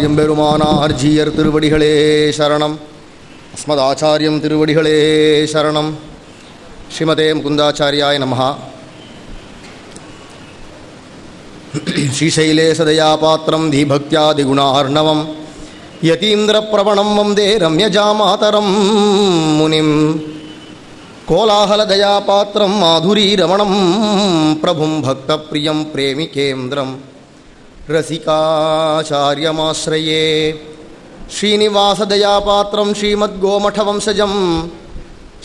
எம்பெருமானார் ஜீயர் திருவடிகளே சரணம். அஸ்மத் ஆச்சாரியம் திருவடிகளே சரணம். ஸ்ரீமதே முகுந்தாச்சாரியாய நமஹ. ஸ்ரீசைலே சதயா பாத்திரம் தீபக்தியாதிகுணார்ணவம் யதீந்திர பிரவணம் வந்தே ரம்யஜாமாதரம் முனிம். கோலாகலதயா பாத்திரம் மாதுரி ரமணம் பிரபும் பக்த பிரியம் பிரேமிகேந்திரம் ரசிகாச்சாரியமாஸ்ரயே. ஸ்ரீனிவாசதயா பாத்திரம் ஸ்ரீமத்கோமடவம்சஜம்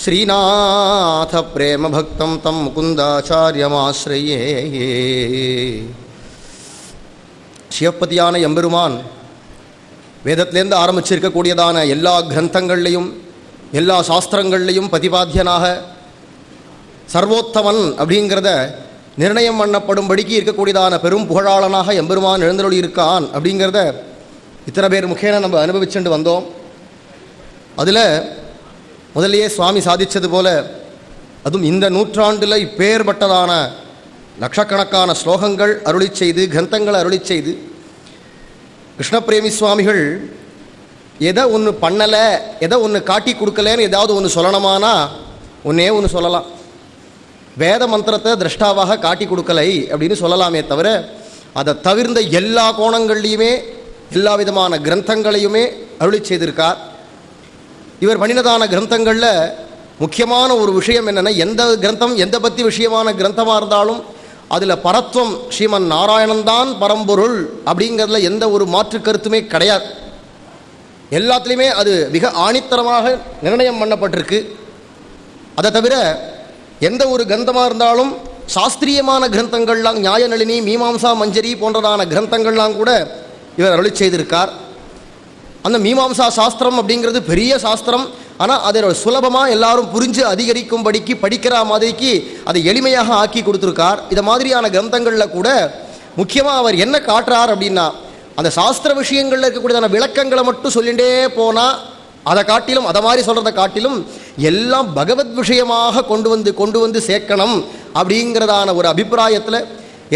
ஸ்ரீநாத பிரேம பக்தம் தம் முகுந்தாச்சாரியமாஸ்ரயே. சிவப்பதியான எம்பெருமான் வேதத்திலேருந்து ஆரம்பிச்சிருக்கக்கூடியதான எல்லா கிரந்தங்கள்லையும் எல்லா சாஸ்திரங்கள்லையும் பதிபாத்தியனாக சர்வோத்தமன் அப்படிங்கிறத நிர்ணயம் பண்ணப்படும்படிக்கு இருக்கக்கூடியதான பெரும் புகழாளனாக எம்பெருமான் எழுந்தருளி இருக்கான் அப்படிங்கிறத இத்தனை பேர் முக்கியம் நம்ம அனுபவிச்சுட்டு வந்தோம். அதில் முதல்லையே சுவாமி சாதித்தது போல, அதுவும் இந்த நூற்றாண்டில் இப்பேற்பட்டதான லட்சக்கணக்கான ஸ்லோகங்கள் அருளி செய்து கிரந்தங்களை அருளி செய்து கிருஷ்ணபிரேமி சுவாமிகள் எதை ஒன்று பண்ணலை எதை ஒன்று காட்டி கொடுக்கலன்னு ஏதாவது ஒன்று சொல்லணுமானா ஒன்றே ஒன்று சொல்லலாம், வேத மந்திரத்தை திரஷ்டாவாக காட்டி கொடுக்கலை அப்படின்னு சொல்லலாமே தவிர, அதை தவிர்ந்த எல்லா கோணங்கள்லையுமே எல்லா விதமான கிரந்தங்களையுமே அருளி செய்திருக்கார். இவர் பண்ணினதான கிரந்தங்களில் முக்கியமான ஒரு விஷயம் என்னென்னா, எந்த கிரந்தம் எந்த பற்றி விஷயமான கிரந்தமாக இருந்தாலும் அதில் பரத்வம் ஸ்ரீமன் நாராயணன் தான் பரம்பொருள் அப்படிங்கிறதுல எந்த ஒரு மாற்று கருத்துமே கிடையாது. எல்லாத்துலேயுமே அது மிக ஆணித்தரமாக நிர்ணயம் பண்ணப்பட்டிருக்கு. அதை தவிர எந்த ஒரு கிரந்தமாக இருந்தாலும் சாஸ்திரியமான கிரந்தங்கள்லாம் நியாயநளினி மீமாம்சா மஞ்சரி போன்றதான கிரந்தங்கள்லாம் கூட இவர் அருளி செய்திருக்கார். அந்த மீமாம்சா சாஸ்திரம் அப்படிங்கிறது பெரிய சாஸ்திரம். ஆனால் அதை சுலபமாக எல்லாரும் புரிஞ்சு அதிகரிக்கும்படிக்கு படிக்கிற மாதிரிக்கு அதை எளிமையாக ஆக்கி கொடுத்துருக்கார். இதை மாதிரியான கிரந்தங்களில் கூட முக்கியமாக அவர் என்ன காட்டுறார் அப்படின்னா, அந்த சாஸ்திர விஷயங்களில் இருக்கக்கூடியதான விளக்கங்களை மட்டும் சொல்லிகிட்டே போனால் அதை காட்டிலும் அதை மாதிரி சொல்கிறத காட்டிலும் எல்லாம் பகவத் விஷயமாக கொண்டு வந்து சேர்க்கணும் அப்படிங்கிறதான ஒரு அபிப்பிராயத்தில்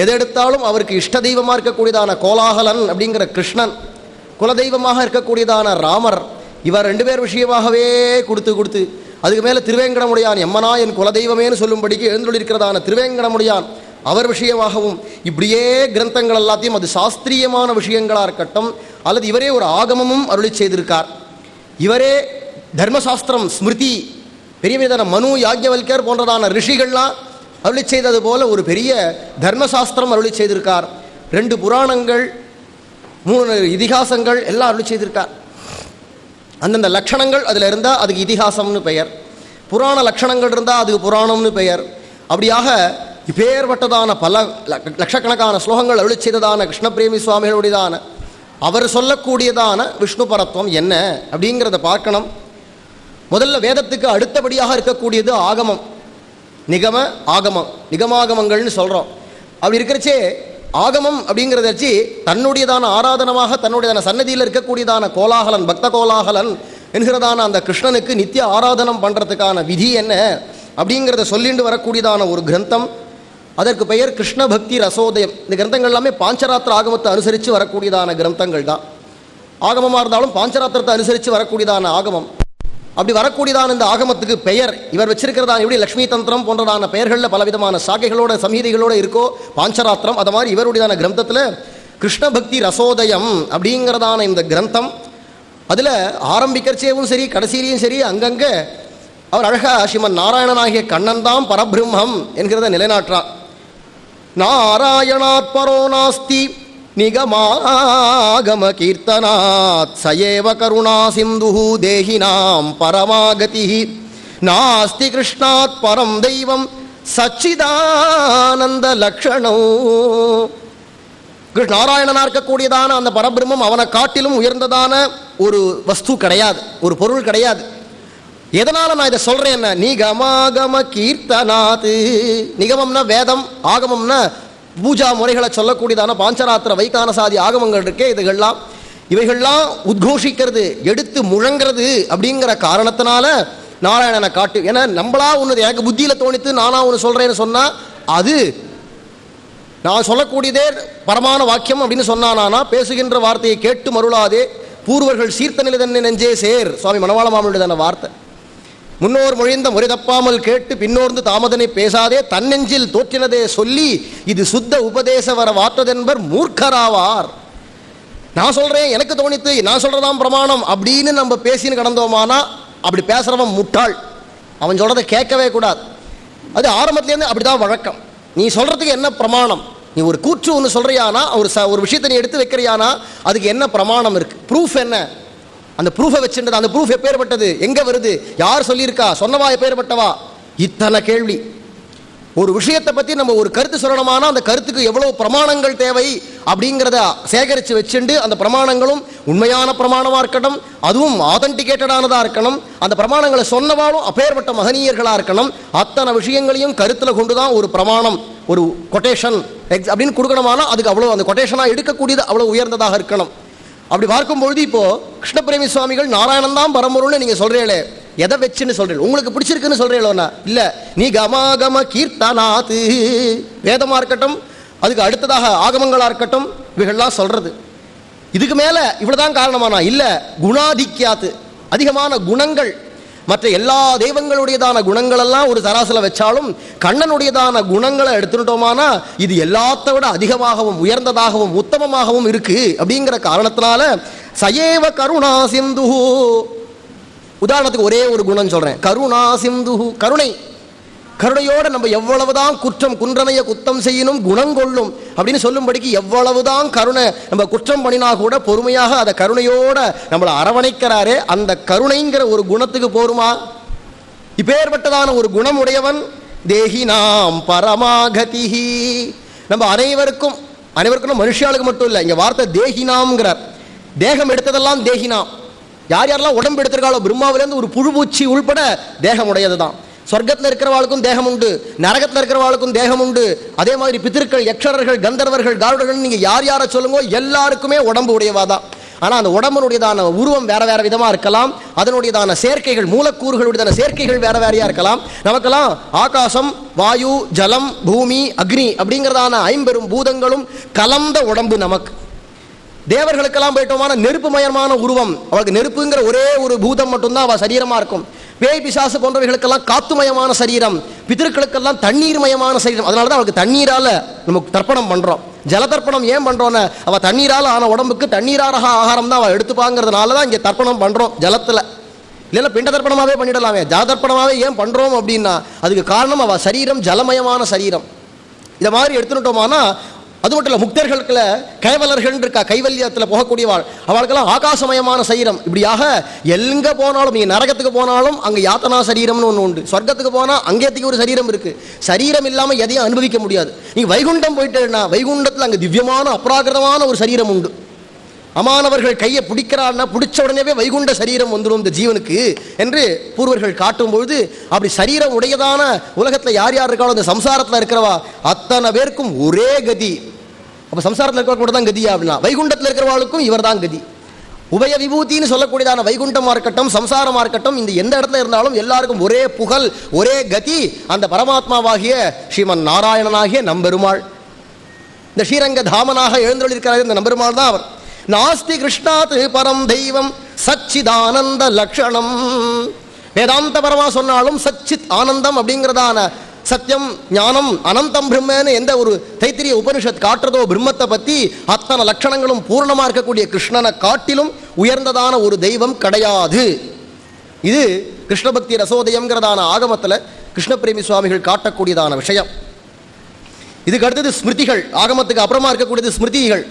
எதெடுத்தாலும் அவருக்கு இஷ்ட தெய்வமாக இருக்கக்கூடியதான கோலாகலன் அப்படிங்கிற கிருஷ்ணன், குலதெய்வமாக இருக்கக்கூடியதான ராமர், இவர் ரெண்டு பேர் விஷயமாகவே கொடுத்து அதுக்கு மேலே திருவேங்கடமுடையான் எம்மனா என் குலதெய்வமேன்னு சொல்லும்படிக்கு எழுந்துள்ளிருக்கிறதான திருவேங்கடமுடையான் அவர் விஷயமாகவும் இப்படியே கிரந்தங்கள் எல்லாத்தையும் அது சாஸ்திரியமான விஷயங்களாக இருக்கட்டும் அல்லது இவரே ஒரு ஆகமமும் அருளி செய்திருக்கார். இவரே தர்மசாஸ்திரம் ஸ்மிருதி பெரிய விதமான மனு யாக்ஞவல்கர் போன்றதான ரிஷிகள்லாம் அருளி செய்தது போல ஒரு பெரிய தர்மசாஸ்திரம் அருளி செய்திருக்கார். 2 புராணங்கள் 3 இதிகாசங்கள் எல்லாம் அருளி செய்திருக்கார். அந்தந்த லட்சணங்கள் அதில் இருந்தால் அதுக்கு இதிகாசம்னு பெயர், புராண லட்சணங்கள் இருந்தால் அதுக்கு புராணம்னு பெயர். அப்படியாக இப்பேற்பட்டதான பல லட்சக்கணக்கான ஸ்லோகங்கள் அருளி செய்ததான கிருஷ்ணபிரேமி சுவாமிகளுடையதான அவர் சொல்லக்கூடியதான விஷ்ணு பரத்வம் என்ன அப்படிங்கிறத பார்க்கணும். முதல்ல வேதத்துக்கு அடுத்தபடியாக இருக்கக்கூடியது ஆகமம், நிகம ஆகமம், நிகமாகமங்கள்னு சொல்கிறோம். அப்படி இருக்கிறச்சே ஆகமம் அப்படிங்கிறத வச்சு தன்னுடையதான ஆராதனமாக தன்னுடையதான சன்னதியில் இருக்கக்கூடியதான கோலாகலன் பக்த கோலாகலன் என்கிறதான அந்த கிருஷ்ணனுக்கு நித்திய ஆராதனம் பண்ணுறதுக்கான விதி என்ன அப்படிங்கிறத சொல்லிட்டு வரக்கூடியதான ஒரு கிரந்தம். அதற்கு பெயர் கிருஷ்ண பக்தி ரசோதயம். இந்த கிரந்தங்கள் எல்லாமே பாஞ்சராத்திர ஆகமத்தை அனுசரித்து வரக்கூடியதான கிரந்தங்கள் தான். ஆகமமாக இருந்தாலும் பாஞ்சராத்திரத்தை அனுசரித்து வரக்கூடியதான ஆகமம். அப்படி வரக்கூடியதான இந்த ஆகமத்துக்கு பெயர் இவர் வச்சிருக்கிறதான எப்படி லக்ஷ்மி தந்திரம் போன்றதான பெயர்களில் பலவிதமான சாகைகளோட சமீதிகளோடு இருக்கோ பாஞ்சராத்திரம், அது மாதிரி இவருடையதான கிரந்தத்தில் கிருஷ்ண பக்தி ரசோதயம் அப்படிங்கிறதான இந்த கிரந்தம். அதில் ஆரம்பிக்கிறச்சேவும் சரி கடைசியிலையும் சரி அங்கங்கே அவர் அழகா ஸ்ரீமன் நாராயணனாகிய கண்ணன் தான் பரபிரம்மம் என்கிறத நிலைநாட்டுறார். நாராயணாத் பரோ நாஸ்தி நிகமாகம கீர்த்தனாத் சயேவ கருணா சிந்து தேஹினாம் பரமாகதி நாஸ்தி கிருஷ்ணாத் பரம் தெய்வம் சச்சிதானந்த லக்ஷணோ. நாராயணனா இருக்கக்கூடியதான அந்த பரபிரம்மம் அவனை காட்டிலும் உயர்ந்ததான ஒரு வஸ்து கிடையாது, ஒரு பொருள் கிடையாது. எதனால நான் இதை சொல்றேன்னா, நிகமாகம கீர்த்தனாத், நிகமம்னா வேதம், ஆகமம்னா பூஜா முறைகளை சொல்லக்கூடியதான பாஞ்சராத்திர வைகானசாதி ஆகமங்கள் இருக்கே, இவைகள்லாம் உத்கோஷிக்கிறது எடுத்து முழங்கிறது அப்படிங்கிற காரணத்தினால நாராயணனை காட்டு. ஏன்னா நம்மளா ஒன்று எனக்கு புத்தியில் தோணித்து நானா ஒன்று சொல்றேன்னு சொன்னா அது நான் சொல்லக்கூடியதே பரமான வாக்கியம் அப்படின்னு சொன்னானா, பேசுகின்ற வார்த்தையை கேட்டு மருளாதே பூர்வர்கள் சீர்த்த நிலை தன்னை நெஞ்சே சேர். சுவாமி மணவாள மாமனுடையதான வார்த்தை. முன்னோர் மொழிந்த முறை தப்பாமல் கேட்டு பின்னோர்ந்து தாமதனை பேசாதே தன்னெஞ்சில் தோற்றினதே சொல்லி இது சுத்த உபதேச வர வாற்றதென்பர் மூர்க்கராவார். நான் சொல்றேன், எனக்கு தோணித்து, நான் சொல்றதாம் பிரமாணம் அப்படின்னு நம்ம பேசின்னு கடந்தோமானா அப்படி பேசுறவன் முட்டாள். அவன் சொல்றதை கேட்கவே கூடாது. அது ஆரம்பத்திலேருந்து அப்படிதான் வழக்கம். நீ சொல்றதுக்கு என்ன பிரமாணம்? நீ ஒரு கூற்று ஒன்று சொல்றியானா, ஒரு விஷயத்தை நீ எடுத்து வைக்கிறியானா அதுக்கு என்ன பிரமாணம் இருக்கு? ப்ரூஃப் என்ன? அந்த ப்ரூஃபை வச்சுன்றது, அந்த ப்ரூஃப் எப்பேற்பட்டது, எங்க வருது, யார் சொல்லியிருக்கா, சொன்னவா எப்பேற்பட்டவா, இத்தனை கேள்வி. ஒரு விஷயத்தை பற்றி நம்ம ஒரு கருத்து சொல்லணுமானா அந்த கருத்துக்கு எவ்வளவு பிரமாணங்கள் தேவை அப்படிங்கிறத சேகரித்து வச்சுண்டு அந்த பிரமாணங்களும் உண்மையான பிரமாணமாக இருக்கணும், அதுவும் ஆதென்டிகேட்டடானதாக இருக்கணும், அந்த பிரமாணங்களை சொன்னவாலும் அப்பேற்பட்ட மகனீயர்களாக இருக்கணும். அத்தனை விஷயங்களையும் கருத்தில் கொண்டு தான் ஒரு பிரமாணம், ஒரு கொட்டேஷன் அப்படின்னு கொடுக்கணுமானா அதுக்கு அவ்வளோ அந்த கொட்டேஷனாக எடுக்கக்கூடியது அவ்வளோ உயர்ந்ததாக இருக்கணும். அப்படி பார்க்கும்பொழுது இப்போ கிருஷ்ணபிரேமி சுவாமிகள் நாராயணன் தான் பரம்பொருள்னு நீங்கள் சொல்கிறீங்களே, எதை வச்சுன்னு சொல்றீங்க? உங்களுக்கு பிடிச்சிருக்குன்னு சொல்றீங்களா? இல்ல, நீ கமாகம கீர்த்தனாத்து வேதமா இருக்கட்டும், அதுக்கு அடுத்ததாக ஆகமங்களா இருக்கட்டும், இவைகள்லாம் சொல்றது. இதுக்கு மேல இவ்வளவுதான் காரணமானா இல்ல, குணாதிக்கியாத்து அதிகமான குணங்கள், மற்ற எல்லா தெய்வங்களுடையதான குணங்கள் எல்லாம் ஒரு தராசுல வச்சாலும் கண்ணனுடையதான குணங்களை எடுத்துட்டோமானா இது எல்லாத்த விட அதிகமாகவும் உயர்ந்ததாகவும் உத்தமமாகவும் இருக்கு. அப்படிங்கிற காரணத்தினால சயேவ கருணா சிந்து, உதாரணத்துக்கு ஒரே ஒரு குணம் சொல்றேன், கருணா சிந்து, கருணை. கருணையோட நம்ம எவ்வளவுதான் குற்றம் குன்றமைய குத்தம் செய்யணும் குணங்கொள்ளும் அப்படின்னு சொல்லும்படிக்கு எவ்வளவுதான் கருணை நம்ம குற்றம் பண்ணினா கூட பொறுமையாக அதை கருணையோட நம்மளை அரவணைக்கிறாரே, அந்த கருணைங்கிற ஒரு குணத்துக்கு போருமா? இப்பேற்பட்டதான ஒரு குணம் உடையவன் தேஹி நாம் பரமாகதிஹி. நம்ம அனைவருக்கும் மனுஷாளுக்கு மட்டும் இல்லை, இங்க வார்த்தை தேஹினாம்ங்கிறார். தேகம் எடுத்ததெல்லாம் தேஹினாம். யார் யாரெல்லாம் உடம்பு எடுத்திருக்காளோ பிரம்மாவிலேருந்து ஒரு புழுபூச்சி உள்பட தேகம் உடையது தான். சொர்க்கத்தில் இருக்கிறவாளுக்கும் தேகம் உண்டு, நரகத்தில் இருக்கிறவாளுக்கும் தேகம் உண்டு. அதே மாதிரி பித்திருக்கள், யக்ஷரர்கள், கந்தர்வர்கள், காருடர்கள், நீங்கள் யார் யாரை சொல்லுங்க எல்லாருக்குமே உடம்பு உடையவாதான். ஆனால் அந்த உடம்புடையதான உருவம் வேற வேற விதமாக இருக்கலாம், அதனுடையதான சேர்க்கைகள் மூலக்கூறுகளுடையதான சேர்க்கைகள் வேற வேறையா இருக்கலாம். நமக்கெல்லாம் ஆகாசம், வாயு, ஜலம், பூமி, அக்னி அப்படிங்கிறதான ஐம்பெரும் பூதங்களும் கலந்த உடம்பு நமக்கு. தேவர்களுக்கெல்லாம் போயிட்டோமான நெருப்புமயமான உருவம், அவளுக்கு நெருப்புங்கிற ஒரே ஒரு பூதம் மட்டும்தான் அவள் சரீரமா இருக்கும். பேய் பிசாசு போன்றவர்களுக்கெல்லாம் காத்துமயமான சரீரம், பிதர்களுக்கெல்லாம் தண்ணீர்மயமான சரீரம். அதனால தான் அவளுக்கு தண்ணீரால நமக்கு தர்ப்பணம் பண்றோம். ஜலதர்ப்பணம் ஏன் பண்றோன்னு, அவள் தண்ணீரால் ஆன உடம்புக்கு தண்ணீராக ஆகாரம் தான் அவள் எடுத்துப்பாங்கிறதுனால தான் இங்கே தர்ப்பணம் பண்றோம் ஜலத்துல. இல்லைன்னா பிண்ட தர்ப்பணமாவே பண்ணிடலாமே, ஜலதர்ப்பணமாவே ஏன் பண்றோம் அப்படின்னா அதுக்கு காரணம் அவள் சரீரம் ஜலமயமான சரீரம். இதை மாதிரி எடுத்துட்டோமானா அது மட்டும் இல்லை, முக்தர்களுக்குள்ள கைவலர்கள் இருக்கா, கைவல்யத்தில் போகக்கூடியவாள், அவளுக்கெல்லாம் ஆகாசமயமான சரீரம். இப்படியாக எங்க போனாலும், நீங்க நரகத்துக்கு போனாலும் அங்கே யாத்தனா சரீரம்னு ஒன்று உண்டு, சொர்க்கத்துக்கு போனால் அங்கேயத்துக்கு ஒரு சரீரம் இருக்கு. சரீரம் இல்லாமல் எதையும் அனுபவிக்க முடியாது. நீங்க வைகுண்டம் போயிட்டேன்னா வைகுண்டத்தில் அங்கே திவ்யமான அப்ராகிருதமான ஒரு சரீரம் உண்டு. அமானவர்கள் கையை பிடிக்கிறான்னா பிடிச்ச உடனேவே வைகுண்ட சரீரம் வந்துடும் இந்த ஜீவனுக்கு என்று பூர்வர்கள் காட்டும் பொழுது, அப்படி சரீரம் உடையதான உலகத்தில் யார் யார் இருக்காளோ அந்த சம்சாரத்தில் இருக்கிறவா அத்தனை பேருக்கும் ஒரே கதி. அப்போ சம்சாரத்தில் இருக்கிறவங்க கூட தான் கதியா அப்படின்னா வைகுண்டத்தில் இருக்கிறவாளுக்கும் இவர் தான் கதி. உபய விபூத்தின்னு சொல்லக்கூடியதான வைகுண்டமாக இருக்கட்டும், சம்சாரமாக இருக்கட்டும், இந்த எந்த இடத்துல இருந்தாலும் எல்லாருக்கும் ஒரே புகழ், ஒரே கதி அந்த பரமாத்மாவாகிய ஸ்ரீமன் நாராயணனாகிய நம்பெருமாள். இந்த ஸ்ரீரங்க தாமனாக எழுந்தொழிருக்கிறார் இந்த நம்பெருமாள் தான் அவர். நாஸ்தி கிருஷ்ணாத் பரம் தெய்வம் சச்சிதானந்த லக்ஷணம். வேதாந்த பரமா சொன்னாலும் சச்சித் ஆனந்தம் அப்படிங்கிறதான சத்தியம் ஞானம் அனந்தம் பிரம்மன்னு எந்த ஒரு தைத்திரிய உபனிஷத் காட்டுறதோ பிரம்மத்தை பற்றி அத்தனை லட்சணங்களும் பூர்ணமாக இருக்கக்கூடிய கிருஷ்ணனை காட்டிலும் உயர்ந்ததான ஒரு தெய்வம் கிடையாது. இது கிருஷ்ணபக்தி ரசோதயம்ங்கிறதான ஆகமத்தில் கிருஷ்ணபிரேமி சுவாமிகள் காட்டக்கூடியதான விஷயம். இதுக்கு அடுத்தது ஸ்மிருதிகள். ஆகமத்துக்கு அப்புறமா இருக்கக்கூடியது ஸ்மிருதிகள்.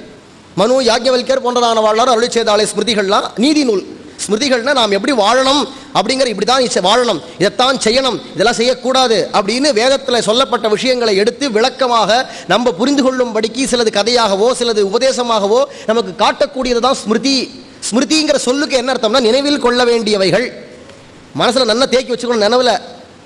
மனு, யாக்ஞவல்யர் போன்றதான வாழ்நாள் அருளி செய்தாலே ஸ்மிருதிகள்லாம் நீதி நூல். ஸ்மிருதிகள்னா நாம் எப்படி வாழணும் அப்படிங்கிற, இப்படி தான் வாழணும், இதைத்தான் செய்யணும், இதெல்லாம் செய்யக்கூடாது அப்படின்னு வேதத்தில் சொல்லப்பட்ட விஷயங்களை எடுத்து விளக்கமாக நம்ம புரிந்து கொள்ளும்படிக்கு சிலது கதையாகவோ சிலது உபதேசமாகவோ நமக்கு காட்டக்கூடியது தான் ஸ்மிருதி. ஸ்மிருதிங்கிற சொல்லுக்கு என்ன அர்த்தம்னா நினைவில் கொள்ள வேண்டியவைகள். மனசில் நல்லா தேக்கி வச்சுக்கணும். நினைவில்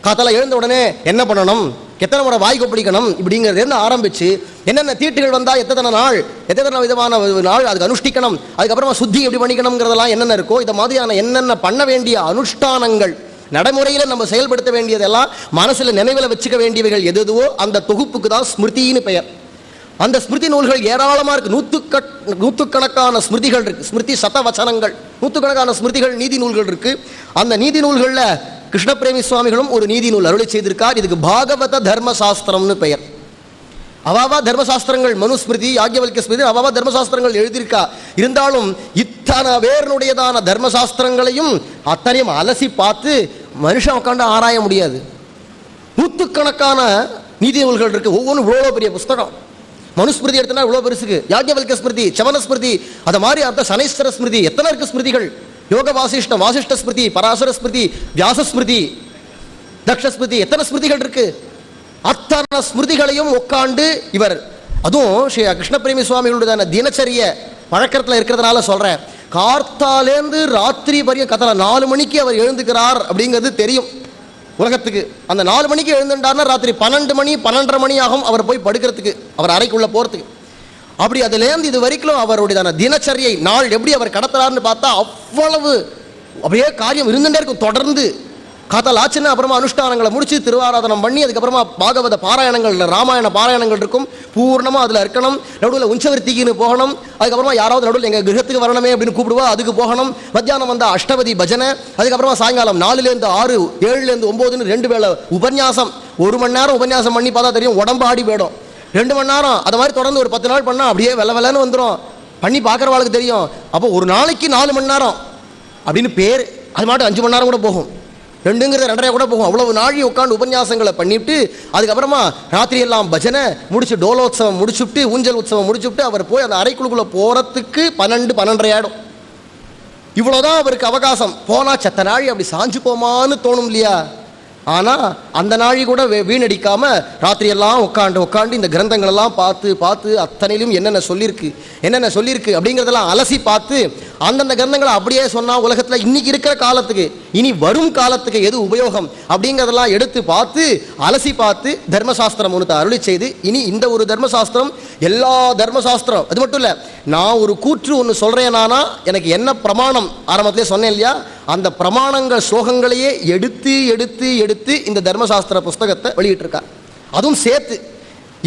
காத்தால எழுந்த உடனே என்ன பண்ணணும், எத்தனை முறை வாய் கொப்பளிக்கணும், இப்படிங்கிறது ஆரம்பிச்சு என்னென்ன தீட்டுகள் வந்தால் எத்தனை நாள் எத்தனை விதமான நாள் அதுக்கு அனுஷ்டிக்கணும், அதுக்கப்புறமா சுத்தி எப்படி பண்ணிக்கணுங்கிறதெல்லாம் என்னென்ன இருக்கோ, இதை மாதிரியான என்னென்ன பண்ண வேண்டிய அனுஷ்டானங்கள் நடைமுறையில் நம்ம செயல்படுத்த வேண்டியதெல்லாம் மனசில் நினைவில் வச்சுக்க வேண்டியவைகள் எதுவோ அந்த தொகுப்புக்கு தான் ஸ்மிருதின்னு பெயர். அந்த ஸ்மிருதி நூல்கள் ஏராளமாக இருக்கு. நூற்றுக்கணக்கான ஸ்மிருதிகள் இருக்கு. ஸ்மிருதி சதவச்சனங்கள், நூற்றுக்கணக்கான ஸ்மிருதிகள், நீதி நூல்கள் இருக்கு. அந்த நீதி நூல்களில் கிருஷ்ணபிரேமி சுவாமிகளும் ஒரு நீதி நூல் அருளி செய்திருக்கார். இதுக்கு பாகவத தர்மசாஸ்திரம்னு பெயர். அவாவா தர்மசாஸ்திரங்கள், மனுஸ்மிருதி, யாக்ஞவல்கிய ஸ்மிருதி, அவாவா தர்மசாஸ்திரங்கள் எழுதியிருக்கா. இருந்தாலும் இத்தனை பேருடையதான தர்மசாஸ்திரங்களையும் அத்தனையும் அலசி பார்த்து மனுஷன் உட்காந்து ஆராய முடியாது. நூற்றுக்கணக்கான நீதி நூல்கள் இருக்கு. ஒவ்வொன்றும் இவ்வளோ பெரிய புஸ்தகம். மனுஸ்மிருதி எடுத்தனா இவ்வளோ பெருசுக்கு, யாக்ஞவல்கிய ஸ்மிருதி, சவன ஸ்மிருதி, அது மாதிரி அர்த்த சனைஸ்வர ஸ்மிருதி, எத்தனை இருக்கு ஸ்மிருதிகள். யோக வாசிஷ்டம், வாசிஷ்ட ஸ்மிருதி, பராசர ஸ்மிருதி, வியாச ஸ்மிருதி, தக்ஷ ஸ்மிருதி, எத்தனை ஸ்மிருதிகள் இருக்கு. அத்தனை ஸ்மிருதிகளையும் உட்காண்டு இவர், அதுவும் ஸ்ரீ கிருஷ்ணபிரேமி சுவாமிகளுடைய தினச்சரிய பழக்கத்தில் இருக்கிறதுனால சொல்றேன், கார்த்தாலேருந்து ராத்திரி வரையும் கத்தல 4 மணிக்கு அவர் எழுந்துக்கிறார் அப்படிங்கிறது தெரியும் உலகத்துக்கு. அந்த 4 மணிக்கு எழுந்துட்டார்னா ராத்திரி 12 மணி 12:30 மணி ஆகும் அவர் போய் படுக்கிறதுக்கு, அவர் அறைக்குள்ள போறதுக்கு. அப்படி அதுலேருந்து இது வரைக்கும் அவருடைய தினச்சரியை நாள் எப்படி அவர் கடத்துறாருன்னு பார்த்தா அவ்வளவு அப்படியே காரியம் இருந்துட்டே இருக்கும். தொடர்ந்து காத்தால் ஆச்சுன்னா அப்புறமா அனுஷ்டானங்களை முடிச்சு திருவாராதனம் பண்ணி அதுக்கப்புறமா பாகவத பாராயணங்கள், ராமாயண பாராயணங்கள் இருக்கும், பூர்ணமாக அதில் இருக்கணும். நடுவில் உஞ்சவர்த்திக்குன்னு போகணும். அதுக்கப்புறமா யாராவது நடுவில் எங்கள் கிரகத்துக்கு வரணுமே அப்படின்னு கூப்பிடுவா, அதுக்கு போகணும். மத்தியானம் வந்தால் அஷ்டபதி பஜனை, அதுக்கப்புறமா சாயங்காலம் 4லேருந்து 6, 7லேருந்து 9ன்னு 2 வேளை உபன்யாசம். 1 மணி நேரம் உபன்யாசம் பண்ணி பார்த்தா தெரியும் உடம்பு ஆடி போயிடும். 2 மணி நேரம் அது மாதிரி தொடர்ந்து ஒரு 10 நாள் பண்ணால் அப்படியே வெள்ளன்னு வந்துடும். பண்ணி பார்க்குறவாளுக்கு தெரியும். அப்போ ஒரு நாளைக்கு 4 மணி நேரம் அப்படின்னு பேர். அது மாட்டும் 5 மணி நேரம் கூட போகும், 2ங்கிறது 2.5 கூட போகும். அவ்வளவு நாழி உட்காந்து உபன்யாசங்களை பண்ணிவிட்டு அதுக்கப்புறமா ராத்திரி எல்லாம் பஜனை முடிச்சு, டோலோத்சவம் முடிச்சுட்டு, ஊஞ்சல் உற்சவம் முடிச்சுட்டு அவர் போய் அந்த அறைக்குழுக்குள்ள போகிறதுக்கு 12, 12:30 ஆகிடும். இவ்வளோதான் அவருக்கு அவகாசம். போனால் செத்த நாழி அப்படி சாஞ்சு போமான்னு தோணும் இல்லையா? ஆனால் அந்த நாழி கூட வீணடிக்காமல் ராத்திரியெல்லாம் உட்காந்து இந்த கிரந்தங்களெல்லாம் பார்த்து அத்தனையிலும் என்னென்ன சொல்லியிருக்கு அப்படிங்கிறதெல்லாம் அலசி பார்த்து அந்தந்த கிரந்தங்களை அப்படியே சொன்னால் உலகத்தில் இன்னைக்கு இருக்கிற காலத்துக்கு, இனி வரும் காலத்துக்கு எது உபயோகம் அப்படிங்கிறதெல்லாம் எடுத்து பார்த்து அலசி பார்த்து தர்மசாஸ்திரம் ஒன்று அருளி செய்து, இனி இந்த ஒரு தர்மசாஸ்திரம் எல்லா தர்மசாஸ்திரம் அது மட்டும் இல்லை, நான் ஒரு கூற்று ஒன்று சொல்கிறேனானா எனக்கு என்ன பிரமாணம் ஆரம்பத்திலே சொன்னேன் இல்லையா, அந்த பிரமாணங்கள் ஸ்லோகங்களையே எடுத்து இந்த தர்மசாஸ்திர புஸ்தகத்தை வெளியிட்டிருக்கார். அதுவும் சேர்த்து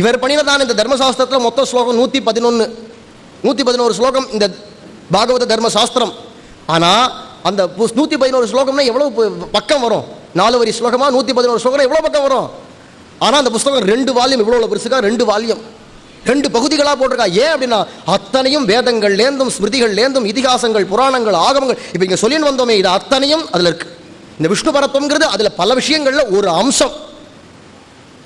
இவர் பண்ணினதான இந்த தர்மசாஸ்திரத்தில் மொத்த ஸ்லோகம் 111 ஸ்லோகம் இந்த பாகவத தர்மசாஸ்திரம். ஆனால் அந்த 111 ஸ்லோகம்னா எவ்வளவு பக்கம் வரும்? 4 வரி ஸ்லோகமா 111 ஸ்லோகம் எவ்வளோ பக்கம் வரும்? ஆனால் அந்த புஸ்தகம் 2 வால்யூம், இவ்வளோ பெருசுக்கா 2 வால்யூம், 2 பகுதிகளாக போட்டிருக்கா. ஏன் அப்படின்னா அத்தனையும் வேதங்கள்லேருந்தும் ஸ்மிருதிகள்லேருந்தும் இதிகாசங்கள், புராணங்கள், ஆகமங்கள், இப்போ இங்கே சொல்லின்னு வந்தோமே, இது அத்தனையும் அதில் இருக்கு. இந்த விஷ்ணு பரத்வங்கிறது அதில் பல விஷயங்களில் ஒரு அம்சம்,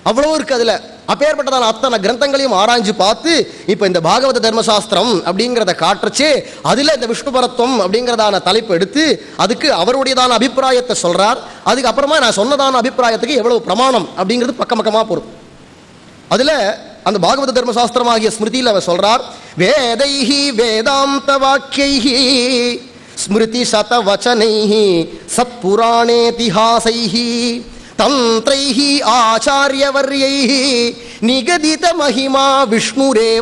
அவ்வளோ இருக்கு அதில். அப்பேற்பட்டதான அத்தனை கிரந்தங்களையும் ஆராய்ஞ்சு பார்த்து இப்போ இந்த பாகவத தர்மசாஸ்திரம் அப்படிங்கிறத காட்டுறச்சே அதில் இந்த விஷ்ணு பரத்வம் அப்படிங்கிறதான தலைப்பு எடுத்து அதுக்கு அவருடையதான அபிப்பிராயத்தை சொல்கிறார். அதுக்கப்புறமா நான் சொன்னதான அபிப்பிராயத்துக்கு எவ்வளவு பிரமாணம் அப்படிங்கிறது பக்கமாக போகும். அதில் அந்த பாகவத தர்மசாஸ்திரம் ஆகிய ஸ்மிருதியில் அவர் சொல்றார், வேதைஹி வேதாந்த வாக்கியைஹி ஸ்மிருதி சத வச்சனைஹி சத்புராணேதிஹாசைஹி தந்த்ரைஹி ஆச்சாரியவர்யைஹி நிகதித மகிமா விஷ்ணுரேவாகிலேசா.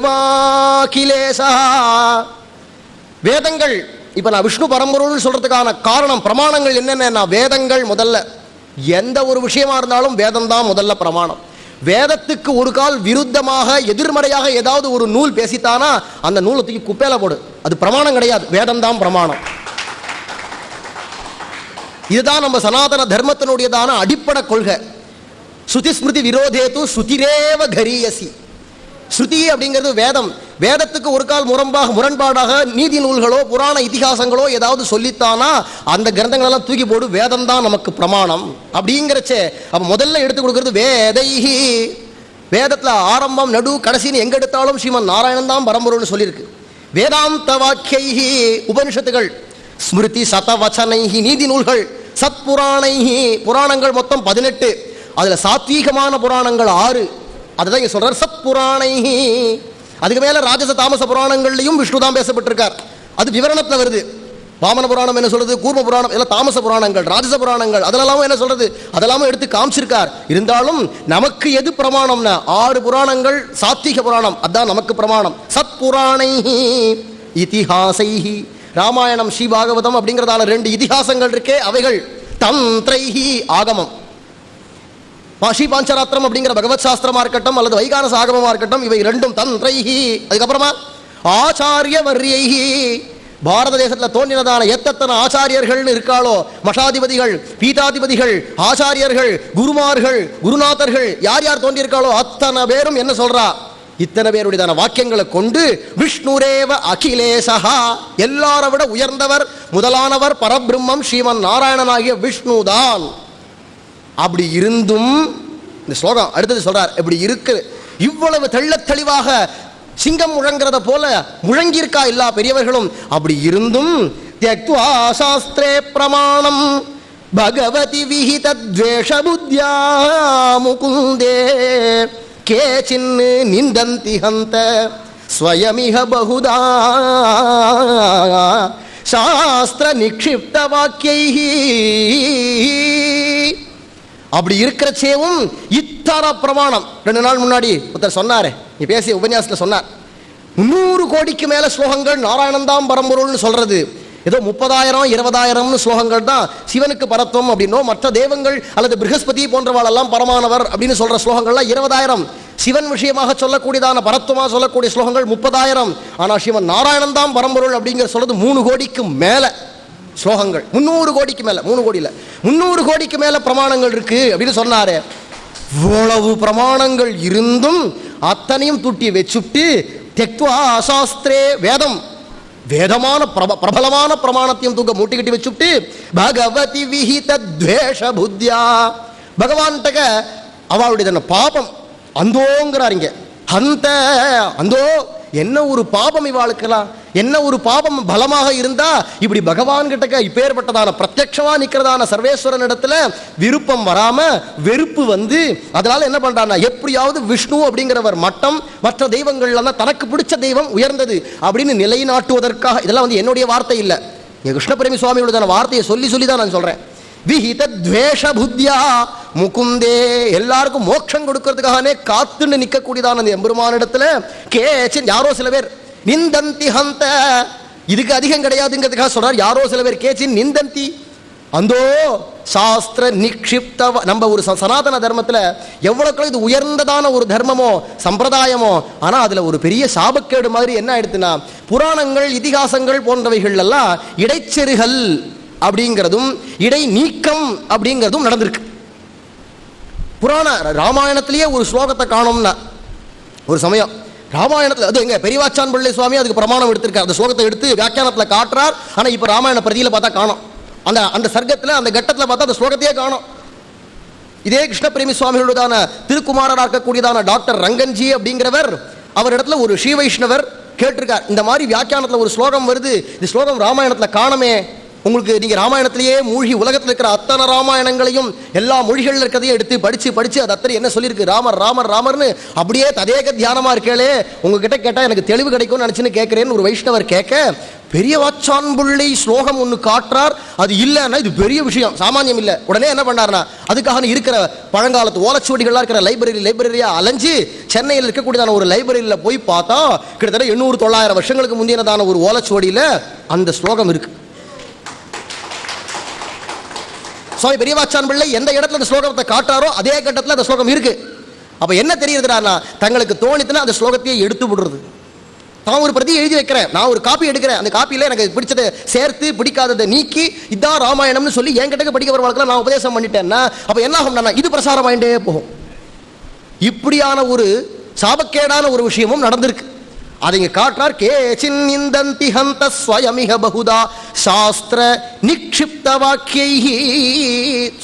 வேதங்கள், இப்போ நான் விஷ்ணு பரம்பொருள்னு சொல்றதுக்கான காரணம் பிரமாணங்கள் என்னென்ன? வேதங்கள் முதல்ல, எந்த ஒரு விஷயமா இருந்தாலும் வேதம் தான் முதல்ல பிரமாணம். வேதத்துக்கு ஒரு கால் விருத்தமாக எதிர்மறையாக ஏதாவது ஒரு நூல் பேசித்தானா அந்த நூலை தூக்கி குப்பையில போடு, அது பிரமாணம் கிடையாது, வேதம் தான் பிரமாணம். இதுதான் நம்ம சனாதன தர்மத்தினுடையதான அடிப்படை கொள்கை. ஸ்ருதி ஸ்மிருதி விரோதேது ஸ்ருதிரேவ கரியசி. ஸ்ருதி அப்படிங்கிறது வேதம். வேதத்துக்கு ஒரு கால் முரண்பாடாக நீதி நூல்களோ புராண இதிகாசங்களோ ஏதாவது சொல்லித்தானா அந்த கிரந்தங்களெல்லாம் தூக்கி போடு, வேதம் தான் நமக்கு பிரமாணம் அப்படிங்கிறச்சே. அப்போ முதல்ல எடுத்து கொடுக்கறது வேதைஹி. வேதத்தில் ஆரம்பம் நடு கடைசின்னு எங்க எடுத்தாலும் ஸ்ரீமன் நாராயணன் தான் பரம்பொருள்னு சொல்லியிருக்கு. வேதாந்த வாக்கியைஹி உபனிஷத்துகள், ஸ்மிருதி சதவச்சனைஹி நீதி நூல்கள், சத்புராணைஹி புராணங்கள் மொத்தம் 18, அதில் சாத்வீகமான புராணங்கள் 6. அதுதான் இங்கே சொல்றார் சத்புராணைஹி. அதுக்கு மேலே ராஜச தாமச புராணங்கள்லையும் விஷ்ணு தான் பேசப்பட்டிருக்கார். அது விவரணத்தில் வருது. வாமன புராணம் என்ன சொல்றது, கூர்ம புராணம் எல்லாம் தாமச புராணங்கள், ராஜச புராணங்கள் அதெல்லாம் என்ன சொல்றது, அதெல்லாம் எடுத்து காமிச்சிருக்கார். இருந்தாலும் நமக்கு எது பிரமாணம்னா 6 புராணங்கள், சாத்வீக புராணம் அதான் நமக்கு பிரமாணம். சத்புராணைஹி இதிஹாசைஹி, ராமாயணம் ஸ்ரீபாகவதம் அப்படிங்கிறதான 2 இதிகாசங்கள் இருக்கே அவைகள். தந்த்ரைஹி ஆகமம். ஸ்ரீ பாஞ்சராத்திரம் அப்படிங்கிற பகவத் சாஸ்திரமா இருக்கட்டும் அல்லது வைகானச ஆகமமா இருக்கட்டும், இவை இரண்டும் தந்தைஹி, அதுக்கப்புறமா ஆச்சாரிய வர்யைஹி, பாரத தேசத்தில் தோன்றினதான எத்தனை ஆச்சாரியர்கள் இருக்காளோ, மஷாதிபதிகள், பீதாதிபதிகள், ஆச்சாரியர்கள், குருமார்கள், குருநாதர்கள் யார் யார் தோன்றியிருக்காளோ அத்தனை பேரும் என்ன சொல்றா, இத்தனை பேருடையதான வாக்கியங்களை கொண்டு விஷ்ணுரேவ அகிலேசஹா, எல்லார விட உயர்ந்தவர் முதலானவர் பரபிரம்மம் ஸ்ரீமன் நாராயணனாகிய விஷ்ணுதான். அப்படி இருந்தும் இந்த ஸ்லோகம் அடுத்தது சொல்றார், இப்படி இருக்கு, இவ்வளவு தெள்ளத் தெளிவாக சிங்கம் முழங்கிறத போல முழங்கியிருக்கா எல்லா பெரியவர்களும். அப்படி இருந்தும் த்யக்த்வா சாஸ்திரே பிரமாணம் பகவதி விஹித த்வேஷ புத்யா முகுந்தே கேசின் நிந்தந்தி ஹந்த ஸ்வயமிஹ பகுதா சாஸ்திர நிக்ஷிப்த வாக்கியைஹி. அப்படி இருக்கிறச்சேவும் இத்தனை பிரமாணம். 2 நாள் முன்னாடி ஒருத்தர் சொன்னாரு, நீ பேசிய உபன்யாசத்தில் சொன்னார், 300 கோடிக்கு மேல ஸ்லோகங்கள் நாராயணன் தான் பரம்பொருள்னு சொல்றது. ஏதோ 30,000 20,000 ஸ்லோகங்கள் தான் சிவனுக்கு பரத்துவம் அப்படின்னோ, மற்ற தேவங்கள் அல்லது ப்ரஹஸ்பதி போன்றவாளெல்லாம் பரமானவர் அப்படின்னு சொல்ற ஸ்லோகங்கள்லாம் 20,000. சிவன் விஷயமாக சொல்லக்கூடியதான பரத்துவமாக சொல்லக்கூடிய ஸ்லோகங்கள் 30,000. ஆனால் சிவன் நாராயணன் தான் பரம்பொருள் அப்படிங்கிற சொல்றது 3 கோடிக்கு மேல ஸ்லோகங்கள். 300 கோடிக்கு மேல, 3 கோடி இல்ல, 300 கோடிக்கு மேல பிரமாணங்கள் இருக்கு அப்படின்னு சொன்னாரு. இவ்வளவு பிரமாணங்கள் இருந்தும் அத்தனையும் தூட்டி வச்சுட்டு தெக்த்வா அசாஸ்திரே வேதம், வேதமான பிரபலமான பிரமாணத்தையும் தூக்க மூட்டிக்கிட்டு வச்சுட்டு பகவதி விஹித த்வேஷ புத்யா, பகவான்கிட்ட அவளுடைய பாபம் அந்தோங்கிறார் இங்க. அந்த அந்தோ என்ன ஒரு பாபம் இவாளுக்கலாம், என்ன ஒரு பாபம் பலமாக இருந்தா இப்படி பகவான் கிட்ட இப்பேற்பட்டதான பிரத்யட்சமா நிக்கிறதான சர்வேஸ்வரன் இடத்துல விருப்பம் வராம வெறுப்பு வந்து, அதனால என்ன பண்றான்னா எப்படியாவது விஷ்ணு அப்படிங்கிறவர் மட்டம், மற்ற தெய்வங்கள்ல தனக்கு பிடிச்ச தெய்வம் உயர்ந்தது அப்படின்னு நிலைநாட்டுவதற்காக. இதெல்லாம் வந்து என்னுடைய வார்த்தை இல்லை, கிருஷ்ணபிரேமி சுவாமியோட வார்த்தையை சொல்லி சொல்லி தான் நான் சொல்றேன். விஹித த்வேஷ புத்யா முகுந்தே, எல்லாருக்கும் மோட்சம் கொடுக்கிறதுக்காகவே காத்துன்னு நிற்கக்கூடியதான அந்த எம்பெருமானிடத்துல கேச்சின் யாரோ சில பேர் நிந்தந்தி ஹந்த, இதுக்கு அதிகம் கிடையாதுங்கிறதுக்காக சொல்றார். யாரோ சில பேர் கேச்சின் நிந்தந்தி அந்தோ சாஸ்திர நிக்ஷிப்த. நம்ம ஒரு சனாதன தர்மத்தில் எவ்வளவு இது உயர்ந்ததான ஒரு தர்மமோ சம்பிரதாயமோ, ஆனால் அதுல ஒரு பெரிய சாபக்கேடு மாதிரி என்ன ஆயிடுச்சுன்னா, புராணங்கள் இதிகாசங்கள் போன்றவைகள் எல்லாம் இடைச்செருகல் அப்படிங்கிறதும் இடை நீக்கம் அப்படிங்கிறதும் நடந்திருக்கு. புராண ராமாயணத்திலேயே ஒரு ஸ்லோகத்தை காணோம்னா, ஒரு சமயம் ராமாயணத்தில் அது எங்க பெரியவாச்சான் பிள்ளை சுவாமி அதுக்கு பிரமாணம் எடுத்திருக்கார், அந்த ஸ்லோகத்தை எடுத்து வியாக்கியானத்தில் காட்டுறார். ஆனால் இப்போ ராமாயண பிரதியில் பார்த்தா காணோம், அந்த அந்த சர்க்கத்தில் அந்த கட்டத்தில் பார்த்தா அந்த ஸ்லோகத்தையே காணோம். இதே கிருஷ்ணபிரேமி சுவாமிகளுடான திருக்குமாரராக இருக்கக்கூடியதான டாக்டர் ரங்கன்ஜி அப்படிங்கிறவர் அவரிடத்துல ஒரு ஸ்ரீ வைஷ்ணவர் கேட்டிருக்கார், இந்த மாதிரி வியாக்கியானத்தில் ஒரு ஸ்லோகம் வருது, இந்த ஸ்லோகம் ராமாயணத்தில் காணமே, உங்களுக்கு நீங்க ராமாயணத்திலேயே மூழ்கி உலகத்தில் இருக்கிற அத்தனை ராமாயணங்களையும் எல்லா மொழிகள் இருக்கிறதையும் எடுத்து படிச்சு படிச்சு அது அத்தனை என்ன சொல்லியிருக்கு, ராமர் ராமர் ராமர்னு அப்படியே ததேக தியானமா இருக்கே, உங்ககிட்ட கேட்டா எனக்கு தெளிவு கிடைக்கும்னு நினைச்சுன்னு கேட்கிறேன்னு ஒரு வைஷ்ணவர் கேட்க, பெரிய வாச்சான்புள்ளை ஸ்லோகம் ஒன்று காட்டுறார். அது இல்லைன்னா இது பெரிய விஷயம், சாமானியம் இல்லை. உடனே என்ன பண்ணார்னா, அதுக்காக இருக்கிற பழங்காலத்து ஓலைச்சுவடிகள்லாம் இருக்கிற லைப்ரரியா அலைஞ்சு சென்னையில் இருக்கக்கூடியதான ஒரு லைப்ரரியில் போய் பார்த்தா கிட்டத்தட்ட 800-900 வருஷங்களுக்கு முந்தினதான ஒரு ஓலைச்சுவடியில் அந்த ஸ்லோகம் இருக்கு. சுவாமி பெரியவாச்சான் பிள்ளை எந்த இடத்துல அந்த ஸ்லோகத்தை காட்டாரோ அதே கட்டத்தில் அந்த ஸ்லோகம் இருக்கு. அப்ப என்ன தெரியுதுன்னா, தங்களுக்கு தோணித்துனா அந்த ஸ்லோகத்தையே எடுத்து விடுறது. நான் ஒரு பிரதி எழுதி வைக்கிறேன், நான் ஒரு காப்பி எடுக்கிறேன், அந்த காப்பியில எனக்கு பிடிச்சதை சேர்த்து பிடிக்காததை நீக்கி இதான் ராமாயணம்னு சொல்லி என்கிட்ட படிக்க வரவங்களுக்கு நான் உபதேசம் பண்ணிட்டேன்னா அப்ப என்ன ஆகும், இது பிரசாரம் ஆயிட்டே போகும். இப்படியான ஒரு சாபக்கேடான ஒரு விஷயமும் நடந்திருக்கு. அதை இங்க காட்டுறார். கேசின் நிந்தந்தி ஹந்த ஸ்வயமிஹ பகுதா சாஸ்திர நிக்ஷிப்த வாக்கியைஹி.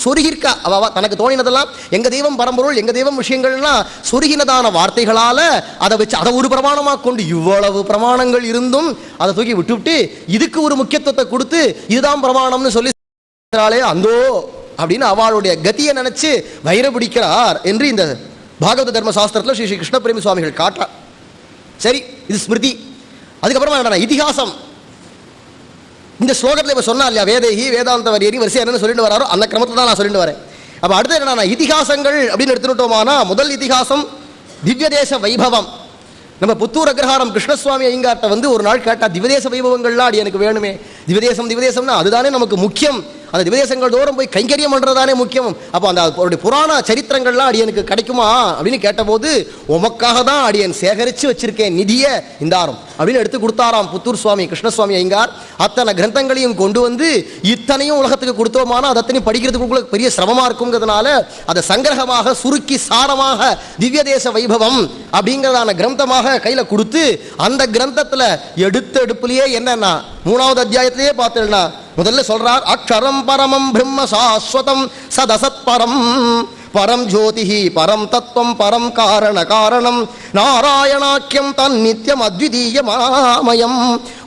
சொருகிருக்கா அவ தனக்கு தோணினதெல்லாம் எங்க தெய்வம் பரம்பொருள், எங்க தெய்வம் விஷயங்கள்லாம் சொருகினதான வார்த்தைகளால அதை வச்சு அதை ஒரு பிரமாணமாக கொண்டு இவ்வளவு பிரமாணங்கள் இருந்தும் அதை தூக்கி விட்டுவிட்டு இதுக்கு ஒரு முக்கியத்துவத்தை கொடுத்து இதுதான் பிரமாணம்னு சொல்லி அந்தோ அப்படின்னு அவளுடைய கதியை நினைச்சு வயிறு பிடிக்கிறார் என்று இந்த பாகவத தர்ம சாஸ்திரத்தில் ஸ்ரீ கிருஷ்ணபிரேமி சுவாமிகள் காட்டுறார். சரி, இது ஸ்மிருதி. அதுக்கப்புறமா என்ன இதிகாசம். இந்த ஸ்லோகத்தில் இப்போ சொன்னா இல்லையா, வேதேகி வேதாந்த வரியரி வரிசை என்னன்னு சொல்லிட்டு வராரோ அந்த கிரமத்தில் தான் நான் சொல்லிட்டு வரேன். அப்போ அடுத்து என்னன்னா இதிகாசங்கள் அப்படின்னு எடுத்துட்டோமானா, முதல் இதிகாசம் திவ்யதேச வைபவம். நம்ம புத்தூர் அக்ரஹாரம் கிருஷ்ணசுவாமி ஐயங்கார்ட்ட ஒரு நாள் கேட்டா, திவ்யதேச வைபவங்கள்லாம் அடி எனக்கு வேணுமே, திவ்யதேசம்னா அதுதானே நமக்கு முக்கியம், அந்த திவ்யதேசங்கள் தோறும் போய் கைங்கரியம் பண்ணுறதானே முக்கியம். அப்போ அந்த அவருடைய புராண சரித்திரங்கள்லாம் அடியனுக்கு கிடைக்குமா அப்படின்னு கேட்டபோது, உமக்காக தான் அடியன் சேகரித்து வச்சிருக்கேன் நிதியை இந்தாரம் அப்படின்னு எடுத்து கொடுத்தாராம் புத்தூர் சுவாமி கிருஷ்ணசுவாமி ஐயங்கார். அத்தனை கிரந்தங்களையும் கொண்டு வந்து இத்தனையும் உலகத்துக்கு கொடுத்தோமானா அது அத்தனையும் படிக்கிறதுக்குள்ள பெரிய சிரமமாக இருக்குங்கிறதுனால அதை சங்கிரகமாக சுருக்கி சாரமாக திவ்ய தேச வைபவம் அப்படிங்கிறதான கிரந்தமாக கையில் கொடுத்து, அந்த கிரந்தத்தில் எடுத்த எடுப்புலையே என்னன்னா 3வது அத்தியாயத்திலேயே பார்த்தேன்னா முதல்ல சொல்றார், அக்ஷரம் பரமம் பிரம்ம சாஸ்வதம் சதசத் பரம் பரம் ஜோதிஹி பரம் தத்துவம் பரம் காரண காரணம் நாராயணாக்கியம் தன் நித்தியம் அத்விதீய மாமயம்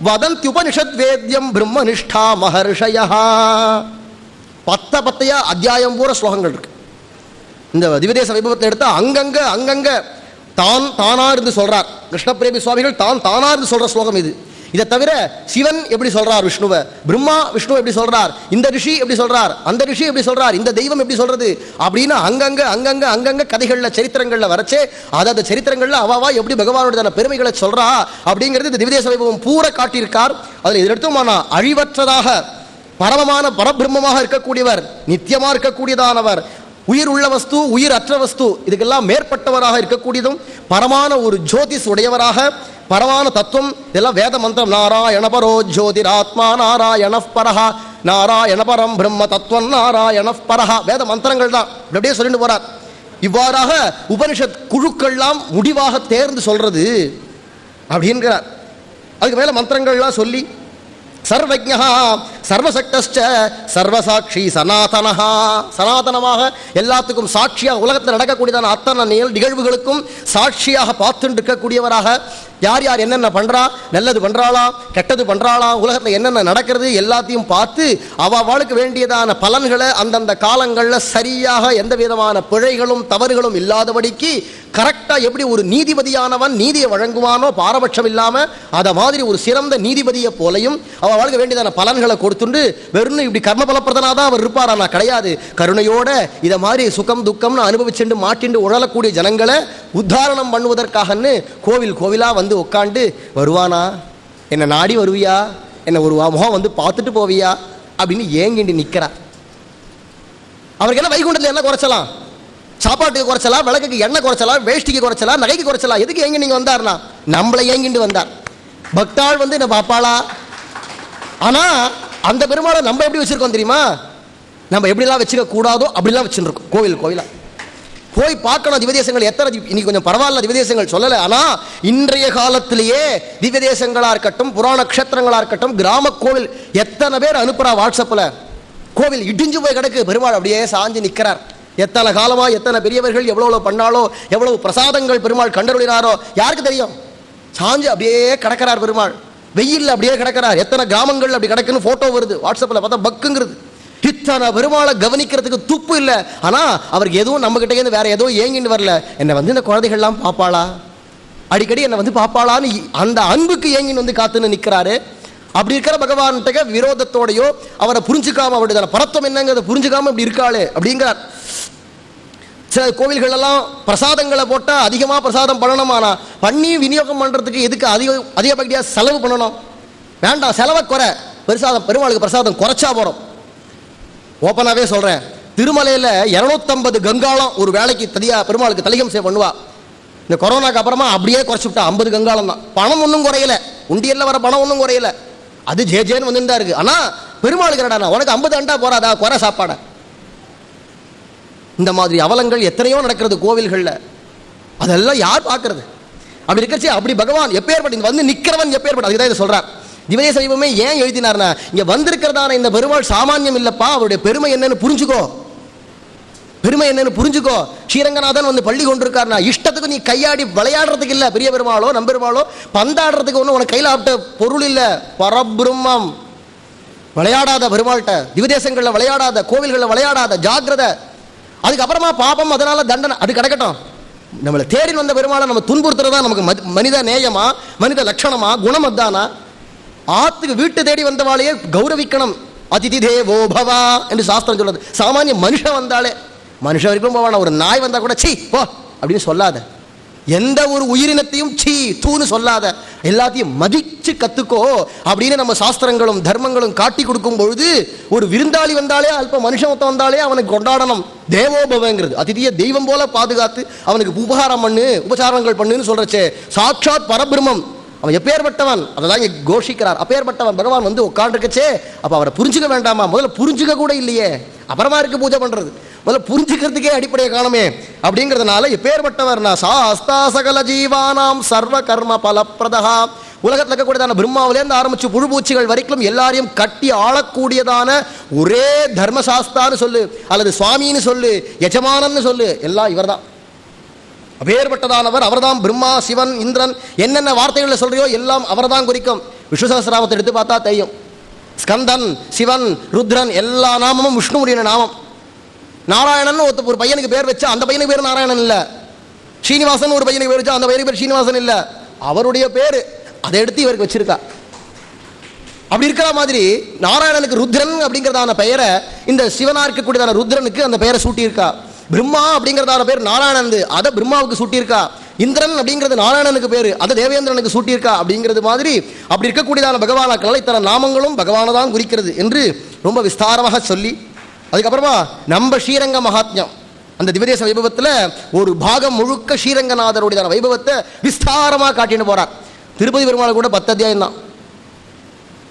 வதந்த்யுபனிஷத் வேத்யம் பிரம்மனிஷ்டா மகர்ஷயா. 10 அத்தியாயம் பூரா ஸ்லோகங்கள் இருக்கு. இந்த திவ்யதேச வைபவத்தை எடுத்தா அங்கங்க தானா இருந்து சொல்றார். கிருஷ்ணபிரேமி சுவாமிகள் தானா இருந்து சொல்ற ஸ்லோகம் இது. இதை தவிர சிவன் எப்படி சொல்றார் விஷ்ணுவை, பிரம்மா விஷ்ணு எப்படி சொல்றார், இந்த ரிஷி எப்படி சொல்றார், அந்த ரிஷி எப்படி சொல்றார், இந்த தெய்வம் எப்படி சொல்றது அப்படின்னு அங்கங்க கதைகள்ல சரித்திரங்கள்ல வரச்சே அதாவது சரித்திரங்கள்ல அவாவா எப்படி பகவானுடைய பெருமைகளை சொல்றா அப்படிங்கிறது இந்த திவ்யதேச வைபவம் பூரா காட்டியிருக்கார். அதில் இது எடுத்தோம்னா அழிவற்றதாக பரமமான பரபிரம்மமாக இருக்கக்கூடியவர், நித்தியமா இருக்கக்கூடியதானவர், உயிர் உள்ள வஸ்து உயிர் அற்ற வஸ்து இதுக்கெல்லாம் மேற்பட்டவராக இருக்கக்கூடியதும் பரமான ஒரு ஜோதிஷ் உடையவராக பரமான தத்துவம் இதெல்லாம் வேத மந்திரம். நாராயண பரோ ஜோதிராத்மா நாராயண பரஹ நாராயண பரம் பிரம்ம தத்துவம் நாராயண பரஹ வேத மந்திரங்கள் தான் அப்படியே சொல்லிட்டு போறார். இவ்வாறாக உபனிஷத் குழுக்கள்லாம் முடிவாக தேர்ந்து சொல்றது அப்படின்கிறார். அதுக்கு மேல மந்திரங்கள்லாம் சொல்லி சர்வஜ்ஞா சர்வசக்தஸ்ச சர்வசாட்சி சனாதனஹா சனாதனமாக எல்லாத்துக்கும் சாட்சியாக உலகத்தில் நடக்கக்கூடியதான அத்தனை நிகழ்வுகளுக்கும் சாட்சியாக பார்த்துட்டு இருக்கக்கூடியவராக யார் யார் என்னென்ன பண்றா, நல்லது பண்றாளா கெட்டது பண்றாளா, உலகத்தில் என்னென்ன நடக்கிறது எல்லாத்தையும் பார்த்து அவளுக்கு வேண்டியதான பலன்களை அந்தந்த காலங்களில் சரியாக எந்த விதமான பிழைகளும் தவறுகளும் இல்லாதபடிக்கு கரெக்டாக எப்படி ஒரு நீதிபதியானவன் நீதியை வழங்குவானோ பாரபட்சம் இல்லாமல் அதை மாதிரி ஒரு சிறந்த நீதிபதியை போலையும் அவளுக்கு வேண்டியதான பலன்களை கொடுத்துண்டு வெறும் இப்படி கர்ம பலப்பிரதனாக தான் அவர் இருப்பார். ஆனால் கிடையாது, கருணையோட இதை மாதிரி சுகம் துக்கம்னு அனுபவிச்சுட்டு மாட்டிண்டு உழலக்கூடிய ஜனங்களை உத்தாரணம் பண்ணுவதற்காகன்னு கோவிலா வந்து உட்காண்டு வருவானா, என்ன நாடி வருவியா, என்ன ஒரு முகம் வந்து பார்த்துட்டு போவியா அப்படின்னு ஏங்கிண்டு நிற்கிறார். அவருக்கு என்ன வைகுண்டத்தில் என்ன குறைச்சலாம், சாப்பாட்டுக்கு குறைச்சலாம், விளக்குக்கு எண்ணெய் குறைச்சலாம், வேஷ்டிக்கு குறைச்சலாம், நகைக்கு குறைச்சலாம், எதுக்கு ஏங்கி நீங்க வந்தார்னா நம்மளை ஏங்கிண்டு வந்தார். பக்தாள் வந்து என்ன பாப்பாளா. ஆனா அந்த பெருமாளை நம்ம எப்படி வச்சிருக்கோம் தெரியுமா, நம்ம எப்படிலாம் வச்சுக்க கூடாதோ அப்படிலாம் வச்சுருக்கோம். கோவிலா போய் பார்க்கணும். திவ்யதேசங்கள் எத்தனை இன்னைக்கு கொஞ்சம் பரவாயில்ல திவ்யதேசங்கள் சொல்லலை. ஆனால் இன்றைய காலத்திலேயே திவ்யதேசங்களாக இருக்கட்டும் புராண நட்சத்திரங்களாக இருக்கட்டும் கிராம கோவில் எத்தனை பேர் அனுப்புறா வாட்ஸ்அப்பில். கோவில் இடிஞ்சு போய் கிடக்கு, பெருமாள் அப்படியே சாஞ்சு நிற்கிறார். எத்தனை காலமாக எத்தனை பெரியவர்கள் எவ்வளோ பண்ணாலோ எவ்வளவு பிரசாதங்கள் பெருமாள் கண்டருளினாரோ யாருக்கு தெரியும். சாஞ்சு அப்படியே கிடக்கிறார் பெருமாள், வெயிலில் அப்படியே கிடக்கிறார். எத்தனை கிராமங்கள் அப்படி கிடக்குன்னு ஃபோட்டோ வருது வாட்ஸ்அப்பில் பார்த்தா பக்குங்கிறது. இத்தனை பெருமாளை கவனிக்கிறதுக்கு துப்பு இல்லை. ஆனால் அவருக்கு எதுவும் நம்ம கிட்டே வேற ஏதோ ஏங்கின்னு வரல. என்னை வந்து இந்த குழந்தைகள்லாம் பாப்பாளா, அடிக்கடி என்னை வந்து பாப்பாளான்னு அந்த அன்புக்கு ஏங்கின்னு வந்து காத்துன்னு நிற்கிறாரு. அப்படி இருக்கிற பகவான்கிட்ட விரோதத்தோடையோ அவரை புரிஞ்சுக்காம அவருடைய பரத்துவம் என்னங்கிறத புரிஞ்சுக்காம இப்படி இருக்காளு அப்படிங்கிறார். சில கோவில்களெல்லாம் பிரசாதங்களை போட்டால் அதிகமாக பிரசாதம் பண்ணணும். ஆனால் பண்ணி விநியோகம் பண்ணுறதுக்கு எதுக்கு அதிகப்படியாக செலவு பண்ணணும், வேண்டாம் செலவை குறை. பெருமாளுக்கு பிரசாதம் குறைச்சா போகிறோம். ஓப்பனாகவே சொல்கிறேன், திருமலையில் 250 கங்காளம் ஒரு வேலைக்கு பெருமாளுக்கு தலிகம் சேவை பண்ணுவா. இந்த கொரோனாக்கு அப்புறமா அப்படியே குறைச்சிவிட்டா 50 கங்காளம் தான். பணம் ஒன்றும் குறையல, உண்டியல்ல வர பணம் ஒன்றும் குறையல, அது ஜேன்னு வந்துட்டு தான் இருக்கு. ஆனால் பெருமாளுக்கு என்னடா உனக்கு 50 அண்டா போறாதா குறை சாப்பாடை. இந்த மாதிரி அவலங்கள் எத்தனையோ நடக்கிறது கோவில்களில். அதெல்லாம் யார் பார்க்கறது? அப்படி இருக்கச்சு அப்படி பகவான் எப்பேற்பட்ட வந்து நிற்கிறவன் எப்பேற்பட்ட அதுதான் இதை சொல்றார். திவ்யதேச வைபவமே ஏன் எழுதினார்னா இங்க வந்திருக்கிறதான இந்த பெருமாள் சாமானியம் இல்லப்பா, அவருடைய பெருமை என்னன்னு புரிஞ்சுக்கோ, பெருமை என்னன்னு புரிஞ்சுக்கோ. ஸ்ரீரங்கநாதன் வந்து பள்ளி கொண்டிருக்காருனா இஷ்டத்துக்கு நீ கையாடி விளையாடுறதுக்கு இல்லை. பெரிய பெருமாளோ நம்பெருமாளோ பந்தாடுறதுக்கு ஒன்றும் உனக்கு கையில் ஆப்ட பொருள் இல்லை. பரபிரம்மம் விளையாடாத பெருமாள்கிட்ட, திவ்யதேசங்களில் விளையாடாத, கோவில்களில் விளையாடாத, ஜாக்கிரதை. அதுக்கப்புறமா பாபம் அதனால தண்டனை அது கிடக்கட்டும். நம்மளை தேடி வந்த பெருமாளை நம்ம துன்புறுத்துறதா நமக்கு மனித நேயமா, மனித லட்சணமா, குணம் அதானா? ஆத்துக்கு வீட்டு தேடி வந்தவாளையே கௌரவிக்கணும். அதிதி தேவோ பவா என்று சாஸ்திரம் சொல்லுது. சாமானிய மனுஷன் வந்தாலே, மனுஷன் வரைக்கும் போவான, ஒரு நாய் வந்தா கூட சீ போ அப்படின்னு சொல்லாத. எந்த ஒரு உயிரினத்தையும் சீ தூன்னு சொல்லாத, எல்லாத்தையும் மதிச்சு கத்துக்கோ அப்படின்னு நம்ம சாஸ்திரங்களும் தர்மங்களும் காட்டி கொடுக்கும் பொழுது, ஒரு விருந்தாளி வந்தாலே, அல்ப மனுஷன் வந்தாலே அவனுக்கு கொண்டாடணும். தேவோபவங்கிறது அதிதிய தெய்வம் போல பாதுகாத்து அவனுக்கு உபகாரம் பண்ணு, உபசாரங்கள் பண்ணுன்னு சொல்றச்சே, சாட்சாத் பரபிரம்மம். அவன் எப்பேற்பட்டவன் அதெல்லாம் இங்கே கோஷிக்கிறார். அப்பேற்பட்டவன் பகவான் வந்து உட்காந்துருக்கச்சே, அப்போ அவரை புரிஞ்சுக்க வேண்டாமா? முதல்ல புரிஞ்சுக்க கூட இல்லையே, அப்புறமா இருக்கு பூஜை பண்றது. முதல்ல புரிஞ்சுக்கிறதுக்கே அடிப்படையை காணுமே. அப்படிங்கிறதுனால எப்பேற்பட்டவர்னா சாஸ்தா சகல ஜீவானாம் சர்வ கர்ம பலப்பிரதா. உலகத்தில் இருக்கக்கூடியதான பிரம்மாவிலேருந்து ஆரம்பிச்சு புழுபூச்சிகள் வரைக்கும் எல்லாரையும் கட்டி ஆளக்கூடியதான ஒரே தர்மசாஸ்தான்னு சொல்லு, அல்லது சுவாமின்னு சொல்லு, எஜமானன்னு சொல்லு, எல்லாம் இவர் தான். அப்பேற்பட்டதானவர் அவர்தான். பிரம்மா, சிவன், இந்திரன், என்னென்ன வார்த்தைகளில் சொல்றியோ எல்லாம் அவர் தான் குறிக்கும். விஷ்ணு சஹஸ்ரநாமத்தை எடுத்து பார்த்தா தெரியும். ஸ்கந்தன், சிவன், ருத்ரன் எல்லா நாமமும் விஷ்ணுவுடைய நாமம். நாராயணன் ஒரு பையனுக்கு பேர் வச்சா அந்த பையனுக்கு பேர் நாராயணன் இல்லை. ஸ்ரீனிவாசன் ஒரு பையனுக்கு பேர் வச்சா அந்த பையனுக்கு பேர் ஸ்ரீனிவாசன் இல்லை, அவருடைய பேர். அதை எடுத்து இவருக்கு வச்சிருக்கா. அப்படி இருக்கிற மாதிரி நாராயணனுக்கு ருத்ரன் அப்படிங்கிறதான பெயரை இந்த சிவனா இருக்கக்கூடியதான ருத்ரனுக்கு அந்த பெயரை சூட்டியிருக்கா. பிரம்மா அப்படிங்கிறதான பேர் நாராயணன், அதை பிரம்மாவுக்கு சூட்டியிருக்கா. இந்திரன் அப்படிங்கிறது நாராயணனுக்கு பேரு, அதை தேவேந்திரனுக்கு சூட்டியிருக்கா. அப்படிங்கிறது மாதிரி அப்படி இருக்கக்கூடியதான பகவானாக்கள் இத்தனை நாமங்களும் பகவானை தான் குறிக்கிறது என்று ரொம்ப விஸ்தாரமாக சொல்லி, அதுக்கப்புறமா நம்ம ஸ்ரீரங்க மகாத்மியம் அந்த திவ்யதேச வைபவத்தில் ஒரு பாகம் முழுக்க ஸ்ரீரங்கநாதருடைய வைபவத்தை விஸ்தாரமாக காட்டின்னு போறார். திருப்பதி பெருமாளுக்கு கூட 10 அத்தியாயம் தான்.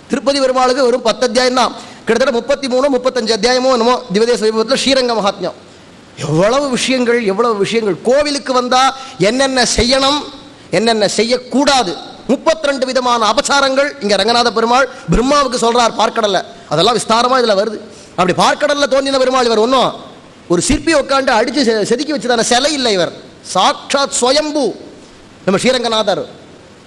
திருப்பதி பெருமாளுக்கு வெறும் 10 அத்தியாயம் தான். கிட்டத்தட்ட 33-35 அத்தியாயமோ என்னமோ திவ்யதேச வைபவத்தில் ஸ்ரீரங்க மகாத்மியம். எவ்வளவு விஷயங்கள், எவ்வளவு விஷயங்கள். கோவிலுக்கு வந்தா என்னென்ன செய்யணும், என்னென்ன செய்யக்கூடாது, 32 விதமான அபச்சாரங்கள் இங்க ரங்கநாத பெருமாள் பிரம்மாவுக்கு சொல்றார் பார்க்கடல்ல. அதெல்லாம் விஸ்தாரமா இதுல வருது. அப்படி பார்க்கடல்ல தோன்றின பெருமாள் இவர் ஒன்றும் ஒரு சிற்பி உட்காந்து அடிச்சு செதுக்கி வச்சுதான சிலை இல்லை, இவர் சாட்சாத் ஸ்வயம்பு நம்ம ஸ்ரீரங்கநாதர்.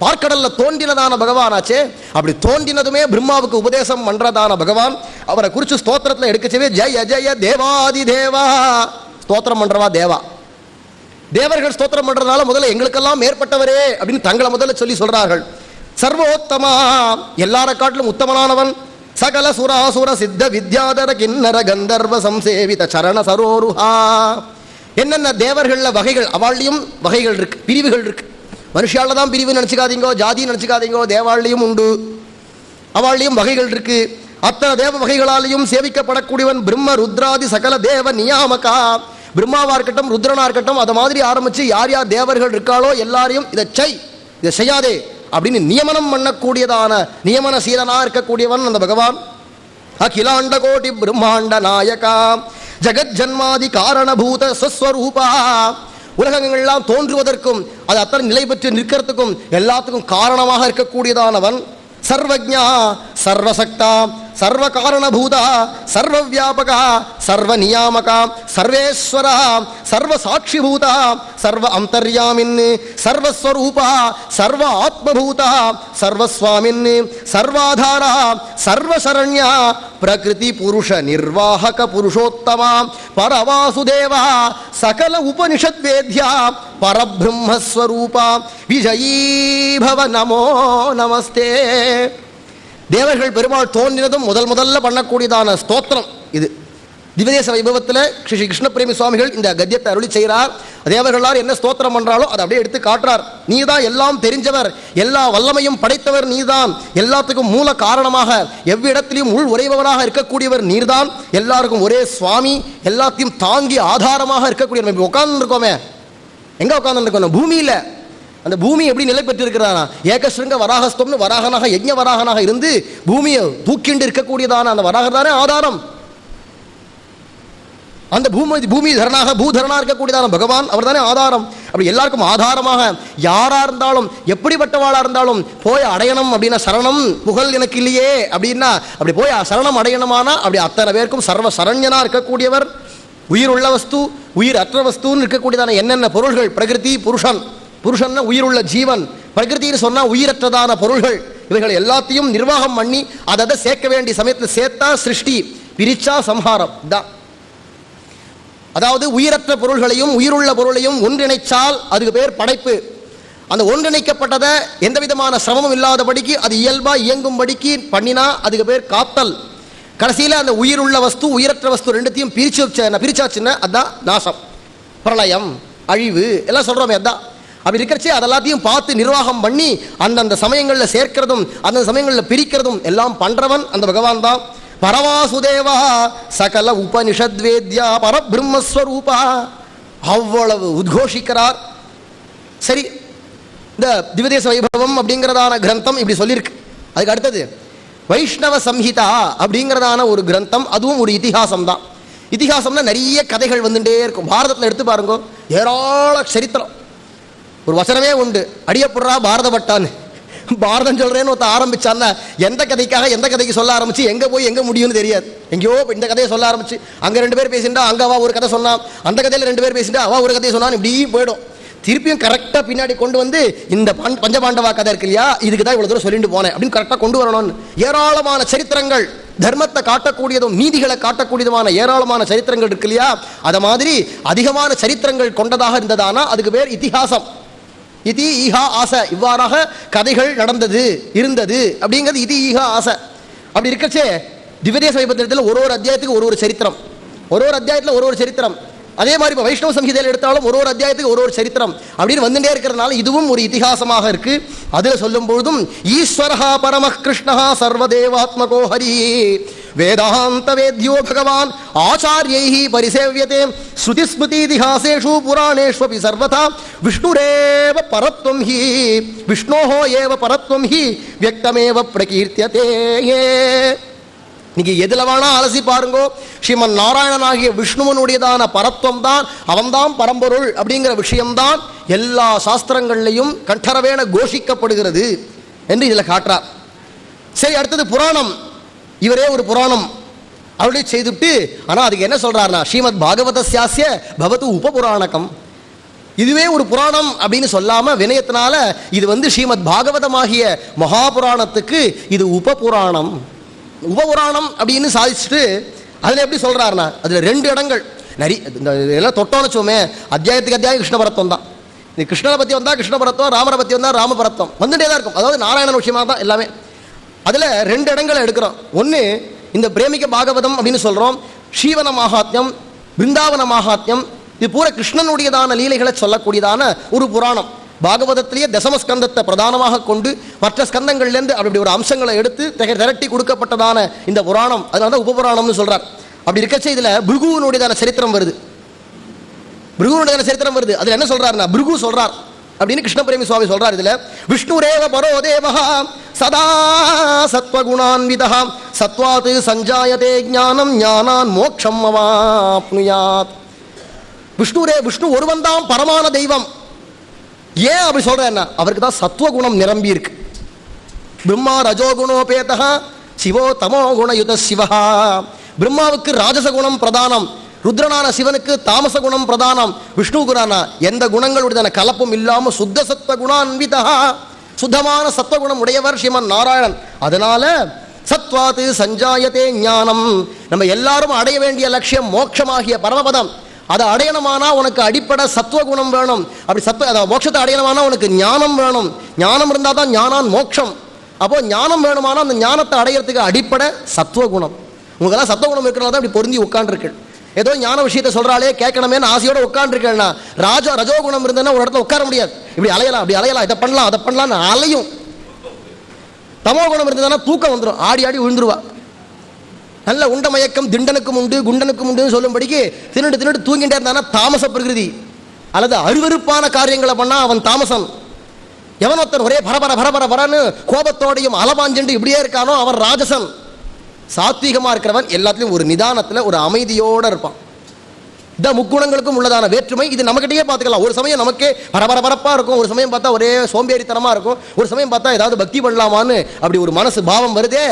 பார்க்கடல்ல தோன்றினதான பகவானாச்சே. அப்படி தோன்றினதுமே பிரம்மாவுக்கு உபதேசம் பண்றதான பகவான் அவரை குறிச்சு ஸ்தோத்திரத்தில் எடுக்கச்சவே ஜெய ஜெய தேவாதி தேவா, ஸ்தோத்திரம் பண்றவா தேவா. தேவர்கள் ஸ்தோத்திரம் பண்றதுனால முதல்ல எங்களுக்கெல்லாம் மேற்பட்டவரே அப்படின்னு தங்களை முதல்ல சொல்லி சொல்றார்கள். சர்வோத்தமா, எல்லார காட்டிலும் உத்தமனானவன். சகல சுராசுர சித்த வித்யாதர கிண்ணர கந்தர்வ சம்சேவித சரண சரோருஹா. என்னென்ன தேவர்கள்ல வகைகள், அவள்லையும் வகைகள் இருக்கு, பிரிவுகள் இருக்கு. மனுஷால தான் பிரிவு நினைச்சுக்காதீங்கோ, ஜாதி நினைச்சுக்காதீங்கோ, தேவாள்லையும் உண்டு, அவள்லையும் வகைகள் இருக்கு. அத்தனை தேவ வகைகளாலையும் சேவிக்கப்படக்கூடியவன் பிரம்ம ருத்ராதி சகல தேவ நியாமகா. பிரம்மாவா இருக்கட்டும், ருத்ரனா இருக்கட்டும், அதை மாதிரி ஆரம்பிச்சு யார் யார் தேவர்கள் இருக்காளோ எல்லாரையும் இதை செய்யாதே அப்படின்னு நியமனம் பண்ணக்கூடியதான நியமன சீலனா இருக்கக்கூடியவன் அந்த பகவான். அகிலாண்ட கோட்டி பிரம்மாண்ட நாயகா ஜெகத் ஜன்மாதி காரணபூத ஸ்வஸ்வரூபா. உலகங்கள்லாம் தோன்றுவதற்கும் அது அத்தனை நிலை பெற்று நிற்கிறதுக்கும் எல்லாத்துக்கும் காரணமாக இருக்கக்கூடியதானவன். சர்வஜா சர்வசக்தா சர்வ காரணபூதா சர்வ வியாபகா சர்வ நியாமகா சர்வேஸ்வரா சர்வ சாட்சிபூதா சர்வ அந்தர்யாமின் சர்வஸ்வரூபா சர்வ ஆத்மபூதா சர்வஸ்வாமின் சர்வாதாரா சர்வசரண்யா பிரகிருதி புருஷ நிர்வாகக புருஷோத்தமா பரவாசுதேவா சகல உபனிஷத் வேத்யா பரபிரம்மஸ்வரூபா விஜயீபவ நமோ நமஸ்தே. தேவர்கள் பெருமாள் தோன்றினதும் முதல்ல பண்ணக்கூடியதான ஸ்தோத்திரம் இது. திவ்யதேச வைபவத்தில் ஸ்ரீ கிருஷ்ணபிரேமி சுவாமிகள் இந்த கத்தியத்தை அருளி செய்கிறார். தேவர்களால் என்ன ஸ்தோத்திரம் பண்றாலோ அதை அப்படியே எடுத்து காட்டுறார். நீதான் எல்லாம் தெரிஞ்சவர், எல்லா வல்லமையும் படைத்தவர் நீதான், எல்லாத்துக்கும் மூல காரணமாக எவ்விடத்திலையும் உள் உறைபவராக இருக்கக்கூடியவர் நீர்தான், எல்லாருக்கும் ஒரே சுவாமி, எல்லாத்தையும் தாங்கி ஆதாரமாக இருக்கக்கூடியவர். உட்கார்ந்து இருக்கோமே, எங்க உட்கார்ந்து இருக்கோம்? பூமியில. அந்த பூமி எப்படி நிலை பெற்று இருக்கிறானா? ஏகஸ்ருங்க வராகஸ்தம்னு வராகனாக யஜ்ஞ வராகனாக இருந்து பூமியை தூக்கிண்டு இருக்கக்கூடியதான அந்த வராகர் தானே ஆதாரம். அந்த பூமி தரனாக பூதரனா இருக்கக்கூடியதான பகவான் அவர் தானே ஆதாரம். அப்படி எல்லாருக்கும் ஆதாரமாக யாரா இருந்தாலும் எப்படிப்பட்டவாளா இருந்தாலும் போய் அடையணும் அப்படின்னா, சரணம் புகழ் எனக்கு இல்லையே அப்படின்னா அப்படி போய் சரணம் அடையணுமானா அப்படி அத்தனை பேருக்கும் சர்வ சரண்யனா இருக்கக்கூடியவர். உயிர் உள்ள வஸ்து, உயிர் அற்ற வஸ்துன்னு இருக்கக்கூடியதான என்னென்ன பொருள்கள், பிரகிருதி புருஷன், புருஷன்னா உயிருள்ள ஜீவன், பிரகிருத்தின்னு சொன்னா உயிரற்றதான பொருள்கள், இவைகள் எல்லாத்தையும் நிர்வாகம் பண்ணி அதை சேர்க்க வேண்டிய சமயத்தில் சேர்த்தா சிருஷ்டி, பிரிச்சா சம்ஹாரம் தான். அதாவது உயிரற்ற பொருள்களையும் உயிருள்ள பொருளையும் ஒன்றிணைச்சால் அதுக்கு பேர் படைப்பு. அந்த ஒன்றிணைக்கப்பட்டதை எந்த விதமான சிரமமும் இல்லாதபடிக்கு அது இயல்பா இயங்கும்படிக்கு பண்ணினா அதுக்கு பேர் காத்தல். கடைசியில் அந்த உயிருள்ள வஸ்து உயிரற்ற வஸ்து ரெண்டுத்தையும் பிரிச்சாச்சுன்னா அதுதான் நாசம், பிரளயம், அழிவு எல்லாம் சொல்றோமே. அதான் அப்படி இருக்கிறச்சே அதெல்லாத்தையும் பார்த்து நிர்வாகம் பண்ணி அந்தந்த சமயங்களில் சேர்க்கிறதும் அந்த சமயங்களில் பிரிக்கிறதும் எல்லாம் பண்றவன் அந்த பகவான் தான். பரவாசுதேவா சகல உபனிஷத்வேத்யா பரபிரம்மஸ்வரூபா, அவ்வளவு உத்கோஷிக்கிறார். சரி, இந்த திவ்யதேச வைபவம் அப்படிங்கிறதான கிரந்தம் இப்படி சொல்லியிருக்கு. அதுக்கு அடுத்தது வைஷ்ணவ சம்ஹிதா அப்படிங்கிறதான ஒரு கிரந்தம், அதுவும் ஒரு இதிகாசம் தான். இதிகாசம்னா நிறைய கதைகள் வந்துட்டே இருக்கும். பாரதத்தில் எடுத்து பாருங்க, ஏராள சரித்திரம். ஒரு வசனமே உண்டு, அடியப்படுறா பாரத பட்டான்னு. பாரதம் சொல்றேன்னு ஒருத்த ஆரம்பிச்சான்னா எந்த கதைக்காக எந்த கதைக்கு சொல்ல ஆரம்பிச்சு எங்க போய் எங்க முடியும்னு தெரியாது. எங்கேயோ இந்த கதையை சொல்ல ஆரம்பிச்சு அங்க 2 பேர் பேசிட்டா அங்க அவ ஒரு கதை சொன்னான், அந்த கதையில 2 பேர் பேசிட்டா அவ ஒரு கதையை சொன்னான், இப்படி போயிடும். திருப்பியும் கரெக்டாக பின்னாடி கொண்டு வந்து இந்த பஞ்சபாண்டவா கதை இருக்கு இல்லையா, இதுக்கு தான் இவ்வளோ தூரம் சொல்லிட்டு போனேன் அப்படின்னு கரெக்டாக கொண்டு வரணும்னு. ஏராளமான சரித்திரங்கள், தர்மத்தை காட்டக்கூடியதும் நீதிகளை காட்டக்கூடியதுமான ஏராளமான சரித்திரங்கள் இருக்கு இல்லையா, அதை மாதிரி அதிகமான சரித்திரங்கள் கொண்டதாக இருந்ததானா அதுக்கு பேர் இதிகாசம். இதி ஈஹா ஆசை, இவ்வாறாக கதைகள் நடந்தது இருந்தது அப்படிங்கிறது இதி ஈஹா ஆசை. அப்படி இருக்கச்சே திவ்யதேச வைபவத்தில் ஒரு அத்தியாயத்துக்கு ஒரு சரித்திரம், ஒரு அத்தியாயத்தில் ஒரு சரித்திரம். அதே மாதிரி இப்போ வைஷ்ணவ சம்ஹிதையில் எடுத்தாலும் ஒரு அத்தியாயத்துக்கு ஒரு சரித்திரம் அப்படின்னு வந்துட்டே இருக்கிறதுனால இதுவும் ஒரு இதிகாசமாக இருக்கு. அதில் சொல்லும் பொழுதும் ஈஸ்வரஹா பரம கிருஷ்ணா சர்வதேவாத்மகோ ஹரி வேதாந்த வேத்யோ பகவான் ஆச்சாரியைஹி பரிசேவ்யதே ஸ்ருதி ஸ்மிருதி இதிஹாசேஷு புராணேஷ்வபி சர்வதா விஷ்ணுரேவ பரத்வம் ஹி விஷ்ணோஹோ ஏவ பரத்வம் ஹி வியக்தமேவ பிரகீர்த்தியதே. நீங்க எதுல வேணா அலசி பாருங்கோ, ஸ்ரீமன் நாராயணன் ஆகிய விஷ்ணுவனுடையதான பரத்வம் தான், அவன்தான் பரம்பொருள் அப்படிங்கிற விஷயம்தான் எல்லா சாஸ்திரங்கள்லையும் கண்டரவேன கோஷிக்கப்படுகிறது என்று இதுல காட்டுறார். சரி, அடுத்தது புராணம். இவரே ஒரு புராணம் அவருடைய செய்துட்டு, ஆனா அதுக்கு என்ன சொல்றாருன்னா ஸ்ரீமத் பாகவதஸ்யாஸ்ய பவது உபபுராணகம். இதுவே ஒரு புராணம் அப்படின்னு சொல்லாம வினயத்தினால இது ஸ்ரீமத் பாகவதமாகிய மகாபுராணத்துக்கு இது உபபுராணம். உபபுராணம் அப்படின்னு சாதிச்சுட்டு அதில் எப்படி சொல்றாருன்னா அதில் 2 இடங்கள் நிறைய இதெல்லாம் தொட்டோன்னு வச்சோமே, அத்தியாயத்துக்கு அத்தியாயம் கிருஷ்ண பரத்வம் தான். நீ கிருஷ்ணரை பற்றி வந்தால் கிருஷ்ண பரத்வம், ராமரை பற்றி வந்தால் ராம பரத்வம் வந்துட்டே தான் இருக்கும். அதாவது நாராயணன் விஷயமாக தான் எல்லாமே. அதில் 2 இடங்களை எடுக்கிறோம். ஒன்று இந்த பிரேமிக பாகவதம் அப்படின்னு சொல்கிறோம், ஸ்ரீவன மகாத்மியம், பிருந்தாவன மகாத்மியம். இது பூரா கிருஷ்ணனுடையதான லீலைகளை சொல்லக்கூடியதான ஒரு புராணம். பாகவதத்திலேயே தசமஸ்கந்தத்தை பிரதானமாக கொண்டு மற்ற ஸ்கந்தங்கள்லேருந்து அப்படி ஒரு அம்சங்களை எடுத்து திரட்டி கொடுக்கப்பட்டதான இந்த புராணம், அதனால தான் உபபுராணம்னு சொல்றார். அப்படி இருக்கச்சே இதுல பிருகுவனுடையதான சரித்திரம் வருது. பிருகுவனுடையதான சரித்திரம் வருது. அதுல என்ன சொல்றாருன்னா பிருகு சொல்றார் அப்படின்னு கிருஷ்ணபிரேமி சுவாமி சொல்றார். இதுல விஷ்ணுரேவ பரோ தேவஹ சதா சத்வகுணான்விதஹ சத்வாத் சஞ்சாயதே ஞானம் ஞானான் மோட்சம் அவாப்னுயாத். விஷ்ணு ஒருவன் தான் பரமான தெய்வம். ஏன் அப்படி சொல்றேன்னா அவருக்கு தான் சத்துவகுணம் நிரம்பி இருக்கு. பிரம்மா ரஜோகுணோபேதா சிவோ தமோ குணயுத சிவஹா. பிரம்மாவுக்கு ராஜச குணம் பிரதானம், ருத்ரனான சிவனுக்கு தாமச குணம் பிரதானம், விஷ்ணு குணானா எந்த குணங்களுடைய கலப்பும் இல்லாம சுத்த சத்வ குணான்விதா, சுத்தமான சத்வகுணம் உடையவர் ஸ்ரீமன் நாராயணன். அதனால சத்வாத்து சஞ்சாயத்தே ஞானம். நம்ம எல்லாரும் அடைய வேண்டிய லட்சியம் மோட்சமாகிய பரமபதம். அதை அடையணுமானா உனக்கு அடிப்படை சத்துவகுணம் வேணும். அப்படி மோட்சத்தை அடையணுமானா உனக்கு ஞானம் வேணும். ஞானம் இருந்தால் தான் ஞானான் மோட்சம். அப்போ ஞானம் வேணுமானா அந்த ஞானத்தை அடையிறதுக்கு அடிப்படை சத்துவகுணம். உங்களுக்கெல்லாம் சத்துவகுணம் இருக்கிறனால தான் இப்படி பொருந்தி உட்காந்துருக்கு. ஏதோ ஞான விஷயத்தை சொல்றாலே கேட்கணுமேனு ஆசையோட உட்காந்துருக்கேன்னா ரஜோகுணம் இருந்ததுன்னா ஒரு இடத்துல உட்கார முடியாது. இப்படி அலையலாம் அப்படி அலையலாம், இதை பண்ணலாம் அதை பண்ணலாம்னு அலையும். தமோ குணம் இருந்ததுன்னா தூக்கம் வந்துடும், ஆடி ஆடி விழுந்துருவா. நல்ல உண்ட மயக்கம் திண்டனுக்கும் உண்டு குண்டனுக்கும் உண்டு சொல்லும்படிக்கு தின்னுட்டு தூங்கிட்டே இருந்தானா தாமச பிரகிருதி. அல்லது அருவருப்பான காரியங்களை பண்ணா அவன் தாமசன். எவனொத்தன் ஒரே பரபர பரபர பரன்னு கோபத்தோடையும் அலபாஞ்சண்டு இப்படியே இருக்கானோ அவன் ராஜசன். சாத்வீகமா இருக்கிறவன் எல்லாத்திலையும் ஒரு நிதானத்துல ஒரு அமைதியோட இருப்பான். இந்த முக்குணங்களுக்கும் உள்ளதான வேற்றுமை இது நமக்கிட்டே பார்த்துக்கலாம். ஒரு சமயம் நமக்கே பரபரப்பா இருக்கும், ஒரு சமயம் பார்த்தா ஒரே சோம்பேறித்தனமா இருக்கும், ஒரு சமயம் பார்த்தா ஏதாவது பக்தி பண்ணலாமான்னு அப்படி ஒரு மனசு பாவம் வருதே.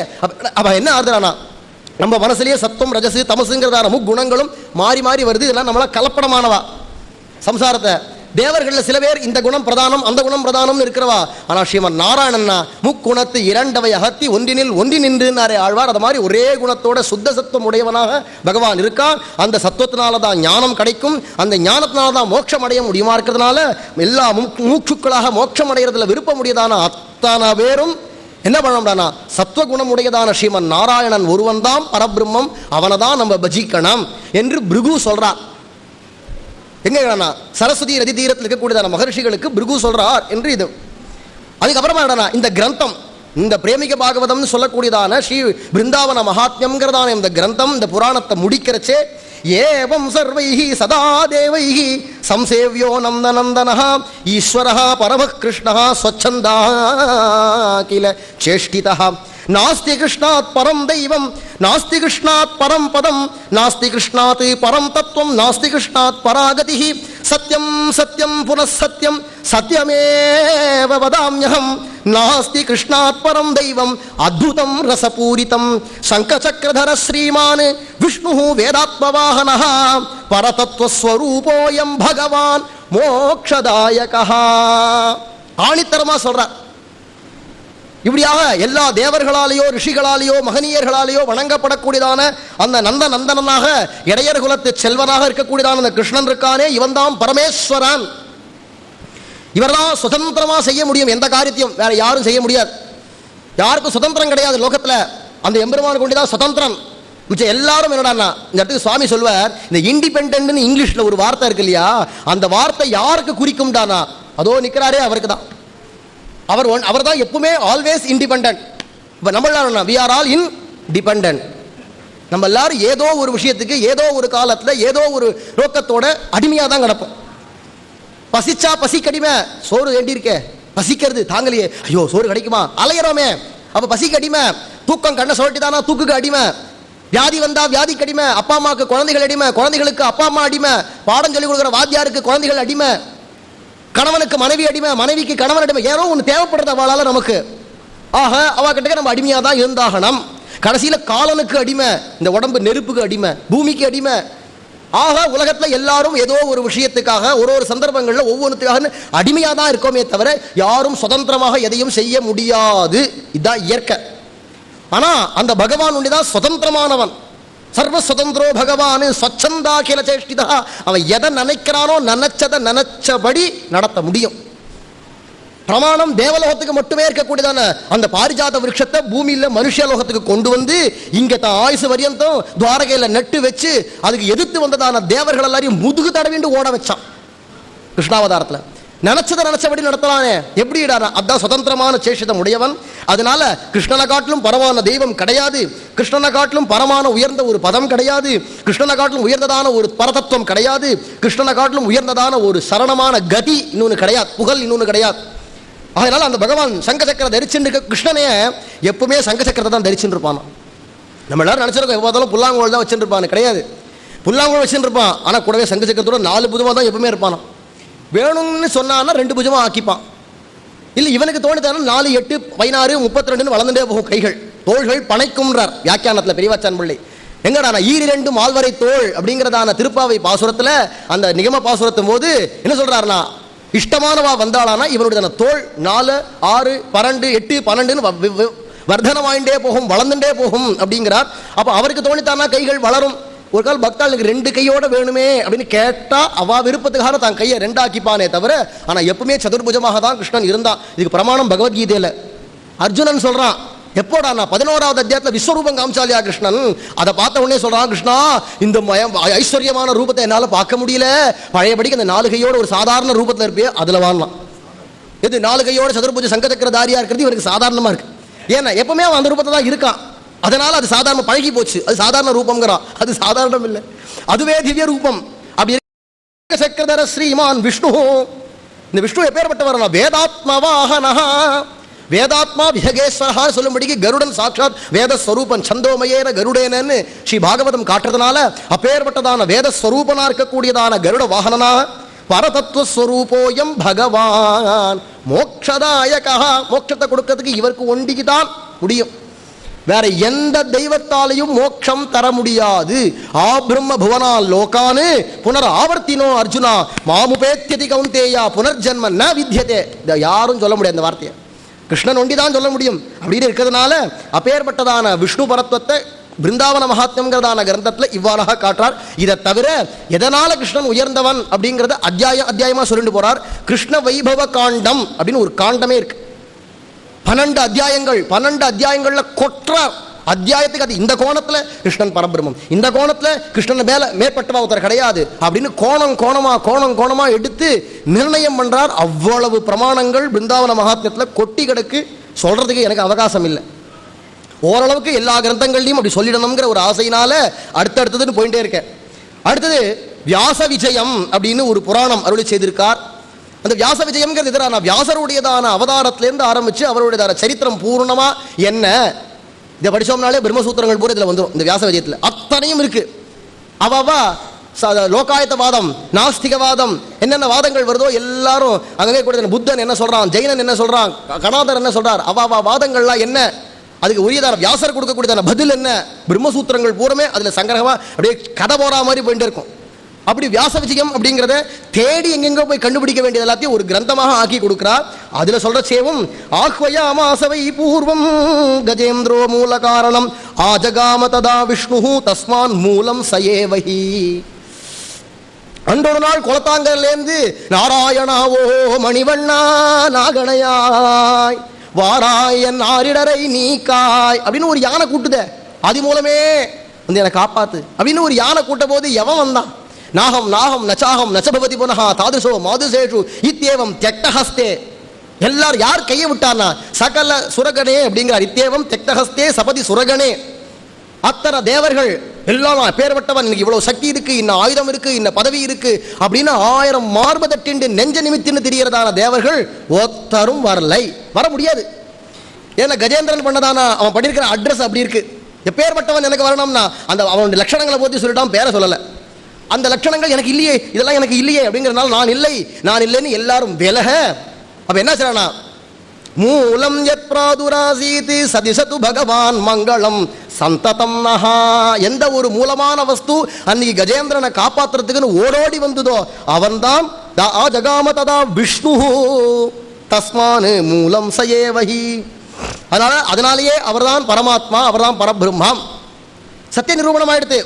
அவ என்ன ஆறுதுறானா நம்ம மனசுலயே சத்துவம் ரஜசு தமசுங்கிறதான முக்குணங்களும் மாறி மாறி வருது. இதெல்லாம் நம்மளா கலப்படமானவா சம்சாரத்தை. தேவர்கள்ல சில பேர் இந்த குணம் பிரதானம் அந்த குணம் பிரதானம்னு இருக்கிறவா. ஆனா ஸ்ரீமன் நாராயணன்னா முக்குணத்து 2 அகத்தி ஒன்றினில் ஒன்றி நின்றுனாரே ஆழ்வார். அது மாதிரி ஒரே குணத்தோட சுத்த சத்துவம் உடையவனாக பகவான் இருக்கான். அந்த சத்துவத்தினாலதான் ஞானம் கிடைக்கும், அந்த ஞானத்தினாலதான் மோட்சம் அடைய முடியுமா இருக்கிறதுனால எல்லா மூச்சுக்களாக மோட்சம் அடைகிறதுல விருப்பம் உடையதான அத்தனை பேரும் என்ன பண்ணோம்னா சத்துவகுணம் உடையதான ஸ்ரீமன் நாராயணன் ஒருவன் தான் பரபிரம்மம், அவனை தான் நம்ம பஜிக்கணும் என்று பிருகு சொல்றார். எங்க சரஸ்வதி நதி தீரத்தில் இருக்கக்கூடியதான மகர்ஷிகளுக்கு பிருகு சொல்றார் என்று இது. அதுக்கப்புறமா என்னன்னா இந்த கிரந்தம், இந்த பிரேமிக பாகவதம் சொல்லக்கூடியதான ஸ்ரீ பிருந்தாவன மகாத்மியம்ங்கிறதான இந்த கிரந்தம், இந்த புராணத்தை முடிக்கிறச்சே ஏவம் சர்வைஹி சதா தேவைஹி சம்சேவ்யோ நந்தநந்தனஹ ஈஸ்வரஹ பரமः கிருஷ்ணः ஸ்வச்சந்தா கில சேஷ்டிதः நாஸ்தி கிருஷ்ணாத் பரம் தெய்வம் நாஸ்தி கிருஷ்ணாத் பரம் பதம் நாஸ்தி கிருஷ்ணாத் பரம் தத்துவம் நாஸ்தி கிருஷ்ணாத் பராகதிஹி சத்யம் சத்யம் புனः சத்யம் சத்யமேவ வதாம்யஹம் நாஸ்தி கிருஷ்ணாத் பரம் தெய்வம் அத்புதம் ரசபூரிதம் சங்கசக்கரதர ஸ்ரீமான் விஷ்ணுः வேதாத்மவாஹனः பரதத்துவஸ்வரூபோயம் பகவான் மோக்ஷதாயகः. ஆணித்தரமா சொல்றார். இப்படியாக எல்லா தேவர்களாலேயோ ரிஷிகளாலேயோ மகனியர்களாலேயோ வணங்கப்படக்கூடியதான அந்த நந்தநந்தனாக இடையர் குலத்து செல்வனாக இருக்கக்கூடியதான அந்த கிருஷ்ணன் இருக்கானே, இவன் தான் பரமேஸ்வரன். இவர்தான் சுதந்திரமா செய்ய முடியும் எந்த காரியத்தையும், வேற யாரும் செய்ய முடியாது. யாருக்கும் சுதந்திரம் கிடையாது லோகத்துல. அந்த எம்பெருமான் கொண்டுதான் சுதந்திரன். மிச்சம் எல்லாரும் என்னடா இந்த இடத்துக்கு சுவாமி சொல்வார், இந்த இண்டிபெண்டன்ட் இங்கிலீஷ்ல ஒரு வார்த்தை இருக்கு இல்லையா, அந்த வார்த்தை யாருக்கு குறிக்கும்டானா அதோ நிக்கிறாரே அவருக்கு தான். அவர் தான் எப்பவுமே ஆல்வேஸ் இண்டிபெண்டன்ட். இப்போ நம்ம எல்லாரும் வி ஆர் ஆல் இன்டிபெண்டன்ட். நம்ம எல்லாரும் ஏதோ ஒரு விஷயத்துக்கு ஏதோ ஒரு காலத்தில் ஏதோ ஒரு நோக்கத்தோட அடிமையாக தான் கிடப்போம். பசிச்சா பசிக்கு அடிமை, சோறு வேண்டி இருக்கே பசிக்கிறது தாங்கலையே, ஐயோ சோறு கிடைக்குமா அலையிறோமே, அப்ப பசிக்கு அடிமை. தூக்கம் கண்ணை சொல்லிட்டு தானா தூக்குக்கு அடிமை. வியாதி வந்தா வியாதிக்கு அடிமை. அப்பா அம்மாவுக்கு குழந்தைகள் அடிமை, குழந்தைகளுக்கு அப்பா அம்மா அடிமை. பாடம் சொல்லி கொடுக்குற வாத்தியாருக்கு குழந்தைகள் அடிமை. கணவனுக்கு மனைவி அடிமை, மனைவிக்கு கணவன் அடிமை. ஏதோ ஒன்று தேவைப்படுறது அவளால நமக்கு. ஆக அவகிட்ட நம்ம அடிமையாக தான் இருந்தாகணும். கடைசியில் காலனுக்கு அடிமை, இந்த உடம்பு நெருப்புக்கு அடிமை, பூமிக்கு அடிமை. ஆக உலகத்தில் எல்லாரும் ஏதோ ஒரு விஷயத்துக்காக ஒரு சந்தர்ப்பங்களில் ஒவ்வொன்றுத்துக்காக அடிமையாக தான் இருக்கோமே தவிர யாரும் சுதந்திரமாக எதையும் செய்ய முடியாது. இதுதான் இயற்கை. ஆனால் அந்த பகவான் ஒன்றுதான் சுதந்திரமானவன். சர்வ சுதந்திரோ பகவான் ஸ்வச்சந்தா கில சேஷ்டிதா. அவன் எதை நினைக்கிறானோ நினைச்சதை நினைச்சபடி நடத்த முடியும். பிரமாணம் தேவலோகத்துக்கு மட்டுமே இருக்கக்கூடியதான அந்த பாரிஜாத விருட்சத்தை பூமியில் மனுஷலோகத்துக்கு கொண்டு வந்து இங்கே தான் ஆயுசு வரியந்தம் துவாரகையில் நட்டு வச்சு அதுக்கு எதிர்த்து வந்ததான தேவர்கள் எல்லாரையும் முதுகு தடவிண்டு ஓட வச்சான் கிருஷ்ணாவதாரத்தில். நினைச்சதை நினைச்சபடி நடத்தலானே எப்படி இடானா, அதான் சுதந்திரமான சேஷிதம் உடையவன். அதனால கிருஷ்ணனை காட்டிலும் பரமான தெய்வம் கிடையாது, கிருஷ்ணனை காட்டிலும் பரமான உயர்ந்த ஒரு பதம் கிடையாது, கிருஷ்ணனை காட்டிலும் உயர்ந்ததான ஒரு பரதத்துவம் கிடையாது, கிருஷ்ணனை காட்டிலும் உயர்ந்ததான ஒரு சரணமான கதி இன்னொன்று கிடையாது, புகழ் இன்னொன்று கிடையாது. அதனால அந்த பகவான் சங்கசக்கரை தரிச்சுட்டு கிருஷ்ணனைய எப்பவுமே சங்கசக்கரத்தை தான் தரிச்சுட்டு இருப்பான். நம்ம எல்லாரும் நினைச்சிருக்கோம் எப்போதாலும் புல்லாங்குழல் தான் வச்சுட்டு இருப்பான்னு. கிடையாது, புல்லாங்குழல் வச்சுட்டு இருப்பான். ஆனால் கூடவே சங்கசக்கரத்தோட 4 புஜமாக தான் எப்பவுமே இருப்பானா. வேணும்னு சொன்னான்னா 2 புஜமாக ஆக்கிப்பான். இல்லை இவனுக்கு தோணித்தான 4, 8, 16, 32 வளர்ந்துட்டே போகும் கைகள். தோள்கள் பனைக்கும்ன்றார் வியாக்கியானத்தில் பெரியவாச்சான் பிள்ளை. எங்கடா ஈரிரண்டு மால்வரை தோள் அப்படிங்கிறதான திருப்பாவை பாசுரத்தில் அந்த நிகம பாசுரத்தும் போது என்ன சொல்றாருன்னா, இஷ்டமானவா வந்தாளானா இவனுடைய தோள் 4, 6, 12, 8, 12 வர்தனமாயிண்டே போகும், வளர்ந்துட்டே போகும் அப்படிங்கிறார். அப்போ அவருக்கு தோணித்தானா கைகள் வளரும். ஒரு கால் பக்தாளுக்கு 2 கையோட வேணுமே அப்படின்னு கேட்டா அவ விருப்பத்துக்காக தான் கையை 2 ஆக்கிப்பானே தவிர, ஆனா எப்பவுமே சதுர்புஜமாக தான் கிருஷ்ணன் இருந்தான். இதுக்கு பிரமாணம் பகவத்கீதையில அர்ஜுனன் சொல்றான். எப்போடா 11வது அத்தியாயத்தில் விஸ்வரூபம் காமிச்சாலியா கிருஷ்ணன். அதை பார்த்த உடனே சொல்றான், கிருஷ்ணா இந்த ஐஸ்வர்யமான ரூபத்தை என்னால் பார்க்க முடியல, பழையபடிக்கு அந்த 4 கையோட ஒரு சாதாரண ரூபத்தில் இருப்பே அதில் வாழலாம். எது 4 கையோட சதுர்புஜ சங்கச்சக்கரதாரியா இருக்கிறது இவனுக்கு சாதாரணமா இருக்கு. ஏன்னா எப்பவுமே அவன் அந்த ரூபத்தை தான் இருக்கான். அதனால அது சாதாரண பழகி போச்சு. அது சாதாரண ரூபம்ங்கிறான், அது சாதாரணம் இல்லை, அதுவே திவ்ய ரூபம். அப்படி சக்கரதர ஸ்ரீமான் விஷ்ணு. இந்த விஷ்ணு எப்பேற்பட்டவர், வேதாத்மவாஹனஹ. வேதாத்மா விஹகேஸ்வரஹா சொல்லும்படிக்கு கருடன் சாட்சாத் வேதஸ்வரூபன் சந்தோமயேன கருடேனன்னு ஸ்ரீ பாகவதம் காட்டுறதுனால அப்பேற்பட்டதான வேதஸ்வரூபனா இருக்கக்கூடியதான கருட வாகனனா பரதத்துவஸ்வரூபோயம் பகவான் மோக்ஷதாயகா. மோட்சத்தை கொடுக்கிறதுக்கு இவருக்கு ஒண்டிக்கு தான் முடியும். வேற எந்த தெய்வத்தாலையும் மோட்சம் தர முடியாது. ஆ பிரம்ம புவனா லோகானு புனர் ஆவர்த்தினோ அர்ஜுனா மாமுபேத்தியதி கௌந்தேயா புனர்ஜன்ம ந வித்யதே. யாரும் சொல்ல முடியாது இந்த வார்த்தையை, கிருஷ்ணன் ஒண்டிதான் சொல்ல முடியும். அப்படின்னு இருக்கிறதுனால அப்பேற்பட்டதான விஷ்ணு பரத்வத்தை பிருந்தாவன மகாத்மியம்ங்கிறதான கிரந்தத்தில் இவ்வாறாக காட்டுறார். இதை தவிர எதனால கிருஷ்ணன் உயர்ந்தவன் அப்படிங்கிறத அத்தியாயமா சொல்லிட்டு போறார். கிருஷ்ண வைபவ காண்டம் அப்படின்னு ஒரு காண்டமே இருக்கு. 12 அத்தியாயங்கள். 12 அத்தியாயங்கள்ல கொற்றார் அத்தியாயத்துக்கு அது இந்த கோணத்துல கிருஷ்ணன் பரபிரம்மம், இந்த கோணத்துல கிருஷ்ணன் மேற்பட்டவா ஒருத்தர் கிடையாது அப்படின்னு கோணமா எடுத்து நிர்ணயம் பண்றார். அவ்வளவு பிரமாணங்கள் பிருந்தாவன மகாத்மியத்துல கொட்டி கிடக்கு. சொல்றதுக்கு எனக்கு அவகாசம் இல்லை. ஓரளவுக்கு எல்லா கிரந்தங்கள்லையும் அப்படி சொல்லிடணுங்கிற ஒரு ஆசையினால அடுத்ததுன்னு போயிட்டே இருக்கேன். அடுத்தது வியாச விஜயம் அப்படின்னு ஒரு புராணம் அருளி செய்திருக்கார். அந்த வியாச விஜயம்ங்கிறது எதிரான வியாசருடையதான அவதாரத்திலேருந்து ஆரம்பிச்சு அவருடையதான சரித்திரம் பூர்ணமா என்ன, இதை படிச்சோம்னாலே பிரம்மசூத்திரங்கள் பூரா இதுல வந்துடும். இந்த வியாச விஜயத்துல அத்தனையும் இருக்கு. அவவா லோகாயத்தவாதம், நாஸ்திகவாதம், என்னென்ன வாதங்கள் வருதோ எல்லாரும் அங்கே கூட புத்தன் என்ன சொல்றான், ஜெயினன் என்ன சொல்றான், கணாதர் என்ன சொல்றார், அவா வாதங்கள்லாம் என்ன, அதுக்கு உரியதான வியாசர் கொடுக்கக்கூடியதான பதில் என்ன, பிரம்மசூத்திரங்கள் பூரமே அதுல சங்கிரகமா அப்படியே கதை போறா மாதிரி போயிட்டு இருக்கும். அப்படி வியாச விஜயம் அப்படிங்கிறத தேடி எங்கெங்க போய் கண்டுபிடிக்க வேண்டியது எல்லாத்தையும் ஒரு கிரந்தமாக ஆக்கி கொடுக்கிறார். அதுல சொல்ற சேவும் ஆஹ்வயாமாசவை பூர்வம் கஜேந்திரோ மூல காரணம் ஆஜகாம ததா விஷ்ணு தஸ்மான் மூலம் சயேவஹி. அன்றொரு நாள் குளத்தாங்கலேருந்து நாராயணாவோ மணிவண்ணா நாகணையாய் வாராயன் ஆரிடரை நீக்காய் அப்படின்னு ஒரு யானை கூட்டுத, அது மூலமே வந்து என்னை காப்பாத்து அப்படின்னு ஒரு யானை கூட்ட போது எவன் வந்தான்? நாகம் நாகம் நச்சாகம் நச்சபவதி புனஹா தாதுசோ மாதுசேஷு இத்தியேவம் தெக்டஹஸ்தே. எல்லாரும் யார் கையை விட்டார்னா சகல சுரகனே அப்படிங்கிறார். இத்தியேவம் தெக்டஹஸ்தே சபதி சுரகனே. அத்தனை தேவர்கள் எல்லாம் பேர்பட்டவன், இவ்வளவு சக்தி இருக்கு, இன்ன ஆயுதம் இருக்கு, இன்ன பதவி இருக்கு அப்படின்னு 1000 மார்பதட்டின்று நெஞ்ச நிமித்தின்னு தெரியறதான தேவர்கள் ஒத்தரும் வரலை, வர முடியாது. ஏன்னா கஜேந்திரன் பண்ணதான அவன் பண்ணிருக்கிற அட்ரஸ் அப்படி இருக்கு. எப்பேற்பட்டவன் எனக்கு வரணும்னா அந்த அவனுடைய லட்சணங்களை பற்றி சொல்லிட்டான், பேரை சொல்லலை. அந்த லட்சணங்கள் எனக்கு இல்லையே, இதெல்லாம் எனக்கு இல்லையே அப்படிங்கிறதுனால நான் இல்லைன்னு எல்லாரும் விலக. அப்ப என்ன செய்யறானா, மூலம் யத் பிராதுராசீத் சதிசது பகவான் மங்களம் சந்ததம் நஹா. எந்த ஒரு மூலமான வஸ்து அன்னைக்கு கஜேந்திரனை காப்பாற்றுறதுக்குன்னு ஓடோடி வந்ததோ அவன்தான் ஜகாம ததா விஷ்ணு தஸ்மான் மூலம் சயேவஹி. அதனாலேயே அவர்தான் பரமாத்மா, அவர்தான் பரபிரம்மம். சத்திய நிரூபணம் ஆயிடுத்து.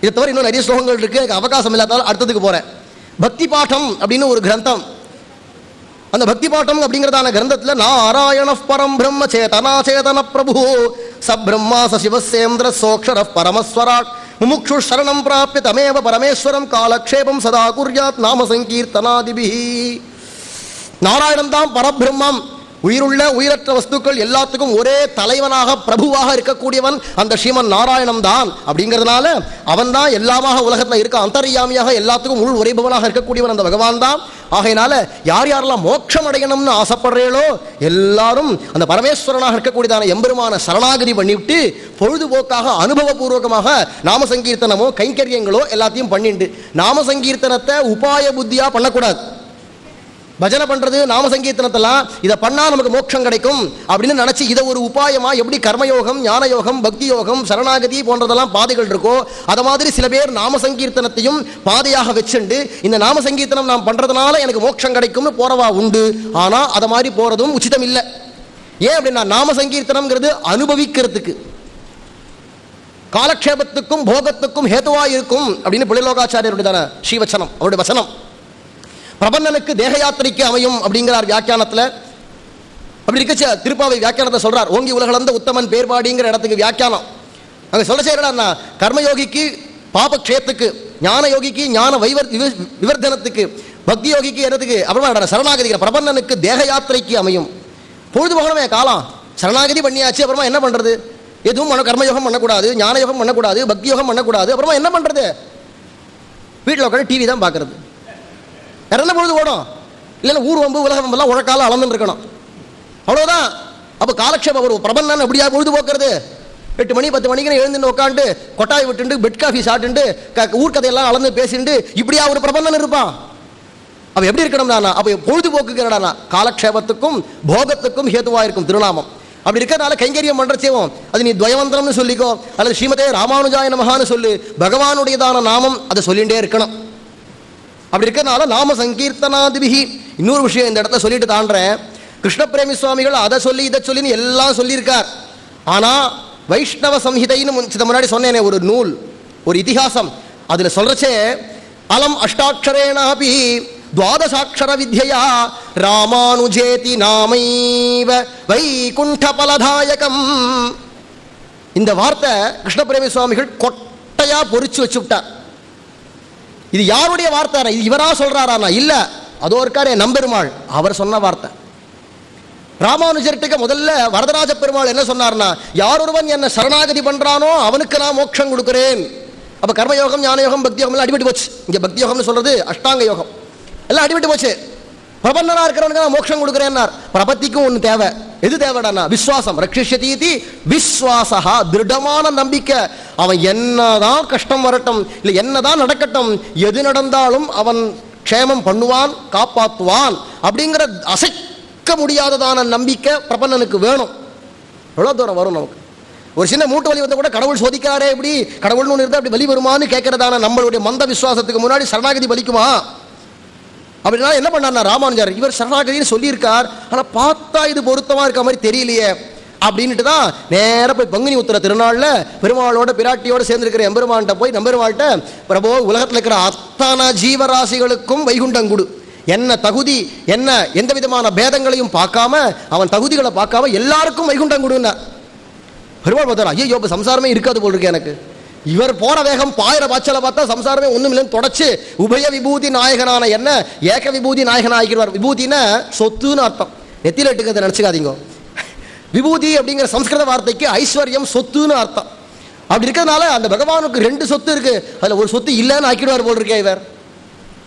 இதை தவிர இன்னும் நிறைய ஸ்லோகங்கள் இருக்கு, எனக்கு அவகாசம் இல்லாதாலும் அடுத்ததுக்கு போறேன். பக்தி பாட்டம் அப்படின்னு ஒரு கிரந்தம். அந்த பக்தி பாட்டம் அப்படிங்கிறதான கிரந்தத்தில் நாராயண பரம் பிரம்ம சேதனா சேதன பிரபு சப்ரம்மா சசிவசேந்திர சோக்ஷர பரமஸ்வராட் முமுக்ஷு சரணம் பிராப்ய தமேவ பரமேஸ்வரம் காலக்ஷேபம் சதா குர்யாத் நாம சங்கீர்த்தனாதிபிஹி. நாராயணன் தான் பரபிரம்மம். உயிருள்ள உயிரற்ற வஸ்துக்கள் எல்லாத்துக்கும் ஒரே தலைவனாக பிரபுவாக இருக்கக்கூடியவன் அந்த ஸ்ரீமன் நாராயணன் தான். அப்படிங்கிறதுனால அவன் தான் எல்லாமாக உலகத்தில் இருக்க அந்தர்யாமியாக எல்லாத்துக்கும் உள் உரைபவனாக இருக்கக்கூடியவன் அந்த பகவான் தான். ஆகையினால யாரெல்லாம் மோட்சம் அடையணும்னு ஆசைப்படுறீங்களோ எல்லாரும் அந்த பரமேஸ்வரனாக இருக்கக்கூடியதான எம்பெருமான சரணாகதி பண்ணிவிட்டு பொழுதுபோக்காக அனுபவபூர்வகமாக நாம சங்கீர்த்தனமோ கைங்கரியங்களோ எல்லாத்தையும் பண்ணிட்டு, நாம சங்கீர்த்தனத்தை உபாய புத்தியா பண்ணக்கூடாது. பஜனை பண்றது நாம சங்கீர்த்தனத்தெல்லாம் இதை பண்ணா நமக்கு மோட்சம் கிடைக்கும் அப்படின்னு நினைச்சு இதை ஒரு உபாயமா எப்படி கர்மயோகம், ஞான யோகம், பக்தி யோகம், சரணாகதி போன்றதெல்லாம் பாதைகள் இருக்கோ அத மாதிரி சில பேர் நாம சங்கீர்த்தனத்தையும் பாதையாக வச்சுண்டு இந்த நாம சங்கீர்த்தனம் நாம் பண்றதுனால எனக்கு மோட்சம் கிடைக்கும்னு போறவா உண்டு. ஆனா அத மாதிரி போறதும் உச்சிதம் இல்லை. ஏன் அப்படின்னா நாம சங்கீர்த்தனம்ங்கிறது அனுபவிக்கிறதுக்கு, காலக்ஷேபத்துக்கும் போகத்துக்கும் ஹேதுவா இருக்கும் அப்படின்னு புலிலோகாச்சாரியருடைய ஸ்ரீவச்சனம், அவருடைய வசனம். பிரபன்னனுக்கு தேக யாத்திரைக்கு அமையும் அப்படிங்கிறார் வியாக்கியானத்தில். அப்படி இருக்க திருப்பாவை வியாக்கியானத்தை சொல்றார். ஓங்கி உலகளந்த உத்தமன் பேர்பாடிங்கிற இடத்துக்கு வியாக்கியானம் அங்கே சொல்ல செய்யறா, கர்மயோகிக்கு பாபக்ஷேத்துக்கு, ஞான யோகிக்கு ஞான விவர்தனத்துக்கு, பக்தி யோகிக்கு இடத்துக்கு, அப்புறமா சரணாகதிக்கிற பிரபன்னனுக்கு தேக யாத்திரைக்கு அமையும். பொழுதுபோகணுமே காலம், சரணாகதி பண்ணியாச்சு, அப்புறமா என்ன பண்றது? எதுவும் கர்மயோகம் பண்ணக்கூடாது, ஞான யோகம் பண்ணக்கூடாது, பக்தி யோகம் பண்ணக்கூடாது. அப்புறமா என்ன பண்றது? வீட்டில் உட்காந்து டிவி தான் பார்க்கறது. இறந்த பொழுது ஓடும், இல்லைன்னா ஊர் வம்பு உலக வம்பெல்லாம் உழக்கால அளந்துன்னு இருக்கணும், அவ்வளோதான். அப்போ காலக்ஷேபம் ஒரு பிரபந்தன் அப்படியா பொழுது போக்குறது? 8 மணி 10 மணிக்கு எழுந்துட்டு உட்காந்து கொட்டாய் விட்டுண்டு பெட் காஃபி சாப்பிட்டு ஊர்க்கதையெல்லாம் அளந்து பேசிட்டு இப்படியா ஒரு பிரபந்தன் இருப்பான்? அவ எப்படி இருக்கணும்னா அப்போ பொழுதுபோக்குக்கு என்னடானா காலக்ஷேபத்துக்கும் போகத்துக்கும் ஹேதுவா இருக்கும் திருநாமம். அப்படி இருக்கிறதுனால கைங்கரியம் பண்றச்சேவும் அது நீ துவயமந்திரம்னு சொல்லிக்கோ அல்லது ஸ்ரீமதே ராமானுஜாய நமஹான்னு சொல்லு, பகவானுடையதான நாமம் அதை சொல்லிகிட்டே இருக்கணும். அப்படி இருக்கிறதுனால நாம சங்கீர்த்தனாதிபிஹி. இன்னொரு விஷயம் இந்த இடத்த சொல்லிட்டு தாண்டேன். கிருஷ்ண பிரேமி சுவாமிகள் அதை சொல்லி இதை சொல்லின்னு எல்லாம் சொல்லியிருக்கார். ஆனா வைஷ்ணவ சம்ஹிதைன்னு முன்னாடி சொன்னேனே ஒரு நூல், ஒரு இதிகாசம், அதுல சொல்றச்சே அலம் அஷ்டாட்சரேனாபி துவாதசாட்சர வித்யா ராமானுஜேதி நாமைவ வைகுண்ட பலதாயகம். இந்த வார்த்தை கிருஷ்ணபிரேமி சுவாமிகள் கொட்டையா பொறிச்சு வச்சு விட்டார். இது யாருடைய வார்த்தை? இது இவரா சொல்றாரா? இல்ல, அதோ இருக்காரு நம்பெருமாள், அவர் சொன்ன வார்த்தை. ராமானுஜர்கிட்ட முதல்ல வரதராஜ பெருமாள் என்ன சொன்னார்னா, யார் ஒருவன் என்ன சரணாகதி பண்றானோ அவனுக்கு நான் மோட்சம் கொடுக்கிறேன். அப்ப கர்மயோகம், ஞான யோகம், பக்தி யோகம் எல்லாம் அடிபட்டு போச்சு. இங்க பக்தி யோகம்னு சொல்றது அஷ்டாங்க யோகம் எல்லாம் அடிபட்டு போச்சு. பிரபந்தனா இருக்கிறவனுக்கு நான் மோட்சம் கொடுக்கிறேன்னார். பிரபத்திக்கும் ஒன்று தேவை. எது தேவைடானா? விஸ்வாசம். ரக்ஷிஷ்யதீதி விஸ்வாசா, திருடமான நம்பிக்கை. அவன் என்னதான் கஷ்டம் வரட்டும், இல்லை என்னதான் நடக்கட்டும், எது நடந்தாலும் அவன் க்ஷேமம் பண்ணுவான், காப்பாற்றுவான் அப்படிங்கிற அசைக்க முடியாததான நம்பிக்கை பிரபந்தனுக்கு வேணும். எவ்வளோ தூரம் வரும் நமக்கு? ஒரு சின்ன மூட்டு வலி வந்தால் கூட கடவுள் சோதிக்கிறாரே, எப்படி கடவுள்னு ஒன்று இருந்தால் அப்படி வலி வருமானு கேட்கறதான நம்மளுடைய மந்த விசுவாசத்துக்கு முன்னாடி சரணாகதி பலிக்குமா? அப்படின்னா என்ன பண்ணார்னா ராமானுஜர், இவர் சரணாகதின்னு சொல்லியிருக்கார், ஆனால் பார்த்தா இது பொருத்தமாக இருக்க மாதிரி தெரியலையே அப்படின்ட்டு தான் நேராக போய் பங்குனி உத்திர திருநாளில் பெருமாளோட பிராட்டியோடு சேர்ந்துருக்கிற எம்பெருமான்கிட்ட போய் நம்பெருமாள்கிட்ட, பிரபோ உலகத்தில் இருக்கிற அத்தனை ஜீவராசிகளுக்கும் வைகுண்டம் கொடு, என்ன தகுதி என்ன எந்த விதமான பேதங்களையும் பார்க்காம, அவன் தகுதிகளை பார்க்காம எல்லாருக்கும் வைகுண்டம் கொடுன்னார். பெருமாள் பார்த்தார், ஐயோ இப்போ சம்சாரமே இருக்காது போல் இருக்கு எனக்கு. இவர் போற வேகம் பாயிர பாய்ச்சலை பார்த்தா சம்சாரமே ஒன்றும் இல்லைன்னு தொடச்சு உபய விபூதி நாயகனான என்ன ஏக விபூதி நாயகன் ஆகிடுவார். விபூதினா சொத்துன்னு அர்த்தம், நெத்தில இட்டுக்கிறத நினச்சிக்காதீங்க. விபூதி அப்படிங்கிற சம்ஸ்கிருத வார்த்தைக்கு ஐஸ்வர்யம், சொத்துன்னு அர்த்தம். அப்படி இருக்கிறதுனால அந்த பகவானுக்கு ரெண்டு சொத்து இருக்கு, அதில் ஒரு சொத்து இல்லைன்னு ஆக்கிடுவார் போல் இருக்கே இவர்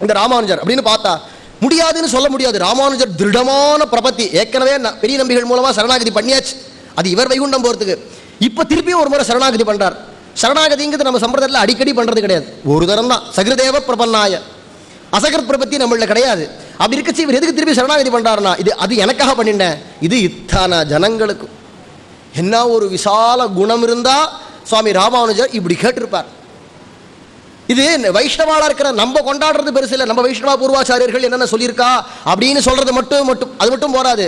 இந்த ராமானுஜர். அப்படின்னு பார்த்தா முடியாதுன்னு சொல்ல முடியாது. ராமானுஜர் திருடமான பிரபத்தி, ஏற்கனவே பெரிய நம்பிகள் மூலமா சரணாகதி பண்ணியாச்சு. அது இவர் வைகுண்டம் போறதுக்கு இப்ப திருப்பியும் ஒரு முறை சரணாகதி பண்றார். சரணாகதிங்கிறது நம்ம சம்பிரதாயத்தில் அடிக்கடி பண்றது கிடையாது, ஒரு தரம் தான். சகிருதேவ பிரபன்னாய, அசகிருத் பிரபத்தி நம்மள கிடையாது. அப்படி இருக்கச்சு இவர் எதுக்கு திருப்பி சரணாகதி பண்றாருன்னா, இது அது எனக்காக பண்ணிட்டேன், இது இத்தனை ஜனங்களுக்கு. என்ன ஒரு விசால குணம் இருந்தா சுவாமி ராமானுஜர் இப்படி கேட்டிருப்பார். இது வைஷ்ணவாளா இருக்கிற நம்ம கொண்டாடுறது பெருசு இல்லை. நம்ம வைஷ்ணவா பூர்வாச்சாரியர்கள் என்னென்ன சொல்லியிருக்கா அப்படின்னு சொல்றது மட்டும் அது மட்டும் போராது.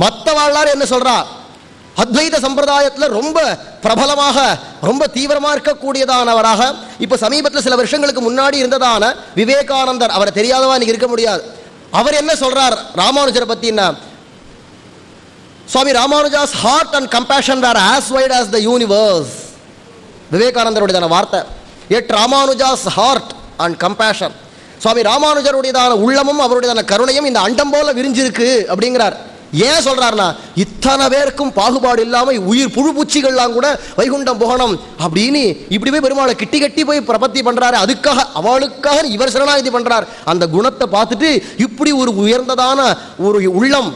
மற்ற வாழ்நாள் என்ன சொல்றா, அத்வைத சம்பிரதாயத்தில் ரொம்ப பிரபலமாக ரொம்ப தீவிரமாக இருக்கக்கூடியதானவராக இப்போ சமீபத்தில் சில வருஷங்களுக்கு முன்னாடி இருந்ததான விவேகானந்தர், அவரை தெரியாதவா இன்னைக்கு இருக்க முடியாது. அவர் என்ன சொல்றார் ராமானுஜரை பத்தின்னா, Swami Ramanuja's heart and compassion were as wide as the universe. விவேகானந்தருடையதான வார்த்தை, எட் Ramanuja's heart and compassion. Swami ராமானுஜருடையதான உள்ளமும் அவருடையதான கருணையும் இந்த அண்டம் போல விரிஞ்சிருக்கு அப்படிங்கிறார். ஏன் சொல்றாருன்னா, இத்தனை பேருக்கும் பாகுபாடு இல்லாம உயிர் புழு பூச்சிகள்லாம் கூட வைகுண்டம் போகணும் அப்படின்னு இப்படி போய் பெருமாளை கிட்டி கட்டி போய் பிரபத்தி பண்றாரு. அதுக்காக அவளுக்காக இவர் சரணாகதி பண்றார். அந்த குணத்தை பார்த்துட்டு இப்படி ஒரு உயர்ந்ததான ஒரு உள்ளம்,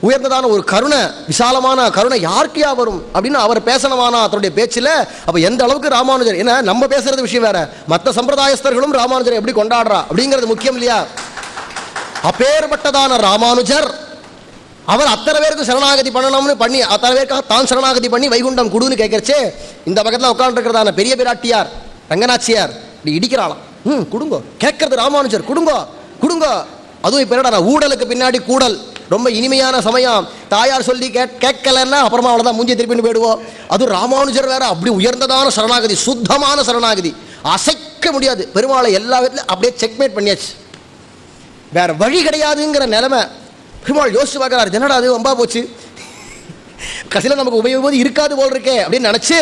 உயர்ந்ததான ஒரு கருணை, விசாலமான கருணை யாருக்கையா வரும் அப்படின்னு அவர் பேசணுமானா தன்னுடைய பேச்சில். அப்ப எந்த அளவுக்கு ராமானுஜர், ஏன்னா நம்ம பேசுறது விஷயம் வேற, மற்ற சம்பிரதாயஸ்தர்களும் ராமானுஜரை எப்படி கொண்டாடுறா அப்படிங்கிறது முக்கியம் இல்லையா? அப்பேற்பட்டதான ராமானுஜர் அவர் அத்தனை பேருக்கு சரணாகதி பண்ணணும்னு பண்ணி, அத்தனை பேருக்காக தான் சரணாகதி பண்ணி வைகுண்டம் குடுன்னு கேட்கறச்சே, இந்த பக்கத்தில் உட்காந்துருக்கிறதான பெரிய பிராட்டியார் ரங்கநாச்சியார் இப்படி இடிக்கிறாளாம். கொடுங்கோ கேட்கறது ராமானுஜர், கொடுங்கோ கொடுங்கோ. அதுவும் இப்போ என்னடா ஊடலுக்கு பின்னாடி கூடல், ரொம்ப இனிமையான சமயம். தாயார் சொல்லி கேட்கலன்னா அப்புறமா அவ்வளோதான், மூஞ்சி திருப்பின்னு போயிடுவோம். அதுவும் ராமானுஜர் வேற அப்படி உயர்ந்ததான சரணாகதி, சுத்தமான சரணாகதி, அசைக்க முடியாது. பெருமாளை எல்லா விதத்திலும் அப்படியே செக்மேட் பண்ணியாச்சு, வேற வழி கிடையாதுங்கிற நிலைமை. பெருமாள் யோசிச்சு பார்க்கிறார், என்னடா அது வம்பா போச்சு, கடைசியில் நமக்கு உபயோகம் இருக்காது போல் இருக்கே அப்படின்னு நினைச்சு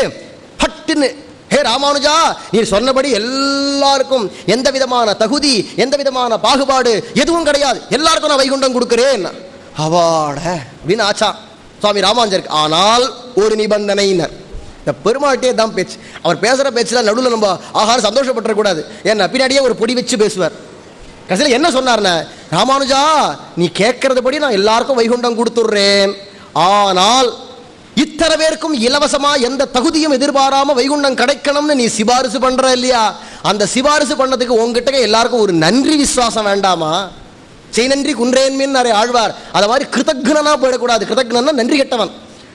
பட்டுன்னு, ஹே ராமானுஜா, நீ சொன்னபடி எல்லாருக்கும் எந்த விதமான தகுதி எந்த விதமான பாகுபாடு எதுவும் கிடையாது, எல்லாருக்கும் நான் வைகுண்டம் கொடுக்கிறேன் அவாட அப்படின்னு ஆச்சா சுவாமி ராமானுஜருக்கு. ஆனால் ஒரு நிபந்தனையினர், இந்த பெருமாள்கிட்டே தான் பேச்சு. அவர் பேசுகிற பேச்சுல நடுவில் நம்ம ஆகாரம் சந்தோஷப்பட்டுறக்கூடாது, ஏன்னா பின்னாடியே ஒரு பொடி வச்சு பேசுவார். கடைசியில் என்ன சொன்னார்னா, ராமானுஜா நீ கேட்கறதுபடி நான் எல்லாருக்கும் வைகுண்டம் கொடுத்துடுறேன், ஆனால் இத்தனை பேருக்கும் இலவசமா எந்த தகுதியும் எதிர்பாராம வைகுண்டம் கிடைக்கணும்னு நீ சிபாரிசு பண்ற இல்லையா, அந்த சிபாரிசு பண்ணதுக்கு உங்ககிட்ட எல்லாருக்கும் ஒரு நன்றி விசுவாசம் வேண்டாமா? செய் நன்றி குன்றேன்மின் நிறைய ஆழ்வார். அதை மாதிரி கிருதக்னா போயிடக்கூடாது. கிருதக்னா நன்றி கெட்டவன்,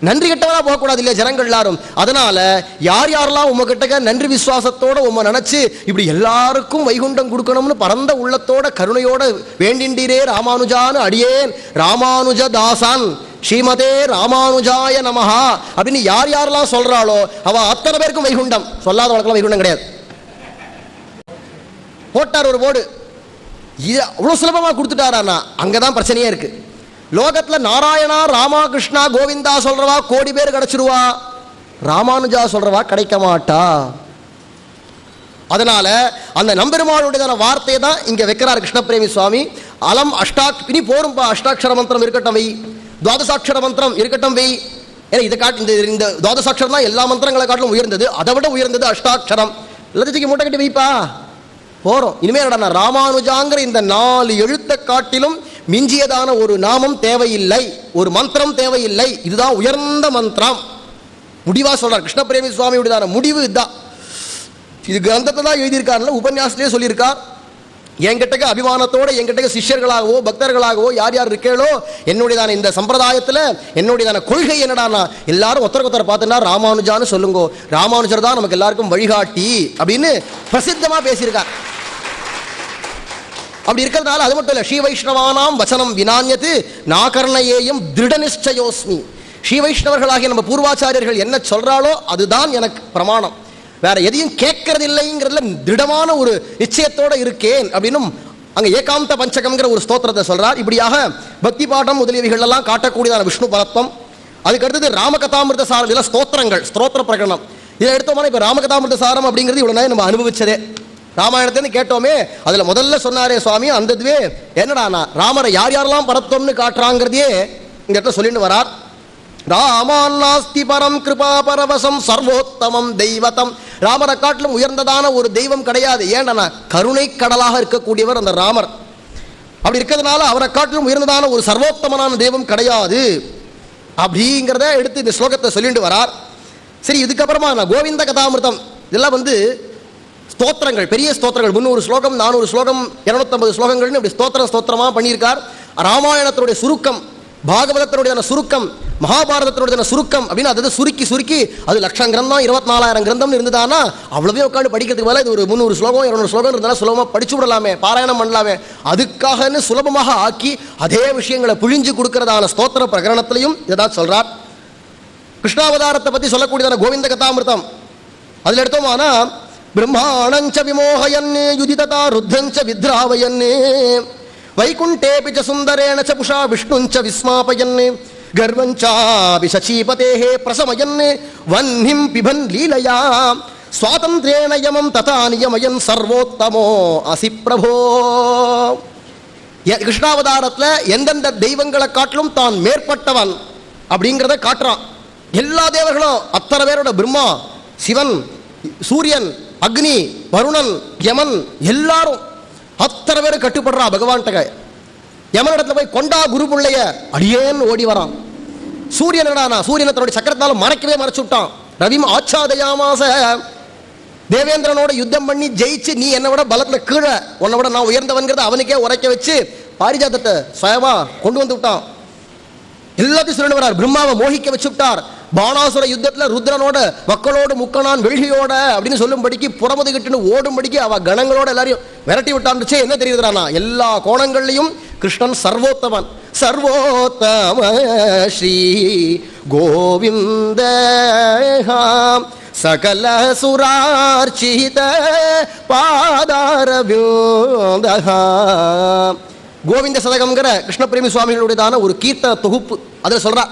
நன்றி கெட்டவனா போகக்கூடாது இல்லையா ஜனங்கள் எல்லாரும். அதனால யார் யாரெல்லாம் உங்ககிட்ட நன்றி விசுவாசத்தோட உண்மை நினைச்சு இப்படி எல்லாருக்கும் வைகுண்டம் கொடுக்கணும்னு பரந்த உள்ளத்தோட கருணையோட வேண்டின்றீரே ராமானுஜான்னு அடியேன் ராமானுஜதாசன் ஸ்ரீமதே ராமானுஜாய நமஹா அப்படின்னு யார் யாரெல்லாம் சொல்றாளோ அவ அத்தனை பேருக்கும் வைகுண்டம். சொல்லாதவளுக்கெல்லாம் வைகுண்டம் கிடையாது. போட்டார் ஒரு போர்டு, அவ்வளவு சுலபமா கொடுத்துட்டாரா? அங்கதான் பிரச்சனையே இருக்கு. லோகத்துல நாராயணா ராமா கிருஷ்ணா கோவிந்தா சொல்றவா கோடி பேர் கிடைச்சிருவா, ராமானுஜா சொல்றவா கிடைக்க மாட்டா. அதனால அந்த நம்பெருமாளுடைய வார்த்தையை தான் இங்க வைக்கிறார் கிருஷ்ணபிரேமி சுவாமி. அலம் இனி போரும்பா, அஷ்டாட்சர மந்திரம் இருக்கட்டும் வை, துவாதசாட்சர மந்திரம் இருக்கட்டும் வை. ஏன்னா இதை காட்டு இந்த துவாதசாட்சரம் தான் எல்லா மந்திரங்களை காட்டிலும் உயர்ந்தது, அதை விட உயர்ந்தது அஷ்டாட்சரம். எல்லாத்தையும் மூட்டை கட்டி வைப்பா போறோம். இனிமேல் ராமானுஜாங்கிற இந்த 4 எழுத்தை காட்டிலும் மிஞ்சியதான ஒரு நாமம் தேவையில்லை, ஒரு மந்திரம் தேவையில்லை. இதுதான் உயர்ந்த மந்திரம். முடிவா சொல்றார் கிருஷ்ணபிரேமி சுவாமியுடையதான முடிவு இதுதான். இது கிரந்தத்தை தான் எழுதியிருக்காருல, உபன்யாசத்திலே சொல்லியிருக்கார். என்கிட்ட அபிமானத்தோட என்கிட்ட சிஷ்யர்களாகவோ பக்தர்களாகவோ யார் யார் இருக்கேளோ, என்னுடையதான இந்த சம்பிரதாயத்தில் என்னுடையதான கொள்கை என்னடானா, எல்லாரும் ஒருத்தர் பார்த்துனா ராமானுஜான்னு சொல்லுங்க, ராமானுஜர் தான் நமக்கு எல்லாருக்கும் வழிகாட்டி அப்படின்னு பிரசித்தமா பேசியிருக்கார். அப்படி இருக்கிறதுனால அது மட்டும் இல்லை, ஸ்ரீ வைஷ்ணவானாம் வசனம் வினான்யத்து நாகர்ணயேயம் திருட நிச்சயோஸ்மி. ஸ்ரீ வைஷ்ணவர்களாகிய நம்ம பூர்வாச்சாரியர்கள் என்ன சொல்றாளோ அதுதான் எனக்கு பிரமாணம், வேற எதையும் கேட்கறது இல்லைங்கிறதுல திடமான ஒரு நிச்சயத்தோட இருக்கேன் அப்படின்னும் அங்க ஏகாந்த பஞ்சகம்ங்கிற ஒரு ஸ்தோத்திரத்தை சொல்றார். இப்படியாக பக்தி பாடம் முதலியவைகள் எல்லாம் காட்டக்கூடியதான விஷ்ணு பரத்வம். அதுக்கு அடுத்தது ராமகதாமிருத சாரம், இதெல்லாம் ஸ்தோத்திரங்கள், ஸ்தோத்திர பிரகடனம். இதை எடுத்தோம்னா இப்ப ராமகதாமிருத சாரம் அப்படிங்கிறது இவ்வளவு நம்ம அனுபவிச்சதே. ராமாயணத்தை கேட்டோமே, அதுல முதல்ல சொன்னாரே சுவாமி, அந்த இதுவே என்னடா ராமரை யார் யாரெல்லாம் பரத்தோம்னு காட்டுறாங்கிறதையே இந்த இடத்துல சொல்லிட்டு வரார். ராமான் நாஸ்தி பரம் கிருபா பரவசம் சர்வோத்தமம் தெய்வத்தம். ராமரை காட்டிலும் உயர்ந்ததான ஒரு தெய்வம் கிடையாது. ஏன்னா கருணை கடலாக இருக்கக்கூடியவர் அந்த ராமர். அப்படி இருக்கிறதுனால அவரை காட்டிலும் உயர்ந்ததான ஒரு சர்வோத்தமனான தெய்வம் கிடையாது அப்படிங்கிறத எடுத்து இந்த ஸ்லோகத்தை சொல்லிட்டு வரார். சரி, இதுக்கப்புறமா கோவிந்த கதாமிருதம் இதெல்லாம் ஸ்தோத்திரங்கள், பெரிய ஸ்தோத்திரங்கள், 300 ஸ்லோகம் 400 ஸ்லோகம் 250 ஸ்லோகங்கள்னு இப்படி ஸ்தோத்திரமா பண்ணியிருக்கார். ராமாயணத்தினுடைய சுருக்கம், பாகவதத்தினுடைய சுருக்கம், மகாபாரதத்தினுடைய சுருக்கம் அப்படின்னு அதை சுருக்கி சுருக்கி அது 1,00,000 கிரந்தம் 24,000 கிரந்தம் இருந்ததானா அவ்வளவே உட்காந்து படிக்கிறதுக்கு மேலே இது ஒரு 300 ஸ்லோகம் 200 ஸ்லோகம் இருந்தாலும் சுலபமாக படிச்சு விடலாமே, பாராயணம் பண்ணலாமே. அதுக்காக சுலபமாக ஆக்கி அதே விஷயங்களை புழிஞ்சு கொடுக்கிறதான ஸ்தோத்திர பிரகரணத்திலையும் இதான் சொல்றார். கிருஷ்ணாவதாரத்தை பற்றி சொல்லக்கூடியதான கோவிந்த கதாமிருதம் அதில் எடுத்தோமானா பிரம்மாணஞ்ச விமோகயன் யுதிததா ருத்தஞ்ச வித்ராவயன் வைகுண்டேபி ச சுந்தரேண ச புஷா விஷ்ணுஞ்ச விஸ்மாபயன் கர்வஞ்சாபி சசீபதேஹே பிரசமயன் வன்னிம் பிபன் லீலயா ஸ்வாதந்திரேண யமம் ததா நியமயன் சர்வோத்தமோ அசி பிரபோ. கிருஷ்ணாவதாரத்தில் எந்தெந்த தெய்வங்களை காட்டிலும் தான் மேற்பட்டவன் அப்படிங்கிறத காட்டுறான். எல்லா தேவர்களும் அத்தனை பேரோட பிரம்மா, சிவன், சூரியன், அக்னி, வருணன், யமன் எல்லாரும் அத்தனை பேரும் கட்டுப்படுறா பகவான்கிட்ட. யமனிடத்துல போய் கொண்டா குரு பிள்ளைய அடியேன்னு ஓடி வரான். சூரியன் என்னடா, சூரியனை தன்னுடைய சக்கரத்தால மறைக்கவே மறைச்சு விட்டான். ரவிம் ஆச்சாதயாமாச, தேவேந்திரனோட யுத்தம் பண்ணி ஜெயிச்சு நீ என்னை விட பலத்துல கீழே, உன்னை விட நான் உயர்ந்தவன்கிறத அவனுக்கே உரைக்க வச்சு பாரிஜாதத்தை சுயமா கொண்டு வந்து விட்டான். எல்லாத்தையும் சொல்லிட்டு வரார். பிரம்மாவை மோகிக்க வச்சு விட்டார். பாணாசுர யுத்தத்தில் ருத்ரனோட மக்களோடு முக்கனான் வெள்ளியோட அப்படின்னு சொல்லும்படிக்கு புறமுதுகிட்டு ஓடும்படிக்கு அவ கணங்களோட எல்லாரையும் விரட்டி விட்டான்னுச்சே. என்ன தெரியுதுறானா, எல்லா கோணங்கள்லையும் கிருஷ்ணன் சர்வோத்தமன். சர்வோத்தம ஸ்ரீ கோவிந்த சகல சுரார்ச்சித பாதாரவியோதஹா. கோவிந்த சதகம்ங்கிற கிருஷ்ணபிரேமி சுவாமிகளுடையதான ஒரு கீர்த்தன தொகுப்பு. அதில் சொல்றா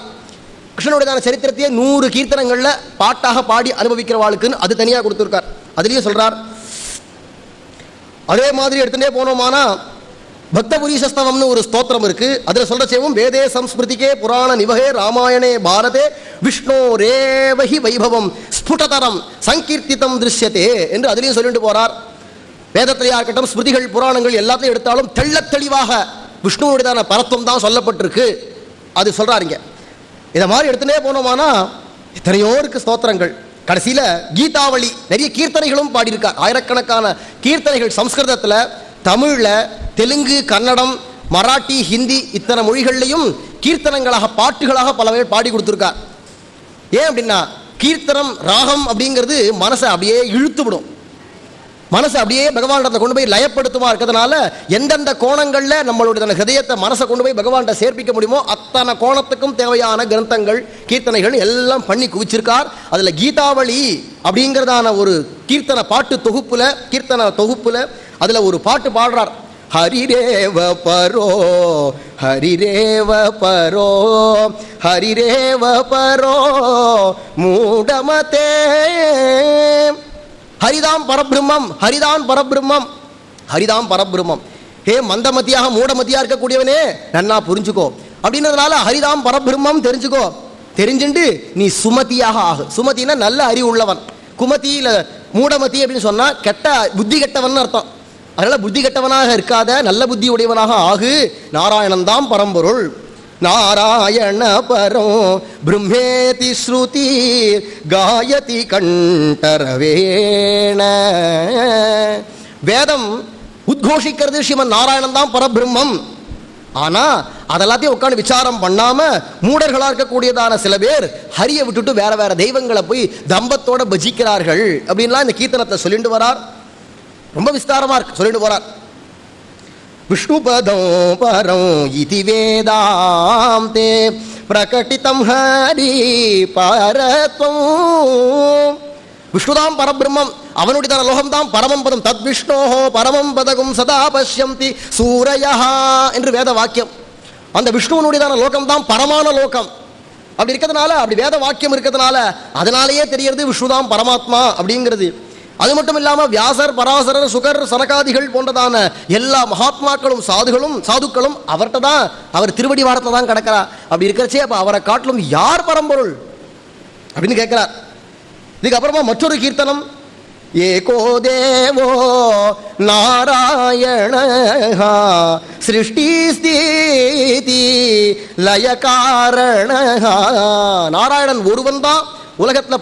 கிருஷ்ணனுடையதான சரித்திரத்தையே 100 கீர்த்தனங்கள்ல பாட்டாக பாடி அனுபவிக்கிறவாளுக்குன்னு அது தனியாக கொடுத்துருக்கார். அதுலேயே சொல்றார். அதே மாதிரி எடுத்துட்டே போனோமானா பக்தபுரீசஸ்தவம்னு ஒரு ஸ்தோத்திரம் இருக்கு. அதில் சொல்ற செய்வோம் வேதே சம்ஸ்மிருதிக்கே புராண நிவகே ராமாயணே பாரதே விஷ்ணு ரேவஹி வைபவம் ஸ்புடதரம் சங்கீர்த்திதம் திருஷ்யத்தே என்று அதுலேயும் சொல்லிட்டு போறார். வேதத்திலேயா இருக்கட்டும், ஸ்மிருதிகள், புராணங்கள் எல்லாத்தையும் எடுத்தாலும் தெள்ள தெளிவாக விஷ்ணுவுடையதான பரத்துவம் தான் சொல்லப்பட்டிருக்கு. அது சொல்றாருங்க. இதை மாதிரி எடுத்துனே போனோமானா எத்தனையோ இருக்கு ஸ்தோத்திரங்கள். கடைசியில் கீதாவளி நிறைய கீர்த்தனைகளும் பாடியிருக்கார். ஆயிரக்கணக்கான கீர்த்தனைகள் சம்ஸ்கிருதத்தில், தமிழில், தெலுங்கு, கன்னடம், மராட்டி, ஹிந்தி இத்தனை மொழிகள்லையும் கீர்த்தனங்களாக பாட்டுகளாக பல பேர் பாடி கொடுத்துருக்கார். ஏன் அப்படின்னா கீர்த்தனம் ராகம் அப்படிங்கிறது மனசை அப்படியே இழுத்து விடும், மனசை அப்படியே பகவானிடத்தை கொண்டு போய் லயப்படுத்துமா இருக்கிறதுனால எந்தெந்த கோணங்களில் நம்மளுடைய ஹிருதயத்தை மனசை கொண்டு போய் பகவான்கிட்ட சேர்ப்பிக்க முடியுமோ அத்தனை கோணத்துக்கும் தேவையான கிரந்தங்கள், கீர்த்தனைகள் எல்லாம் பண்ணி குவிச்சிருக்கார். அதில் கீதாவளி அப்படிங்கிறதான ஒரு கீர்த்தனை பாட்டு தொகுப்புல, கீர்த்தனை தொகுப்புல அதில் ஒரு பாட்டு பாடுறார். ஹரிரேவ பரோ ஹரிரேவ பரோ ஹரிரேவ பரோ மூடமதே. ஹரிதாம் பரபிரம்மம், ஹரிதான் பரபிரம்மம், ஹரிதாம் பரபிரம்மம். ஹே மந்தமதியாக மூடமதியா இருக்கக்கூடியவனே நன்னா புரிஞ்சுக்கோ அப்படின்றதுனால ஹரிதாம் பரபிரம்மம் தெரிஞ்சுக்கோ. தெரிஞ்சுண்டு நீ சுமதியாக ஆகு. சுமதினா நல்ல அறிவு உள்ளவன். குமதியில மூடமதி அப்படின்னு சொன்னா கெட்ட புத்தி கெட்டவன் அர்த்தம். அதனால புத்தி கெட்டவனாக இருக்காத நல்ல புத்தி உடையவனாக ஆகு. நாராயணன் தான் பரம்பொருள். நாராயண பரம் பிரம்மேதி ஸ்ருதி காயதி கண்டரவேண. வேதம் உத்கோஷிக்கிறது ஸ்ரீமன் நாராயணன் தான் பரபிரம்மம். ஆனா அதெல்லாத்தையும் உட்காந்து விசாரம் பண்ணாம மூடர்களா இருக்கக்கூடியதான சில பேர் ஹரியை விட்டுட்டு வேற வேற தெய்வங்களை போய் தம்பத்தோட பஜிக்கிறார்கள் அப்படின்லாம் இந்த கீர்த்தனத்தை சொல்லிட்டு வரார். ரொம்ப விஸ்தாரமா இருக்கு, சொல்லிட்டு போறார். விஷ்ணுபதம் பரம் இதி வேதாம் தே பிரகட்டிதம் ஹரி பரத்வம். விஷ்ணுதான் பரபிரம்மம், அவனுடைய லோகம்தான் பரமம் பதம். தத் விஷ்ணோஹோ பரமம் பதகும் சதா பஷ்யந்தி சூரயா என்று வேத வாக்கியம். அந்த விஷ்ணுவனுடைய லோகம் தான் பரமான லோகம். அப்படி இருக்கிறதுனால, அப்படி வேத வாக்கியம் இருக்கிறதுனால அதனாலேயே தெரியறது விஷ்ணுதான் பரமாத்மா அப்படிங்கிறது. அது மட்டும் இல்லாம வியாசர், பராசரர், சுகர், சனகாதிகள் போன்றதான எல்லா மகாத்மாக்களும் சாதுக்களும் அவர்கிட்ட தான், அவர் திருவடி வாரத்தை தான் கிடக்கிறா. அப்படி இருக்கிறச்சே அப்ப அவரை காட்டிலும் யார் பரம்பொருள் அப்படின்னு கேட்கிறார். இதுக்கப்புறமா மற்றொரு கீர்த்தனம். ஏகோ தேவோ நாராயண சிருஷ்டி ஸ்திதி லய காரண. நாராயணன் ஒருவன் தான் உலகத்துல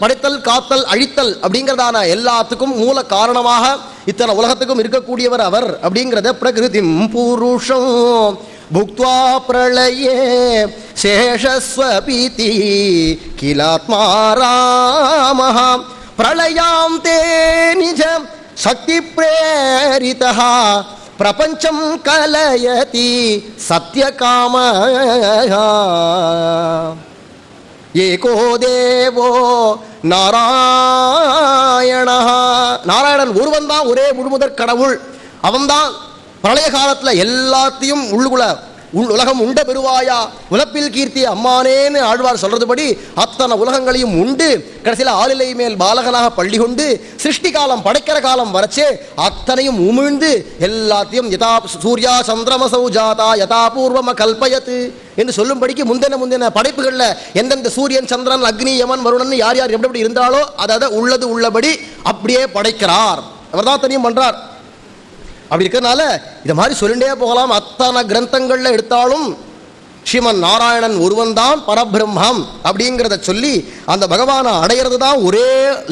படைத்தல் காத்தல் அழித்தல் அப்படிங்கிறதான எல்லாத்துக்கும் மூல காரணமாக இத்தனை உலகத்துக்கும் இருக்கக்கூடியவர் அவர் அப்படிங்கிறத பிரகிருதிம் புருஷம் புக்த்வா பிரளயே சேஷஸ்வபீதி கிலாத்மா ராமஹ பிரளயாம் தே நிஜம் சக்தி பிரேரிதஹ பிரபஞ்சம் கலயதி சத்யகாமஹ. ஏகோ தேவோ நாராயண. நாராயணன் ஒருவன் தான் ஒரே முழுமுதற் கடவுள். அவன்தான் பிரளய காலத்துல எல்லாத்தையும் உலகம் உண்ட பெருவாயா உலப்பில் கீர்த்தி அம்மானேன்னு ஆழ்வார் சொல்றதுபடி அத்தனை உலகங்களையும் உண்டு கடைசியில் ஆளிலை மேல் பாலகனாக பள்ளி கொண்டு சிருஷ்டி காலம் படைக்கிற காலம் வரச்சே அத்தனையும் உமிழ்ந்து எல்லாத்தையும் யதா சூர்யா சந்திரமசௌ ஜாதா யதா பூர்வம கல்பயத்து என்று சொல்லும்படிக்கு முந்தின படைப்புகளில் எந்தெந்த சூரியன், சந்திரன், அக்னி, யமன், வருணன் யார் யார் எப்படி இருந்தாலோ அதை உள்ளது உள்ளபடி அப்படியே படைக்கிறார். அவர் தான் தனியும் பண்றார். அப்படி இருக்கிறதுனால இதை மாதிரி சொல்லிண்டே போகலாம். அத்தனை கிரந்தங்கள்ல எடுத்தாலும் ஸ்ரீமன் நாராயணன் ஒருவன் தான் பரபிரம்மம் அப்படிங்கிறத சொல்லி அந்த பகவானை அடையிறது தான் ஒரே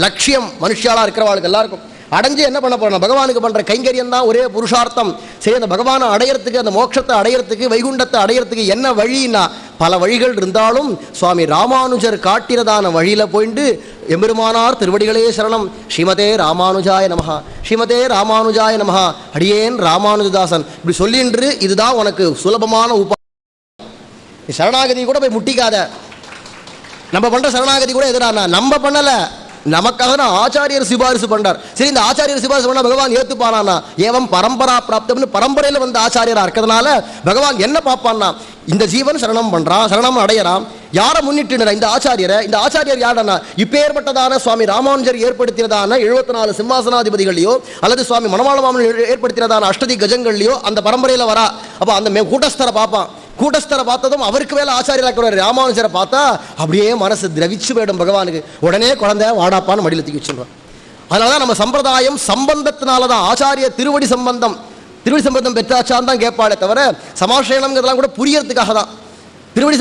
லட்சியம் மனுஷியாலா இருக்கிறவாளுக்கு எல்லாருக்கும். அடைஞ்சு என்ன பண்ண போறோம்? பகவானுக்கு பண்ற கைங்கரியம் தான் ஒரே புருஷார்த்தம். சரி, அந்த பகவானை அடையறதுக்கு, அந்த மோட்சத்தை அடையறதுக்கு, வைகுண்டத்தை அடையறதுக்கு என்ன வழின்னா பல வழிகள் இருந்தாலும் சுவாமி ராமானுஜர் காட்டினதான வழியில போயிட்டு எம்பெருமானார் திருவடிகளே சரணம், ஸ்ரீமதே ராமானுஜாய நமஹா, ஸ்ரீமதே ராமானுஜாய நமஹா, அடியேன் ராமானுஜதாசன் இப்படி சொல்லின்று இதுதான் உனக்கு சுலபமான சரணாகதி கூட போய் முட்டிக்காத. நம்ம பண்ற சரணாகதி கூட எதிரான நம்ம பண்ணல, நமக்காக தான் ஆச்சாரியர் சிபாரிசு பண்றார். சரி, இந்த ஆச்சாரியர் சிபாரிசு பண்ணா பகவான் ஏத்துப்பானா? ஏவம் பரம்பரா பிராப்தம்னு பரம்பரையில வந்த ஆச்சாரியரா இருக்கிறதுனால பகவான் என்ன பார்ப்பான்னா, இந்த ஜீவன் சரணம் பண்றான், சரணம் அடையறான், யாரை முன்னிட்டு இந்த ஆச்சாரியரை, இந்த ஆச்சாரியர் யாருன்னா இப்பேற்பட்டதான சுவாமி ராமானுஜர் ஏற்படுத்தினதான 74 சிம்மாசனாதிபதிகளையோ அல்லது சுவாமி மணவாளமாமன் ஏற்படுத்தினதான அஷ்டதி கஜங்கள்லையோ அந்த பரம்பரையில வரா. அப்ப அந்த கூட்டஸ்தரை பார்ப்பான். கூட்டஸ்தரை பார்த்ததும் அவருக்கு மேல ஆச்சாரியராக ராமானுஜரை பார்த்தா அப்படியே மனசு திரவிச்சு போயிடும் பகவானுக்கு. உடனே குழந்தை வாடாப்பான்னு மடியில் தூக்கி வச்சுடுறோம். அதனாலதான் நம்ம சம்பிரதாயம் சம்பந்தத்தினாலதான் ஆச்சாரிய திருவடி சம்பந்தம் பெற்றாச்சான் தான் கேட்பாளே தவிர சமாசயனம்ங்கிறதெல்லாம் கூட புரியறதுக்காக தான். திருவடி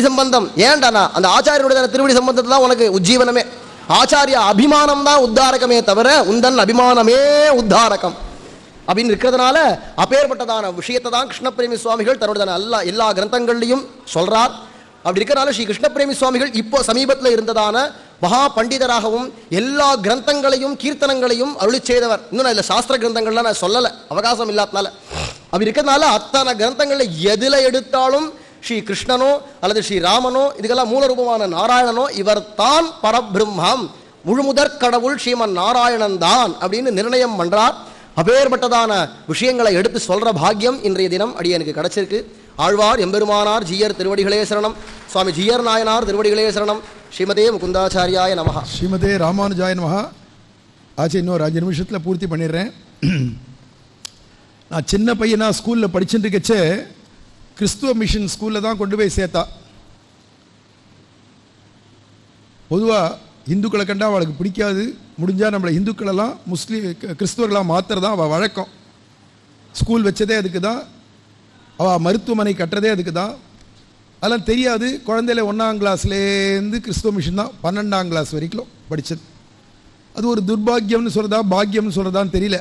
சம்பந்தம் ஏன்டானா அந்த ஆச்சாரியனுடைய திருவடி சம்பந்தத்தை தான் உனக்கு உஜ்ஜீவனமே. ஆச்சாரிய அபிமானம் தான் உத்தாரகமே தவிர உந்தன் அபிமானமே உத்தாரகம் அப்படின்னு இருக்கிறதுனால அப்பேற்பட்டதான விஷயத்தை தான் கிருஷ்ணபிரேமி சுவாமிகள் தன்னுடைய எல்லா கிரந்தங்கள்லையும் சொல்றார். அப்படி இருக்கிறனால ஸ்ரீ கிருஷ்ணபிரேமி சுவாமிகள் இப்போ சமீபத்தில் இருந்ததான மகா பண்டிதராகவும் எல்லா கிரந்தங்களையும் கீர்த்தனங்களையும் அருளி செய்தவர். இன்னும் நான் இல்லை சாஸ்திர கிரந்தங்கள்லாம் நான் சொல்லலை, அவகாசம் இல்லாதனால. அப்படி இருக்கிறதுனால அத்தனை கிரந்தங்களை எதில் எடுத்தாலும் ஸ்ரீ கிருஷ்ணனோ அல்லது ஸ்ரீ ராமனோ இதுக்கெல்லாம் மூலரூபமான நாராயணனோ இவர் தான் பரபிரம்மம், முழுமுதற் கடவுள் ஸ்ரீமன் நாராயணன் தான் அப்படின்னு நிர்ணயம் பண்றார். அப்பேற்பட்டதான விஷயங்களை எடுத்து சொல்ற பாக்கியம் இன்றைய தினம் அடியனுக்கு கிடைச்சிருக்கு. ஆழ்வார் எம்பெருமானார் ஜீயர் திருவடிகளே சரணம். சுவாமி ஜீயர் நாயனார் திருவடிகளே சரணம். ஸ்ரீமதே முகுந்தாச்சாரியாய நமஹ. ஸ்ரீமதே ராமானுஜாய நமஹ. ஆச்சு, இன்னொரு 5 நிமிஷத்தில் பூர்த்தி பண்ணிடுறேன். நான் சின்ன பையனா ஸ்கூலில் படிச்சுட்டு இருக்கச்சே கிறிஸ்துவ மிஷன் ஸ்கூலில் தான் கொண்டு போய் சேர்த்தா. பொதுவாக இந்துக்களை கண்டா அவளுக்கு பிடிக்காது. முடிஞ்சால் நம்மளை இந்துக்களெல்லாம் கிறிஸ்துவர்களாக மாற்றுறதான் அவள் வழக்கம். ஸ்கூல் வச்சதே அதுக்கு தான், அவள் மருத்துவமனை கட்டுறதே அதுக்கு தான். அதெல்லாம் தெரியாது. குழந்தையில 1ஆம் கிளாஸ்லேருந்து கிறிஸ்துவ மிஷன் தான் 12ஆம் கிளாஸ் வரைக்கும் படித்தது. அது ஒரு துர்பாகியம்னு சொல்கிறதா பாக்கியம்னு சொல்கிறதான்னு தெரியல.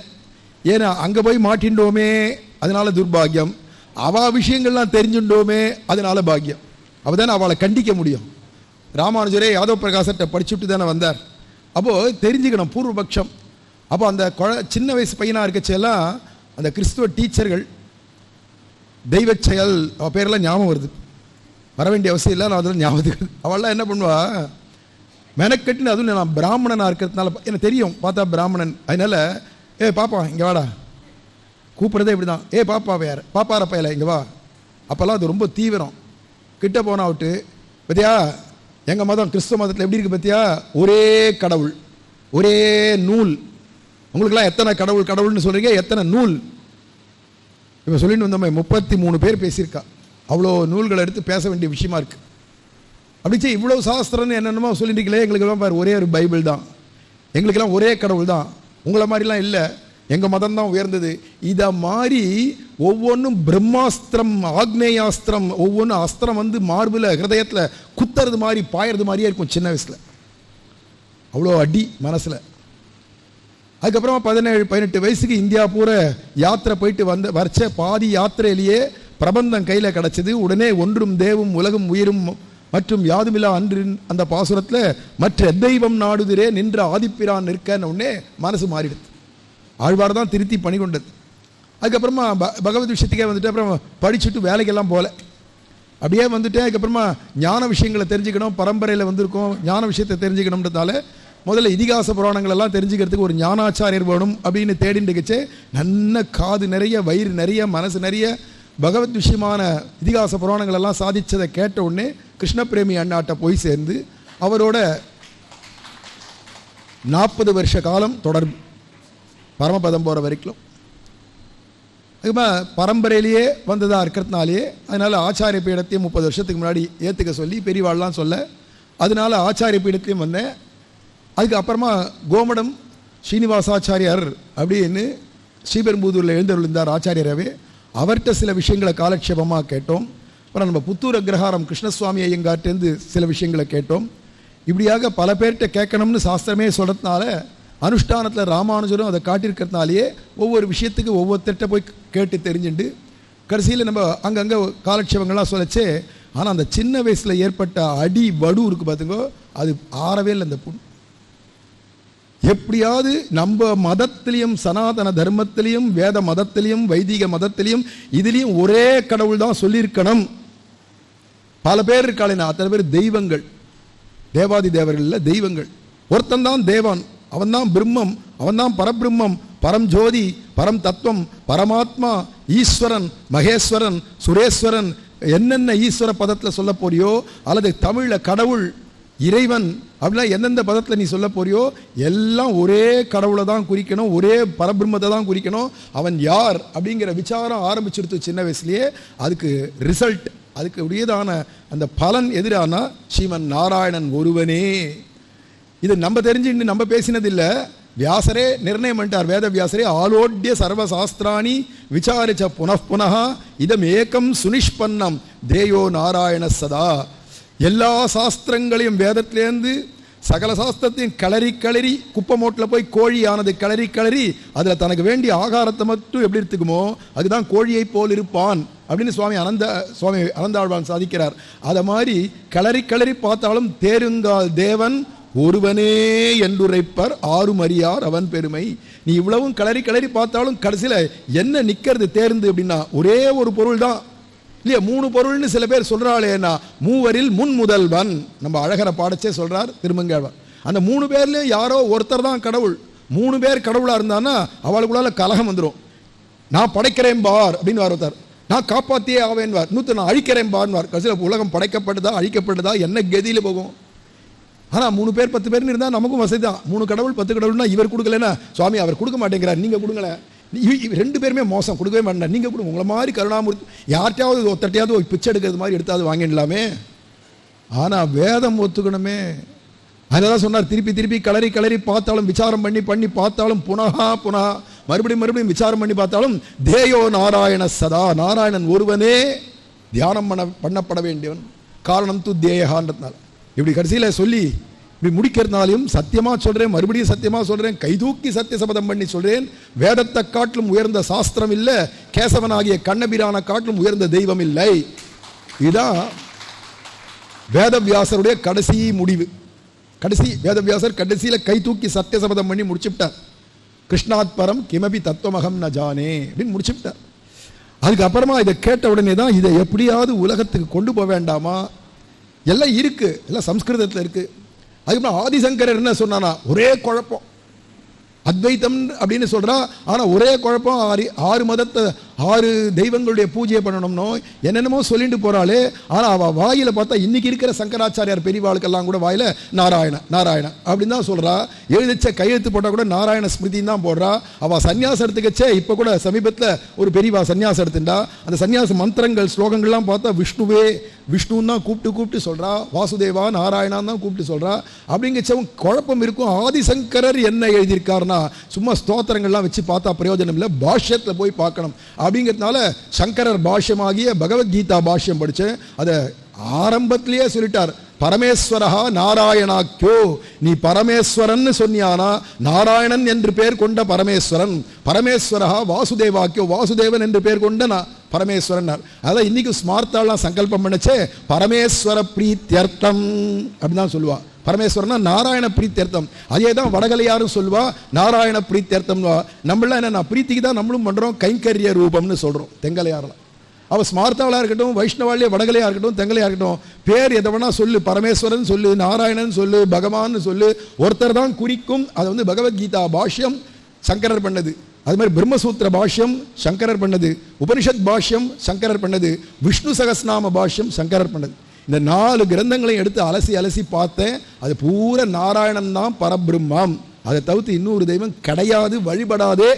ஏன்னா அங்கே போய் மாட்டின்றோமே அதனால துர்பாகியம், அவள் விஷயங்கள்லாம் தெரிஞ்சுட்டோமே அதனால பாக்கியம். அவள் தானே அவளை கண்டிக்க முடியும். ராமானுஜரே யாதவ் பிரகாசத்தை படிச்சுட்டு தானே வந்தார். அப்போது தெரிஞ்சுக்கணும் பூர்வபக்ஷம். அப்போ அந்த சின்ன வயசு பையனாக இருக்கச்செல்லாம் அந்த கிறிஸ்துவ டீச்சர்கள் தெய்வ செயல் அவள் பேரெல்லாம் ஞாபகம் வருது. வர வேண்டிய அவசியம் இல்லை, நான் அதெல்லாம் ஞாபகத்துக்கு. அவள்லாம் என்ன பண்ணுவா, மெனக்கட்டுன்னு. அதுவும் நான் பிராமணனாக இருக்கிறதுனால எனக்கு தெரியும், பார்த்தா பிராமணன். அதனால பாப்பா இங்கே வாடா, கூப்பிட்றதே இப்படி தான். பாப்பா வேறு பாப்பார பையல இங்கே வா. அப்போல்லாம் அது ரொம்ப தீவிரம். கிட்ட போனா விட்டு பத்தியா எங்கள் மதம் கிறிஸ்துவ மதத்தில் எப்படி இருக்குது பத்தியா, ஒரே கடவுள் ஒரே நூல். உங்களுக்கெல்லாம் எத்தனை கடவுள் கடவுள்னு சொல்கிறீங்க, எத்தனை நூல். இப்போ சொல்லிட்டு வந்தோமே 33 பேர் பேசியிருக்கா. அவ்வளோ நூல்களை எடுத்து பேச வேண்டிய விஷயமா இருக்குது. அப்படிச்சே இவ்வளோ சாஸ்திரம்னு என்னென்னமோ சொல்லிட்டுருக்கீங்களே, எங்களுக்கெல்லாம் பாரு ஒரே ஒரு பைபிள் தான், எங்களுக்கெல்லாம் ஒரே கடவுள் தான், உங்களை மாதிரிலாம் இல்லை, எங்கள் மதம் தான் உயர்ந்தது. இதை மாதிரி ஒவ்வொன்றும் பிரம்மாஸ்திரம் ஆக்னேயாஸ்திரம், ஒவ்வொன்றும் அஸ்திரம் வந்து மார்பில் ஹிருதயத்தில் குத்துறது மாதிரி பாயறது மாதிரியே இருக்கும் சின்ன வயசில். அவ்வளோ அடி மனசில். அதுக்கப்புறமா 17-18 வயசுக்கு இந்தியா பூரா யாத்திரை போயிட்டு வரைச்ச பாதி யாத்திரையிலேயே பிரபந்தம் கையில் கிடச்சிது. உடனே ஒன்றும் தேவும் உலகும் உயிரும் மற்றும் யாதுமில்லா அன்று அந்த பாசுரத்தில் மற்ற தெய்வம் நாடுதிரே நின்ற ஆதிப்பிரான் நிற்கன்னு உடனே மனசு மாறிடுது. ஆழ்வார் தான் திருத்தி பணி கொண்டது. அதுக்கப்புறமா பகவத் விஷயத்துக்கே வந்துட்டு அப்புறம் படிச்சுட்டு வேலைக்கெல்லாம் போகல, அப்படியே வந்துட்டேன். அதுக்கப்புறமா ஞான விஷயங்களை தெரிஞ்சுக்கணும், பரம்பரையில் வந்திருக்கோம், ஞான விஷயத்தை தெரிஞ்சுக்கணுன்றதால முதல்ல இதிகாச புராணங்களெல்லாம் தெரிஞ்சுக்கிறதுக்கு ஒரு ஞானாச்சாரியர் வேணும் அப்படின்னு தேடிண்டுக்கிச்சு. நல்ல காது நிறைய வயிறு நிறைய மனசு நிறைய பகவத் விஷயமான இதிகாச புராணங்களெல்லாம் சாதித்ததை கேட்ட உடனே கிருஷ்ணபிரேமி அண்ணாட்ட போய் சேர்ந்து அவரோட 40 வருஷ காலம் தொடர்பு, பரமபதம் போகிற வரைக்கும். அதுமா பரம்பரையிலேயே வந்ததாக இருக்கிறதுனாலேயே அதனால் ஆச்சாரிய பீடத்தையும் 30 வருஷத்துக்கு முன்னாடி ஏற்றுக்க சொல்லி பெரியவாள்லாம் சொல்ல, அதனால ஆச்சாரிய பீடத்தையும் வந்தேன். அதுக்கப்புறமா கோமடம் ஸ்ரீனிவாசாச்சாரியார் அப்படின்னு ஸ்ரீபெரும்புதூரில் எழுந்தருளிருந்தார் ஆச்சாரியராகவே. அவர்கிட்ட சில விஷயங்களை காலக்ஷேபமாக கேட்டோம். அப்புறம் நம்ம புத்தூர் அக்ரஹாரம் கிருஷ்ணசுவாமி ஐயங்கார்ட்டேருந்து சில விஷயங்களை கேட்டோம். இப்படியாக பல பேர்கிட்ட கேட்கணும்னு சாஸ்திரமே சொல்கிறதுனால அனுஷ்டானத்தில் ராமானுஜரும் அதை காட்டியிருக்கிறதுனாலேயே ஒவ்வொரு விஷயத்துக்கு ஒவ்வொருத்தர்கிட்ட போய் கேட்டு தெரிஞ்சுண்டு கடைசியில் நம்ம அங்கங்கே காலக்ஷேபங்கள்லாம் சொல்லச்சே. ஆனால் அந்த சின்ன வயசில் ஏற்பட்ட அடி வடு இருக்குது பார்த்துங்கோ, அது ஆறவே இல்லை. அந்த புண் எப்படியாவது நம்ம மதத்திலையும் சனாதன தர்மத்திலையும் வேத மதத்திலையும் வைதிக மதத்திலையும் இதுலேயும் ஒரே கடவுள் தான் சொல்லியிருக்கணும். பல பேர் இருக்காளேனா அத்தனை பேர் தெய்வங்கள், தேவாதி தேவர்கள் இல்லை தெய்வங்கள். ஒருத்தன் தான் தேவன், அவன் தான் பிரம்மம், அவன் தான் பரபிரம்மம், பரம் ஜோதி, பரம் தத்துவம், பரமாத்மா, ஈஸ்வரன், மகேஸ்வரன், சுரேஸ்வரன், என்னென்ன ஈஸ்வர பதத்தில் சொல்ல போறியோ அல்லது தமிழில் கடவுள் இறைவன் அப்படின்னா எந்தெந்த பதத்தில் நீ சொல்ல போறியோ எல்லாம் ஒரே கடவுளை தான் குறிக்கணும், ஒரே பரபிரம்மத்தை தான் குறிக்கணும். அவன் யார் அப்படிங்கிற விசாரம் ஆரம்பிச்சிருத்து சின்ன வயசுலேயே. அதுக்கு ரிசல்ட், அதுக்கு உரியதான அந்த பலன் எதிரானா ஸ்ரீமன் நாராயணன் ஒருவனே. இது நம்ம தெரிஞ்சு நம்ம பேசினதில்லை, வியாசரே நிர்ணயம் பண்ணிட்டார். வேத வியாசரே ஆலோட்ய சர்வசாஸ்திராணி விசாரிச்ச புனః இதம் ஏகம் சுனிஷ்பன்னம் தேயோ நாராயண சதா. எல்லா சாஸ்திரங்களையும் வேதத்திலேருந்து சகல சாஸ்திரத்தையும் கிளறி குப்பமோட்டில் போய் கோழி ஆனது கிளறி அதில் தனக்கு வேண்டிய ஆகாரத்தை மட்டும் எப்படி எடுத்துக்குமோ அதுதான் கோழியை போல் இருப்பான் அப்படின்னு சுவாமி அனந்தாழ்வான் சாதிக்கிறார். அதை மாதிரி கிளறி பார்த்தாலும் தேருங்கால் தேவன் ஒருவனே என்றுரைப்பர் ஆறுமறியார் அவன் பெருமை. நீ இவ்வளவும் கிளறி பார்த்தாலும் கடைசியில் என்ன நிற்கிறது தேர்ந்து அப்படின்னா ஒரே ஒரு பொருள் தான் இல்லையா. 3 பொருள்னு சில பேர் சொல்றாளேனா, மூவரில் முன் முதல்வன் நம்ம அழகரை பாடச்சே சொல்றார் திருமங்கழ்வார். அந்த 3 பேர்ல யாரோ ஒருத்தர் தான் கடவுள். 3 பேர் கடவுளாக இருந்தான்னா அவளுக்குள்ளால கலகம் வந்துடும். நான் படைக்கிறேன் பார் அப்படின்னு வார்த்தார், நான் காப்பாற்றியே ஆவேன்வார், இன்னொருத்தர் நான் அழிக்கிறேன் பார்வார். கடைசியில் உலகம் படைக்கப்பட்டதா அழிக்கப்பட்டதா என்ன கதியில் போகும்? ஆனால் 3 பேர் 10 பேர்னு இருந்தால் நமக்கும் வசதி தான். 3 கடவுள் 10 கடவுள்னா இவர் கொடுக்கலன்னா சுவாமி அவர் கொடுக்க மாட்டேங்கிறார், நீங்கள் கொடுங்களேன். 2 பேருமே மோசம், கொடுக்கவே மாட்டேன், நீங்கள் கொடுங்க. உங்களை மாதிரி கருணாமூர்த்தி யார்ட்டையாவது ஒத்தட்டையாவது ஒரு பிச்சை எடுக்கிறது மாதிரி எடுத்தாவது வாங்கிடலாமே. ஆனால் வேதம் ஒத்துக்கணுமே. அதெல்லாம் சொன்னார், திருப்பி திருப்பி கலரி கலரி பார்த்தாலும் விசாரம் பண்ணி பண்ணி பார்த்தாலும் புனகா புனகா மறுபடியும் மறுபடியும் விசாரம் பண்ணி பார்த்தாலும் தேயோ நாராயண சதா, நாராயணன் ஒருவனே தியானம் பண்ணப்பட வேண்டியவன். காரணம் து தேயகான்றதுனால இப்படி கடைசியில் சொல்லி இப்படி முடிக்கிறதுனாலையும் சத்தியமாக சொல்கிறேன், மறுபடியும் சத்தியமாக சொல்கிறேன், கைதூக்கி சத்திய சபதம் பண்ணி சொல்கிறேன், வேதத்தை காட்டிலும் உயர்ந்த சாஸ்திரம் இல்லை, கேசவனாகிய கண்ணபிரான காட்டிலும் உயர்ந்த தெய்வம் இல்லை. இதுதான் வேதவியாசருடைய கடைசி முடிவு. கடைசி வேதவியாசர் கடைசியில் கை தூக்கி சத்திய சபதம் பண்ணி முடிச்சுவிட்டார். கிருஷ்ணாத் பரம் கிமபி தத்துவமகம் ந ஜானே அப்படின்னு முடிச்சுவிட்டார். அதுக்கப்புறமா இதை கேட்ட உடனே தான் இதை எப்படியாவது உலகத்துக்கு கொண்டு போக வேண்டாமா, எல்லாம் இருக்கு, எல்லாம் சம்ஸ்கிருதத்தில் இருக்கு. அதுக்கப்புறம் ஆதிசங்கரர் என்ன சொன்னானா, ஒரே குழப்பம், அத்வைத்தம் அப்படின்னு சொல்றா, ஆனா ஒரே குழப்பம், 6 மதத்தை 6 தெய்வங்களுடைய பூஜையை பண்ணணும்னோ என்னென்னமோ சொல்லிட்டு போறாளே. ஆனா அவ வாயில பார்த்தா இன்னைக்கு இருக்கிற சங்கராச்சாரியார் பெரியவாளுக்கெல்லாம் கூட வாயில நாராயண நாராயண அப்படின்னு தான் சொல்றா. எழுதிச்ச கையெழுத்து போட்டா கூட நாராயண ஸ்மிருதின்னு தான் போடுறா. அவ சன்னியாசம் எடுத்துக்கச்சே இப்ப கூட சமீபத்தில் ஒரு பெரியவா சன்னியாசம் எடுத்துட்டா. அந்த சன்னியாச மந்திரங்கள் ஸ்லோகங்கள்லாம் பார்த்தா விஷ்ணுவே விஷ்ணுன்னு தான் கூப்பிட்டு சொல்றா, வாசுதேவா நாராயணான்னு தான் கூப்பிட்டு சொல்றா. அப்படிங்கச்சவங்க குழப்பம் இருக்கும். ஆதிசங்கரர் என்ன எழுதியிருக்காருன்னா சும்மா ஸ்தோத்திரங்கள்லாம் வச்சு பார்த்தா பிரயோஜனம் இல்லை, பாஷ்யத்தில் போய் பார்க்கணும். அப்படிங்கிறதுனால சங்கரர் பாஷ்யமாகிய பகவத்கீதா பாஷ்யம் படித்தேன். அதை ஆரம்பத்திலேயே சொல்லிட்டார், பரமேஸ்வரஹா நாராயணாக்கியோ, நீ பரமேஸ்வரன் சொன்னியானா நாராயணன் என்று பேர் கொண்ட பரமேஸ்வரன், பரமேஸ்வரஹா வாசுதேவாக்கியோ வாசுதேவன் என்று பேர் கொண்ட பரமேஸ்வரன். அதான் இன்னைக்கு ஸ்மார்த்தாலாம் சங்கல்பம் பண்ணச்சே பரமேஸ்வர பிரீத்தியர்த்தம் அப்படின்னு தான் சொல்லுவா. பரமேஸ்வரனா நாராயண பிரீத்தியர்த்தம். அதே தான் வடகலையாரும் சொல்லுவா, நாராயண பிரீத்தியர்த்தம். நம்மளாம் என்ன பிரீத்திக்கு தான் நம்மளும் பண்றோம், கைங்கரிய ரூபம்னு சொல்றோம் தெங்கலையாரெல்லாம். அவள் ஸ்மார்த்தாவளாக இருக்கட்டும், வைஷ்ணவாளியே வடகலையாக இருக்கட்டும், தெங்கலையாக இருக்கட்டும், பேர் எதை வேணா சொல்லு, பரமேஸ்வரன் சொல்லு, நாராயணன் சொல்லு, பகவான் சொல்லு, ஒருத்தர் தான் குறிக்கும். அது வந்து பகவத்கீதா பாஷ்யம் சங்கரர் பண்ணது, அது மாதிரி பிரம்மசூத்திர பாஷ்யம் சங்கரர் பண்ணது, உபனிஷத் பாஷ்யம் சங்கரர் பண்ணது, விஷ்ணு சகஸ்நாம பாஷ்யம் சங்கரர் பண்ணது. இந்த 4 கிரந்தங்களையும் எடுத்து அலசி அலசி பார்த்தேன். அது பூரா நாராயணன் தான் பரபிரம்மம், அதை தவிர்த்து இன்னொரு தெய்வம் கிடையாது, வழிபடாதே.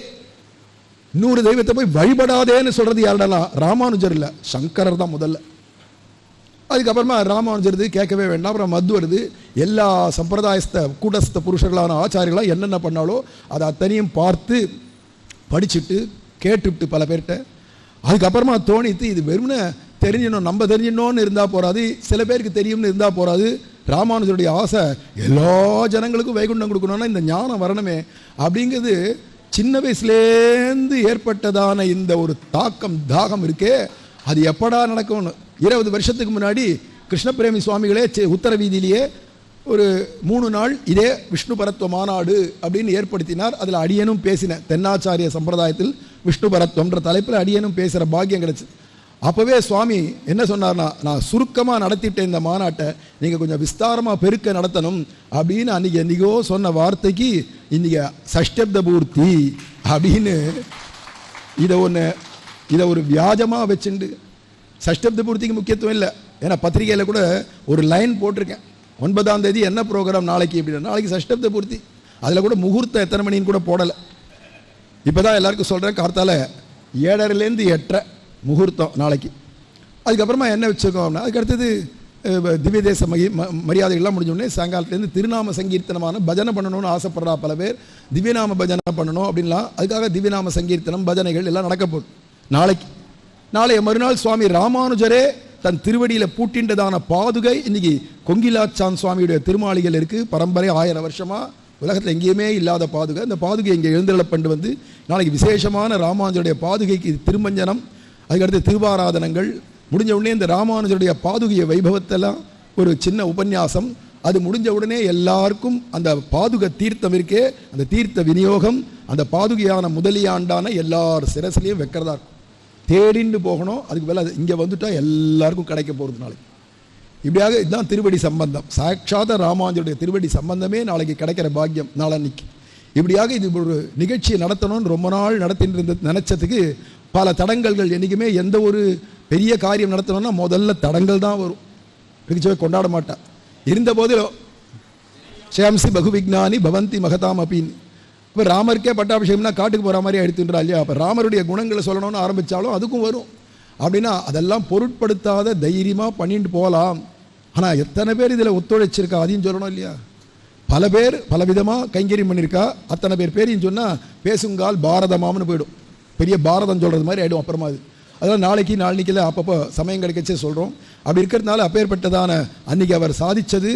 இன்னொரு தெய்வத்தை போய் வழிபடாதேன்னு சொல்றது யாருடா, ராமானுஜர் இல்லை, சங்கரர் தான் முதல்ல. அதுக்கப்புறமா ராமானுஜருது கேட்கவே வேண்டாம். அப்புறம் மது வருது. எல்லா சம்பிரதாயஸ்த கூட்டஸ்த புருஷர்களான ஆச்சாரியர்களாக என்னென்ன பண்ணாலோ அதை அத்தனையும் பார்த்து படிச்சுட்டு கேட்டுவிட்டு பல பேர்கிட்ட. அதுக்கப்புறமா தோணித்து இது வெறும்னு தெரிஞ்சிடணும், நம்ம தெரிஞ்சிடணும்னு இருந்தால் போகாது, சில பேருக்கு தெரியும்னு இருந்தால் போகாது. ராமானுஜருடைய ஆசை எல்லா ஜனங்களுக்கும் வைகுண்டம் கொடுக்கணும்னா இந்த ஞானம் வரணுமே அப்படிங்கிறது சின்ன வயசுலேருந்து ஏற்பட்டதான இந்த ஒரு தாகம் இருக்கே, அது எப்படா நடக்கும்னு. 20 வருஷத்துக்கு முன்னாடி கிருஷ்ணபிரேமி சுவாமிகளே உத்தர வீதியிலேயே ஒரு 3 நாள் இதே விஷ்ணு பரத்வ மாநாடு அப்படின்னு ஏற்படுத்தினார். அதில் அடியனும் பேசினேன். தென்னாச்சாரிய சம்பிரதாயத்தில் விஷ்ணு பரத்வம்ன்ற தலைப்பில் அடியனும் பேசுகிற பாக்கியம் கிடைச்சு. அப்போவே சுவாமி என்ன சொன்னார்னா, நான் சுருக்கமாக நடத்திட்டேன் இந்த மாநாட்டை, நீங்கள் கொஞ்சம் விஸ்தாரமாக பெருக்க நடத்தணும் அப்படின்னு அன்றைக்கி என்றைக்கோ சொன்ன வார்த்தைக்கு இன்றைக்கி சஷ்டப்த பூர்த்தி அப்படின்னு இதை ஒரு வியாஜமாக வச்சுண்டு, சஷ்டப்த பூர்த்திக்கு முக்கியத்துவம் இல்லை. ஏன்னா பத்திரிகையில் கூட ஒரு லைன் போட்டிருக்கேன், 9ஆம் தேதி என்ன ப்ரோக்ராம் நாளைக்கு அப்படின்னா, நாளைக்கு சஷ்டப்த பூர்த்தி. அதில் கூட முகூர்த்தம் எத்தனை மணின்னு கூட போடலை. இப்போ தான் எல்லாருக்கும் சொல்கிறேன், கார்த்தால 7:30லேருந்து 8:30 முகூர்த்தம் நாளைக்கு. அதுக்கப்புறமா என்ன வச்சுருக்கோம்னா, அதுக்கு அடுத்தது திவ்ய தேச மரியாதைகள்லாம் முடிஞ்சோடனே சாயங்காலத்துலேருந்து திருநாம சங்கீர்த்தனமான பஜனை பண்ணணும்னு ஆசைப்படுறா பல பேர். திவ்யநாம பஜனை பண்ணணும் அப்படின்லாம், அதுக்காக திவ்யநாம சங்கீர்த்தனம் பஜனைகள் எல்லாம் நடக்க போகுது நாளைய மறுநாள் சுவாமி ராமானுஜரே தன் திருவடியில் பூட்டின்றதான பாதுகை இன்னைக்கு கொங்கிலாச்சான் சுவாமியுடைய திருமாளிகள் இருக்குது. பரம்பரை 1000 வருஷமாக உலகத்தில் எங்கேயுமே இல்லாத பாதுகை. அந்த பாதுகை இங்கே எழுந்தருளப்பட்டு வந்து நாளைக்கு விசேஷமான ராமானுஜருடைய பாதுகைக்கு திருமஞ்சனம், அதுக்கடுத்து திருவாராதனங்கள் முடிஞ்ச உடனே இந்த ராமானுஜருடைய பாதுகைய வைபவத்தெல்லாம் ஒரு சின்ன உபன்யாசம். அது முடிஞ்ச உடனே எல்லாருக்கும் அந்த பாதுகை தீர்த்தம் இருக்கே, அந்த தீர்த்த விநியோகம் அந்த பாதுகையான முதலியாண்டான எல்லார் சிரசிலையும் வைக்கிறதா இருக்கும். தேடின்னு போகணும். அதுக்கு மேலே இங்கே வந்துட்டா எல்லாருக்கும் கிடைக்க போகிறது நாளைக்கு. இப்படியாக இதுதான் திருவடி சம்பந்தம். சாட்சாத ராமானுஜருடைய திருவடி சம்பந்தமே நாளைக்கு கிடைக்கிற பாக்கியம் நாளன்னைக்கு. இப்படியாக இது ஒரு நிகழ்ச்சியை நடத்தணும்னு ரொம்ப நாள் நடத்திட்டு இருந்த நினச்சதுக்கு பல தடங்கல்கள். என்றைக்குமே எந்த ஒரு பெரிய காரியம் நடத்தணும்னா முதல்ல தடங்கள் தான் வரும், பிரிச்சவே கொண்டாட மாட்டா. இருந்த போதிலும் ஷேம்சி பகு விக்னானி பவந்தி மகதாம் அப்படின்னு. இப்போ ராமருக்கே பட்டாபிஷேகம்னா காட்டுக்கு போகிற மாதிரி எடுத்துன்றா இல்லையா? அப்போ ராமருடைய குணங்களை சொல்லணும்னு ஆரம்பித்தாலும் அதுக்கும் வரும். அப்படின்னா அதெல்லாம் பொருட்படுத்தாத தைரியமாக பண்ணிட்டு போகலாம். ஆனால் எத்தனை பேர் இதில் ஒத்துழைச்சிருக்கா அதையும் சொல்லணும் இல்லையா? பல பேர் பலவிதமாக கைங்கரியம் பண்ணியிருக்கா. அத்தனை பேரையும் சொன்னால் பேசுங்கால் பாரதமாம்னு போயிடும், பெரிய பாரதம் சொல்கிறது மாதிரி ஆகிடும். அப்புறமா அதெல்லாம் நாளைக்கு நாளைக்கில் அப்பப்போ சமயம் கிடைக்கச்சே சொல்கிறோம். அப்படி இருக்கிறதுனால அப்பேற்பட்டதான அன்றைக்கி அவர் சாதித்தது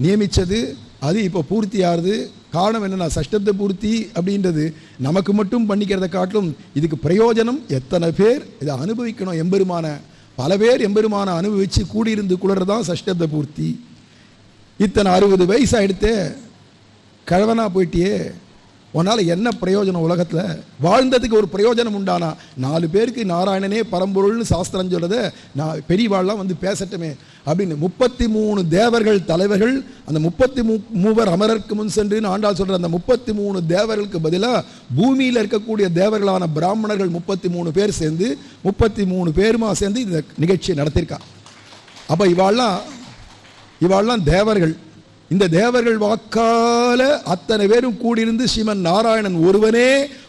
நியமித்தது அது இப்போ பூர்த்தி ஆகுது. காரணம் என்னென்னா சஷ்டப்த பூர்த்தி அப்படின்றது நமக்கு மட்டும் பண்ணிக்கிறத காட்டிலும் இதுக்கு பிரயோஜனம் எத்தனை பேர் இதை அனுபவிக்கணும். எம்பெருமான பல பேர் எம்பெருமான அனுபவித்து கூடியிருந்து குளர்தான் சஷ்டப்த பூர்த்தி. இத்தனை 60 வயசு ஆகிடுத்தே கழவனா போயிட்டியே, உன்னால் என்ன பிரயோஜனம்? உலகத்தில் வாழ்ந்ததுக்கு ஒரு பிரயோஜனம் உண்டானா? 4 பேருக்கு நாராயணனே பரம்பொருள்னு சாஸ்திரம் சொல்கிறத நான் பெரியவாள்லாம் வந்து பேசட்டுமே அப்படின்னு 33 தேவர்கள் தலைவர்கள், அந்த 33 அமரருக்கு முன் சென்றுன்னு ஆண்டாள் சொல்கிற அந்த 33 தேவர்களுக்கு பதிலாக பூமியில் இருக்கக்கூடிய தேவர்களான பிராமணர்கள் 33 பேர் சேர்ந்து 33 பேருமா சேர்ந்து இந்த நிகழ்ச்சியை நடத்தியிருக்கா. அப்போ இவாள்லாம் தேவர்கள். இந்த தேவர்கள் வாக்கால அத்தனை பேரும் கூடியிருந்து ஸ்ரீமன் நாராயணன் ஒருவனே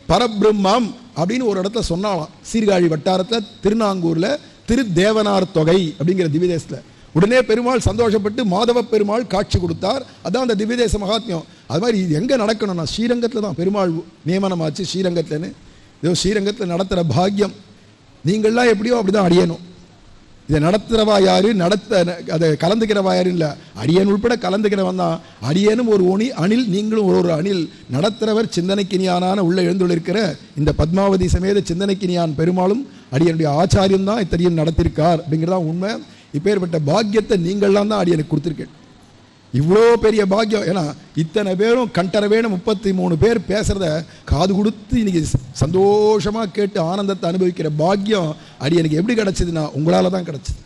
பரபிரம்மம் அப்படின்னு ஒரு இடத்துல சொன்னாலாம். சீர்காழி வட்டாரத்தில் திருநாங்கூரில் திருதேவனார் தொகை அப்படிங்கிற திவ்யதேசத்தில் உடனே பெருமாள் சந்தோஷப்பட்டு மாதவ பெருமாள் காட்சி கொடுத்தார். அதான் அந்த திவ்யதேச மகாத்மியம். அது மாதிரி இது எங்கே நடக்கணும்னா ஸ்ரீரங்கத்தில் தான் பெருமாள் நியமனமாச்சு. ஸ்ரீரங்கத்துலன்னு ஏதோ ஸ்ரீரங்கத்தில் நடத்துகிற பாக்கியம் நீங்கள்லாம் எப்படியோ அப்படி தான் அடியணும். இதை நடத்துகிறவா யாரு, அதை கலந்துக்கிறவா யாரு இல்லை, அடியன் உள்பட கலந்துக்கிறவன் தான். அடியனும் ஒரு அணில், நீங்களும் ஒரு அணில். நடத்துகிறவர் சிந்தனைக்கினியானான உள்ள எழுந்துள்ளிருக்கிற இந்த பத்மாவதி சமேத சிந்தனைக்கினியான் பெருமாளும் அடியனுடைய ஆச்சாரியம் தான் இத்தனையும் நடத்திருக்கார் அப்படிங்கிறதான் உண்மை. இப்பேற்பட்ட பாக்கியத்தை நீங்கள்லாம் தான் அடியனுக்கு கொடுத்துருக்கேன். இவ்வளோ பெரிய பாக்கியம். ஏன்னா இத்தனை பேரும் கண்டறவேன 33 பேர் பேசுகிறத காது கொடுத்து இன்னைக்கு சந்தோஷமாக கேட்டு ஆனந்தத்தை அனுபவிக்கிற பாக்கியம் அடியனுக்கு எப்படி கிடச்சிதுன்னா உங்களால் தான் கிடச்சிது.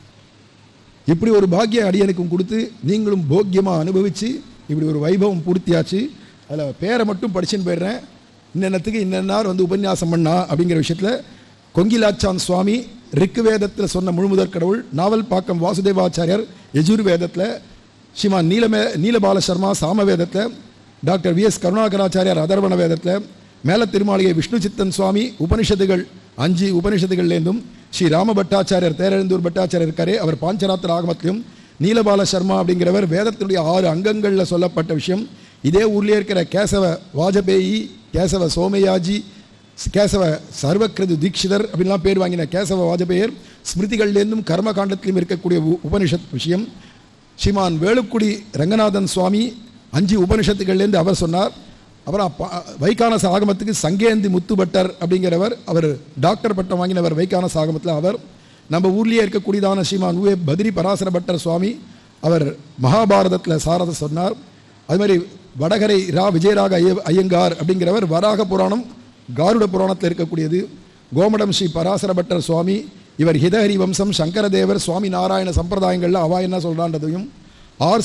இப்படி ஒரு பாக்கியம் அடியனுக்கும் கொடுத்து நீங்களும் போக்கியமாக அனுபவித்து இப்படி ஒரு வைபவம் பூர்த்தியாச்சு. அதில் பேரை மட்டும் படிச்சுன்னு போயிடுறேன். இன்னத்துக்கு இன்னன்னார் வந்து உபன்யாசம் பண்ணா அப்படிங்கிற விஷயத்தில் கொங்கிலாச்சான் சுவாமி ரிக்கு வேதத்தில் சொன்ன முழுமுதற் கடவுள், நாவல் பாக்கம் வாசுதேவாச்சாரியர் யஜுர் வேதத்தில், ஸ்ரீமான் நீலபால சர்மா சாம வேதத்தில், டாக்டர் விஎஸ் கருணாகராச்சாரியார் அதர்வண வேதத்தில், மேல திருமாளிகை விஷ்ணு சித்தன் சுவாமி உபனிஷத்துகள் 5 உபனிஷத்துகள்லேருந்தும், ஸ்ரீ ராம பட்டாச்சாரியர் தேரெழுந்தூர் பட்டாச்சாரியர் இருக்காரே அவர் பாஞ்சராத்திர ஆகமத்திலும், நீலபால சர்மா அப்படிங்கிறவர் வேதத்தினுடைய 6 அங்கங்களில் சொல்லப்பட்ட விஷயம். இதே ஊர்லேயே இருக்கிற கேசவ வாஜபேயி, கேசவ சோமயாஜி, கேசவ சர்வக்கிருது தீட்சிதர் அப்படின்லாம் பேர் வாங்கின கேசவ வாஜபேயர் ஸ்மிருதிகள்லேருந்தும் கர்மகாண்டத்திலும் இருக்கக்கூடிய உபனிஷத் விஷயம். ஸ்ரீமான் வேலுக்குடி ரங்கநாதன் சுவாமி 5 உபனிஷத்துகள்லேருந்து அவர் சொன்னார். அப்புறம் வைகானச ஆகமத்துக்கு சங்கேந்தி முத்துபட்டர் அப்படிங்கிறவர், அவர் டாக்டர் பட்டம் வாங்கினவர் வைகானச ஆகமத்தில். அவர் நம்ம ஊர்லேயே இருக்கக்கூடியதான ஸ்ரீமான் உவே பத்ரி பராசர பட்டர் சுவாமி, அவர் மகாபாரதத்தில் சாரத சொன்னார். அது மாதிரி வடகரை விஜயராக ஐயங்கார் அப்படிங்கிறவர் வராக புராணம் காருட புராணத்தில் இருக்கக்கூடியது. கோமடம் ஸ்ரீ பராசர பட்டர் சுவாமி, இவர் ஹிதஹரி வம்சம் சங்கரதேவர் சுவாமி நாராயண சம்பிரதாயங்களில் அவா என்ன சொல்கிறான்றதையும், ஆர்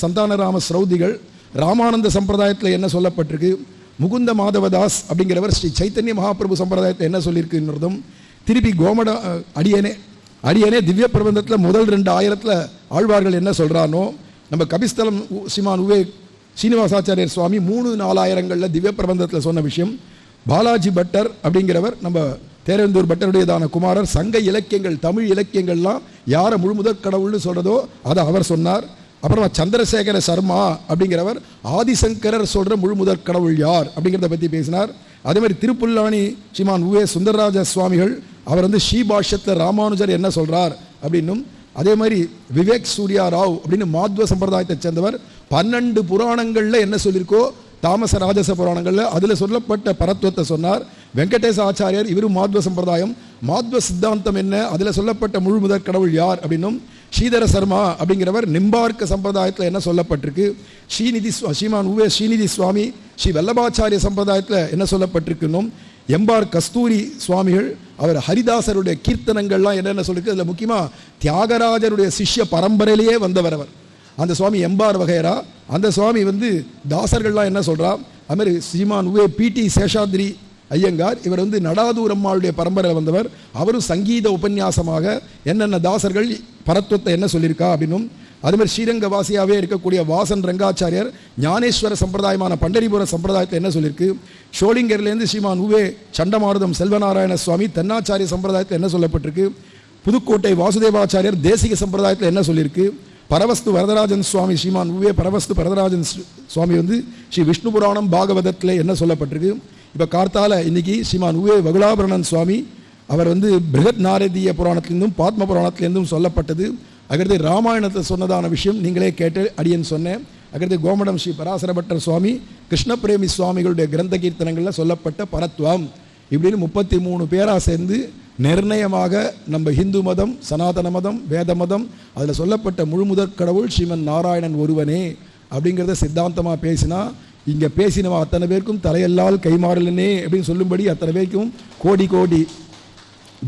சந்தானராம ஸ்ரௌதிகள் ராமானந்த சம்பிரதாயத்தில் என்ன சொல்லப்பட்டிருக்கு, முகுந்த மாதவதாஸ் அப்படிங்கிறவர் ஸ்ரீ சைத்தன்ய மகாபிரபு சம்பிரதாயத்தில் என்ன சொல்லியிருக்குன்றதும், திருப்பி கோமட அடியனே திவ்ய பிரபந்தத்தில் முதல் 2000 ஆழ்வார்கள் என்ன சொல்கிறானோ, நம்ம கபிஸ்தலம் ஸ்ரீமான் உவே சீனிவாசாச்சாரியர் சுவாமி 3-4000 திவ்ய பிரபந்தத்தில் சொன்ன விஷயம். பாலாஜி பட்டர் அப்படிங்கிறவர் நம்ம தேரெழுந்தூர் பட்டருடையதான குமாரர், சங்க இலக்கியங்கள் தமிழ் இலக்கியங்கள்லாம் யாரை முழுமுதற் கடவுள்னு சொல்கிறதோ அதை அவர் சொன்னார். அப்புறமா சந்திரசேகர சர்மா அப்படிங்கிறவர் ஆதிசங்கரர் சொல்கிற முழுமுதற் கடவுள் யார் அப்படிங்கிறத பற்றி பேசினார். அதே மாதிரி திருப்புல்லானி ஸ்ரீமான் உவே சுந்தரராஜ சுவாமிகள், அவர் வந்து ஸ்ரீபாஷ்யத்தில் ராமானுஜர் என்ன சொல்கிறார் அப்படின்னும், அதே மாதிரி விவேக் சூர்யா ராவ் அப்படின்னு மாத்வ சம்பிரதாயத்தை சேர்ந்தவர் 12 புராணங்களில் என்ன சொல்லியிருக்கோ தாமச ராஜச புராணங்களில் அதில் சொல்லப்பட்ட பரத்துவத்தை சொன்னார். வெங்கடேச ஆச்சாரியர், இவரும் மாத்வ சம்பிரதாயம், மாத்வ சித்தாந்தம் என்ன, அதில் சொல்லப்பட்ட முழு முதற் கடவுள் யார் அப்படின்னும், ஸ்ரீதர சர்மா அப்படிங்கிறவர் நிம்பார்க்க சம்பிரதாயத்தில் என்ன சொல்லப்பட்டிருக்கு, ஸ்ரீமான் உவே ஸ்ரீநிதி சுவாமி ஸ்ரீ வல்லபாச்சாரிய சம்பிரதாயத்தில் என்ன சொல்லப்பட்டிருக்குன்னும், எம்பார் கஸ்தூரி சுவாமிகள் அவர் ஹரிதாசருடைய கீர்த்தனங்கள்லாம் என்னென்ன சொல்லிருக்கு, அதில் முக்கியமாக தியாகராஜருடைய சிஷ்ய பரம்பரையிலேயே வந்தவர் அவர். அந்த சுவாமி எம்பார் வகைரா, அந்த சுவாமி வந்து தாசர்கள்லாம் என்ன சொல்கிறா, அதுமாதிரி ஸ்ரீமான் உவே பிடி சேஷாத்ரி ஐயங்கார், இவர் வந்து நடாதூரம்மாளுடைய பரம்பரையில் வந்தவர். அவரும் சங்கீத உபன்யாசமாக என்னென்ன தாசர்கள் பரத்துவத்தை என்ன சொல்லியிருக்கா அப்படின்னும், அதுமாதிரி ஸ்ரீரங்கவாசியாகவே இருக்கக்கூடிய வாசன் ரங்காச்சாரியர் ஞானேஸ்வர சம்பிரதாயமான பண்டரிபுர சம்பிரதாயத்தை என்ன சொல்லியிருக்கு, ஷோலிங்கர்லேருந்து ஸ்ரீமான் உவே சண்டமாருதம் செல்வநாராயண சுவாமி தென்னாச்சாரிய சம்பிரதாயத்தில் என்ன சொல்லப்பட்டிருக்கு, புதுக்கோட்டை வாசுதேவாச்சாரியர் தேசிக சம்பிரதாயத்தில் என்ன சொல்லியிருக்கு, பரவஸ்து வரதராஜன் சுவாமி ஸ்ரீமான் உவே பரவஸ்து வரதராஜன் சுவாமி வந்து ஸ்ரீ விஷ்ணு புராணம் பாகவதத்தில் என்ன சொல்லப்பட்டிருக்கு. இப்போ கார்த்தால இன்னைக்கு ஸ்ரீமான் உவே வகுலாபரணன் சுவாமி அவர் வந்து பிருகத் நாரதீய புராணத்திலிருந்தும் பாத்ம புராணத்திலிருந்தும் சொல்லப்பட்டது. அகிருதி ராமாயணத்தை சொன்னதான விஷயம் நீங்களே கேட்டு அடியன் சொன்னேன். அகிருதி கோமடம் ஸ்ரீ பராசரபட்டர் சுவாமி கிருஷ்ணபிரேமி சுவாமிகளுடைய கிரந்த கீர்த்தனங்களில் சொல்லப்பட்ட பரத்வம் இப்படின்னு 33 பேராக சேர்ந்து நிர்ணயமாக நம்ம ஹிந்து மதம், சனாதன மதம், வேத மதம், அதில் சொல்லப்பட்ட முழுமுதற் கடவுள் ஸ்ரீமன் நாராயணன் ஒருவனே அப்படிங்கிறத சித்தாந்தமாக பேசினா, இங்கே பேசினவா அத்தனை பேருக்கும் தலையெல்லால் கைமாறலனே அப்படின்னு சொல்லும்படி அத்தனை பேருக்கும் கோடி கோடி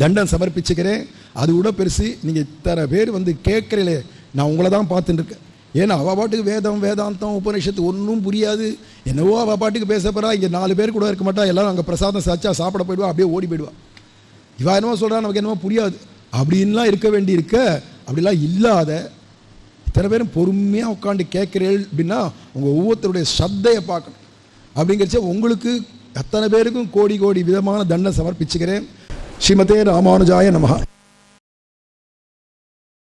தண்டம் சமர்ப்பிச்சுக்கிறேன். அது கூட பெருசு. நீங்கள் இத்தனை பேர் வந்து கேட்குறீங்களே, நான் உங்களை தான் பார்த்துட்டு இருக்கேன். ஏன்னா அவள் பாட்டுக்கு வேதம் வேதாந்தம் உபநிஷத்து ஒன்றும் புரியாது, என்னவோ அவள் பாட்டுக்கு பேச போகிறா. இங்கே 4 பேர் கூட இருக்க மாட்டா, எல்லாரும் அங்கே பிரசாதம் சாச்சா சாப்பிட போயிடுவா, அப்படியே ஓடி போயிடுவா. இவா என்னவோ சொல்கிறா, நமக்கு என்னவோ புரியாது அப்படின்லாம் இருக்க வேண்டி இருக்க. அப்படிலாம் இல்லாத இத்தனை பேரும் பொறுமையாக உட்காந்து கேட்குறீள் அப்படின்னா உங்கள் ஒவ்வொருத்தருடைய சத்தையை பார்க்கணும். அப்படிங்கிறச்ச உங்களுக்கு அத்தனை பேருக்கும் கோடி கோடி விதமான தண்டனை சமர்ப்பிச்சுக்கிறேன். ஸ்ரீமதே ராமானுஜாய நமஹ.